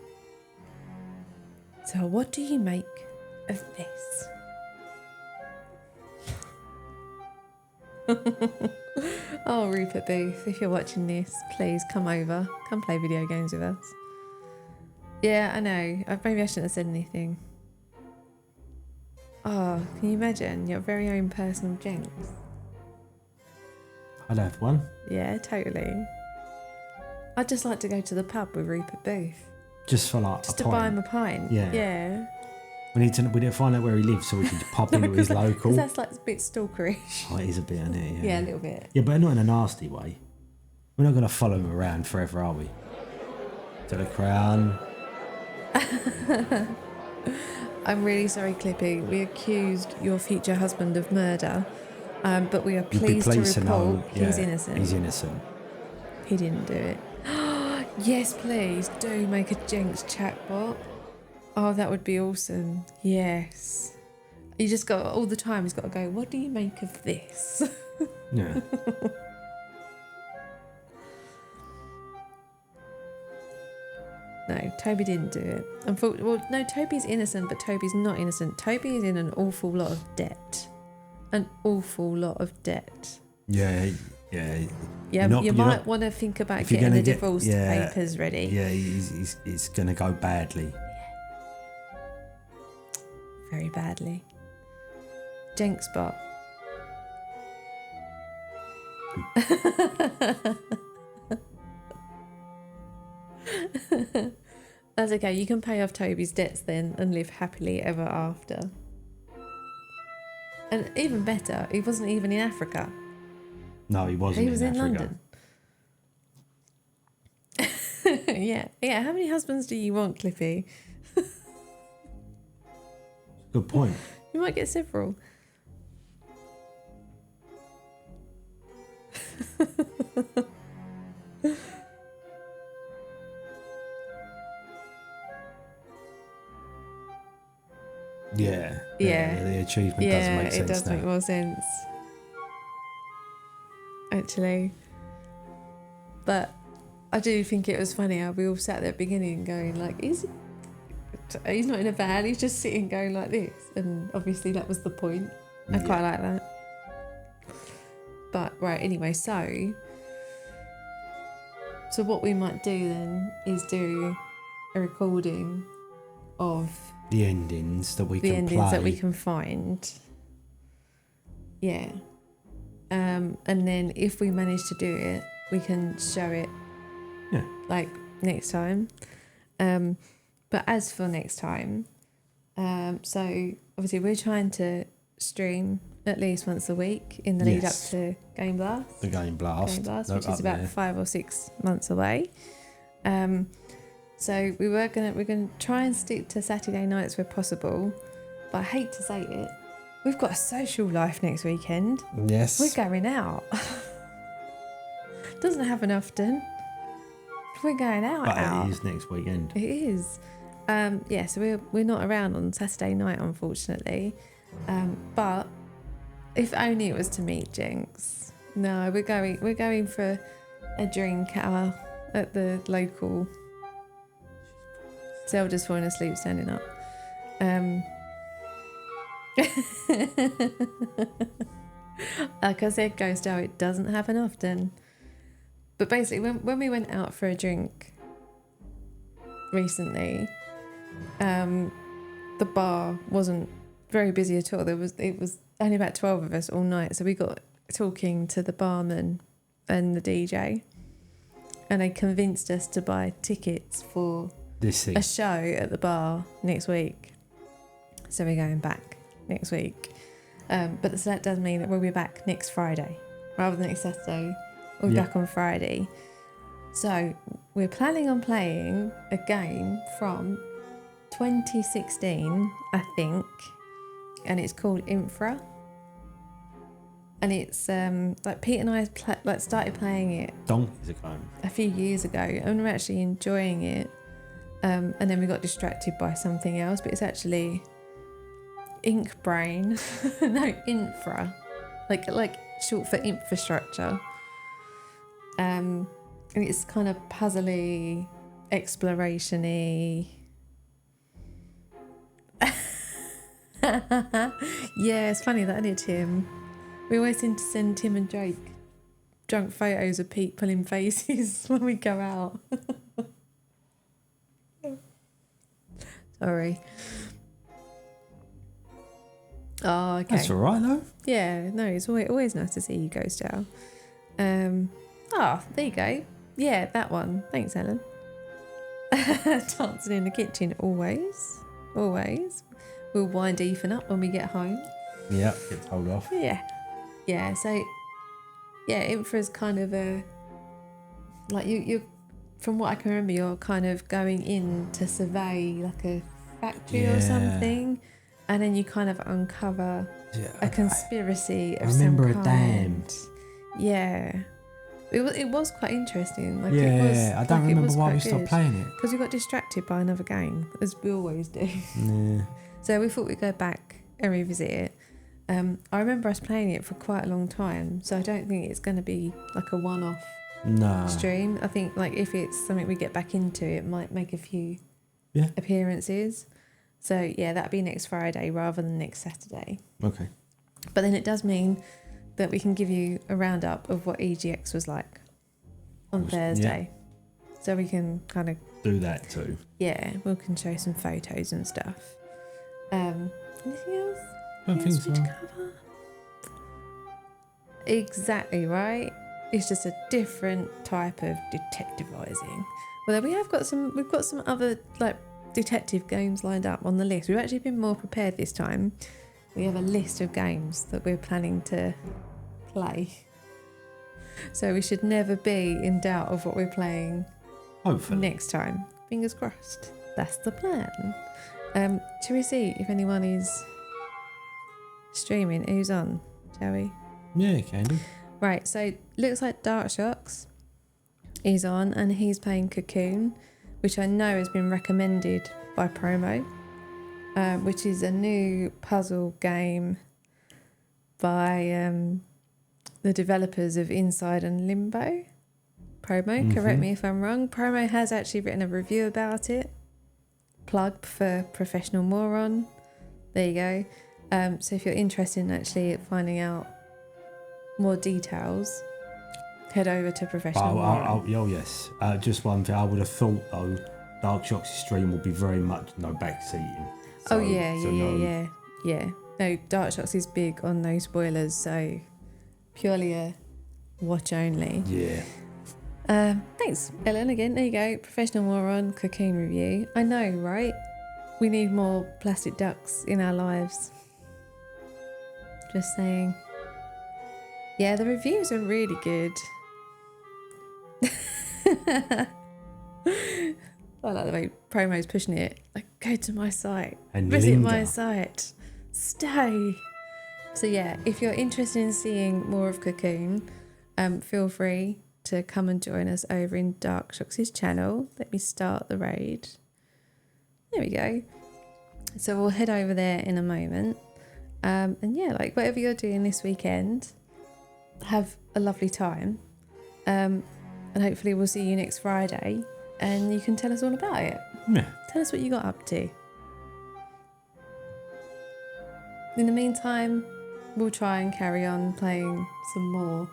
So what do you make of this? Oh, Rupert Booth, if you're watching this, please come over. Come play video games with us. Yeah, I know. Maybe I shouldn't have said anything. Oh, can you imagine? Your very own personal Jenks. I'd have one. Yeah, totally. I'd just like to go to the pub with Rupert Booth. Just for like Just a to buy pint. him a pint. Yeah. Yeah. We need to find out where he lives so we can pop into his local. Because that's like a bit stalkerish. Oh, it is a bit, isn't it? Yeah, a little bit. Yeah, but not in a nasty way. We're not going to follow him around forever, are we? To the crown. I'm really sorry, Clippy. We accused your future husband of murder, but we are You'd be pleased pleased to to report know, he's yeah, innocent. He's innocent. He didn't do it. Yes, please do make a Jenks chatbot. Oh, that would be awesome. Yes. You just got all the time. He's got to go. What do you make of this? Yeah. No, Toby didn't do it. Well, no, Toby's innocent, but Toby's not innocent. Toby is in an awful lot of debt. An awful lot of debt. Yeah. Yeah, you might want to think about getting the divorce papers ready. Yeah, it's going to go badly. Very badly. Jenks spot. That's okay. You can pay off Toby's debts then and live happily ever after. And even better, he wasn't even in Africa. No, he wasn't. He was in Africa. London. Yeah. How many husbands do you want, Cliffy? Good point. You might get several. Yeah. Yeah. The achievement does make sense. It does now. make more sense. Actually. But I do think it was funny how we all sat there at the beginning going like, he's not in a van, he's just sitting going like this. And obviously that was the point. I quite like that. But right, anyway, so what we might do then is do a recording of the endings that we can find. Yeah. And then if we manage to do it, we can show it. Yeah. Like next time. But as for next time, so obviously we're trying to stream at least once a week in the lead up to Game Blast. The Game Blast. Which is about 5 or 6 months away. So we're gonna try and stick to Saturday nights where possible. But I hate to say it, we've got a social life next weekend. Yes. We're going out. Doesn't happen often. We're going out. But it is next weekend. It is. So we're not around on Saturday night, unfortunately. But if only it was to meet Jenks. No, we're going for a drink at the local. Zelda's falling asleep standing up. Like I said, Ghost Hour, it doesn't happen often. But basically, when we went out for a drink recently, the bar wasn't very busy at all. It was only about 12 of us all night, so we got talking to the barman and the DJ, and they convinced us to buy tickets for a show at the bar next week. So we're going back next week. But so that does mean that we'll be back next Friday rather than next Saturday. We'll be back on Friday. So we're planning on playing a game from 2016, I think, and it's called Infra. And it's like Pete and I started playing it donkeys ago, a few years ago, and we're actually enjoying it. And then we got distracted by something else, but it's actually Ink Brain, no, Infra, like short for infrastructure. And it's kind of puzzly, exploration-y. Yeah, it's funny that, isn't it, Tim? We always seem to send Tim and Jake drunk photos of Pete pulling faces when we go out. Sorry. Oh, okay. That's all right, though. Yeah, no, it's always nice to see you, Ghost Owl. There you go. Yeah, that one. Thanks, Ellen. Dancing in the kitchen, always. We'll wind Ethan up when we get home. Yeah, get told off. Yeah, so, yeah, Infra's kind of a, like, you from what I can remember, you're kind of going in to survey, like, a factory or something, and then you kind of uncover a conspiracy of some kind. I remember a dam. Yeah. It was quite interesting. Like I don't remember why we stopped playing it. Because we got distracted by another game, as we always do. Yeah. So we thought we'd go back and revisit it. I remember us playing it for quite a long time, so I don't think it's going to be like a one-off No. stream. I think like if it's something we get back into, it might make a few appearances. So yeah, that'd be next Friday rather than next Saturday. Okay. But then it does mean that we can give you a roundup of what EGX was like on Thursday. So we can kind of do that too. Yeah, we can show some photos and stuff. Anything else? I don't think so. To cover? Exactly right. It's just a different type of detectivising. Well, we've got some other like detective games lined up on the list. We've actually been more prepared this time. We have a list of games that we're planning to play. So we should never be in doubt of what we're playing. Hopefully. Next time. Fingers crossed. That's the plan. Shall we see if anyone is streaming? Who's on? Shall we? Yeah, can do. Right, so looks like Dark Shocks is on and he's playing Cocoon, which I know has been recommended by Promo, which is a new puzzle game by the developers of Inside and Limbo. Promo, correct me if I'm wrong. Promo has actually written a review about it. Plug for Professional Moron. There you go. So if you're interested in actually finding out more details, head over to Professional Moron. Oh, yes. Just one thing. I would have thought, though, Dark Shock's stream will be very much no backseating. So, Yeah. No, Dark Shocks is big on no spoilers, so purely a watch only. Yeah. Thanks, Ellen, again. There you go. Professional Moron, Cocoon review. I know, right? We need more plastic ducks in our lives. Just saying. Yeah, the reviews are really good. I like the way Promo's pushing it. Like, go to my site. And visit linger. my site. Stay. So yeah, if you're interested in seeing more of Cocoon, feel free to come and join us over in Dark Shocks' channel. Let me start the raid. There we go. So we'll head over there in a moment. And yeah, like whatever you're doing this weekend, have a lovely time. And hopefully we'll see you next Friday and you can tell us all about it. Yeah. Tell us what you got up to. In the meantime, we'll try and carry on playing some more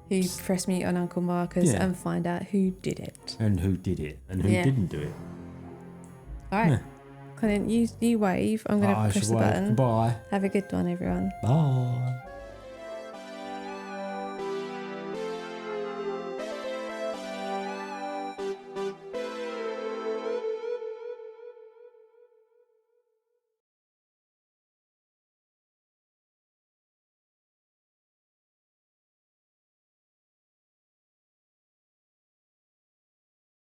Who Pressed Me on Uncle Marcus and find out who did it. And who did it and who didn't do it. All right. Colin, you wave. I'm going to push the button. Goodbye. Have a good one, everyone. Bye.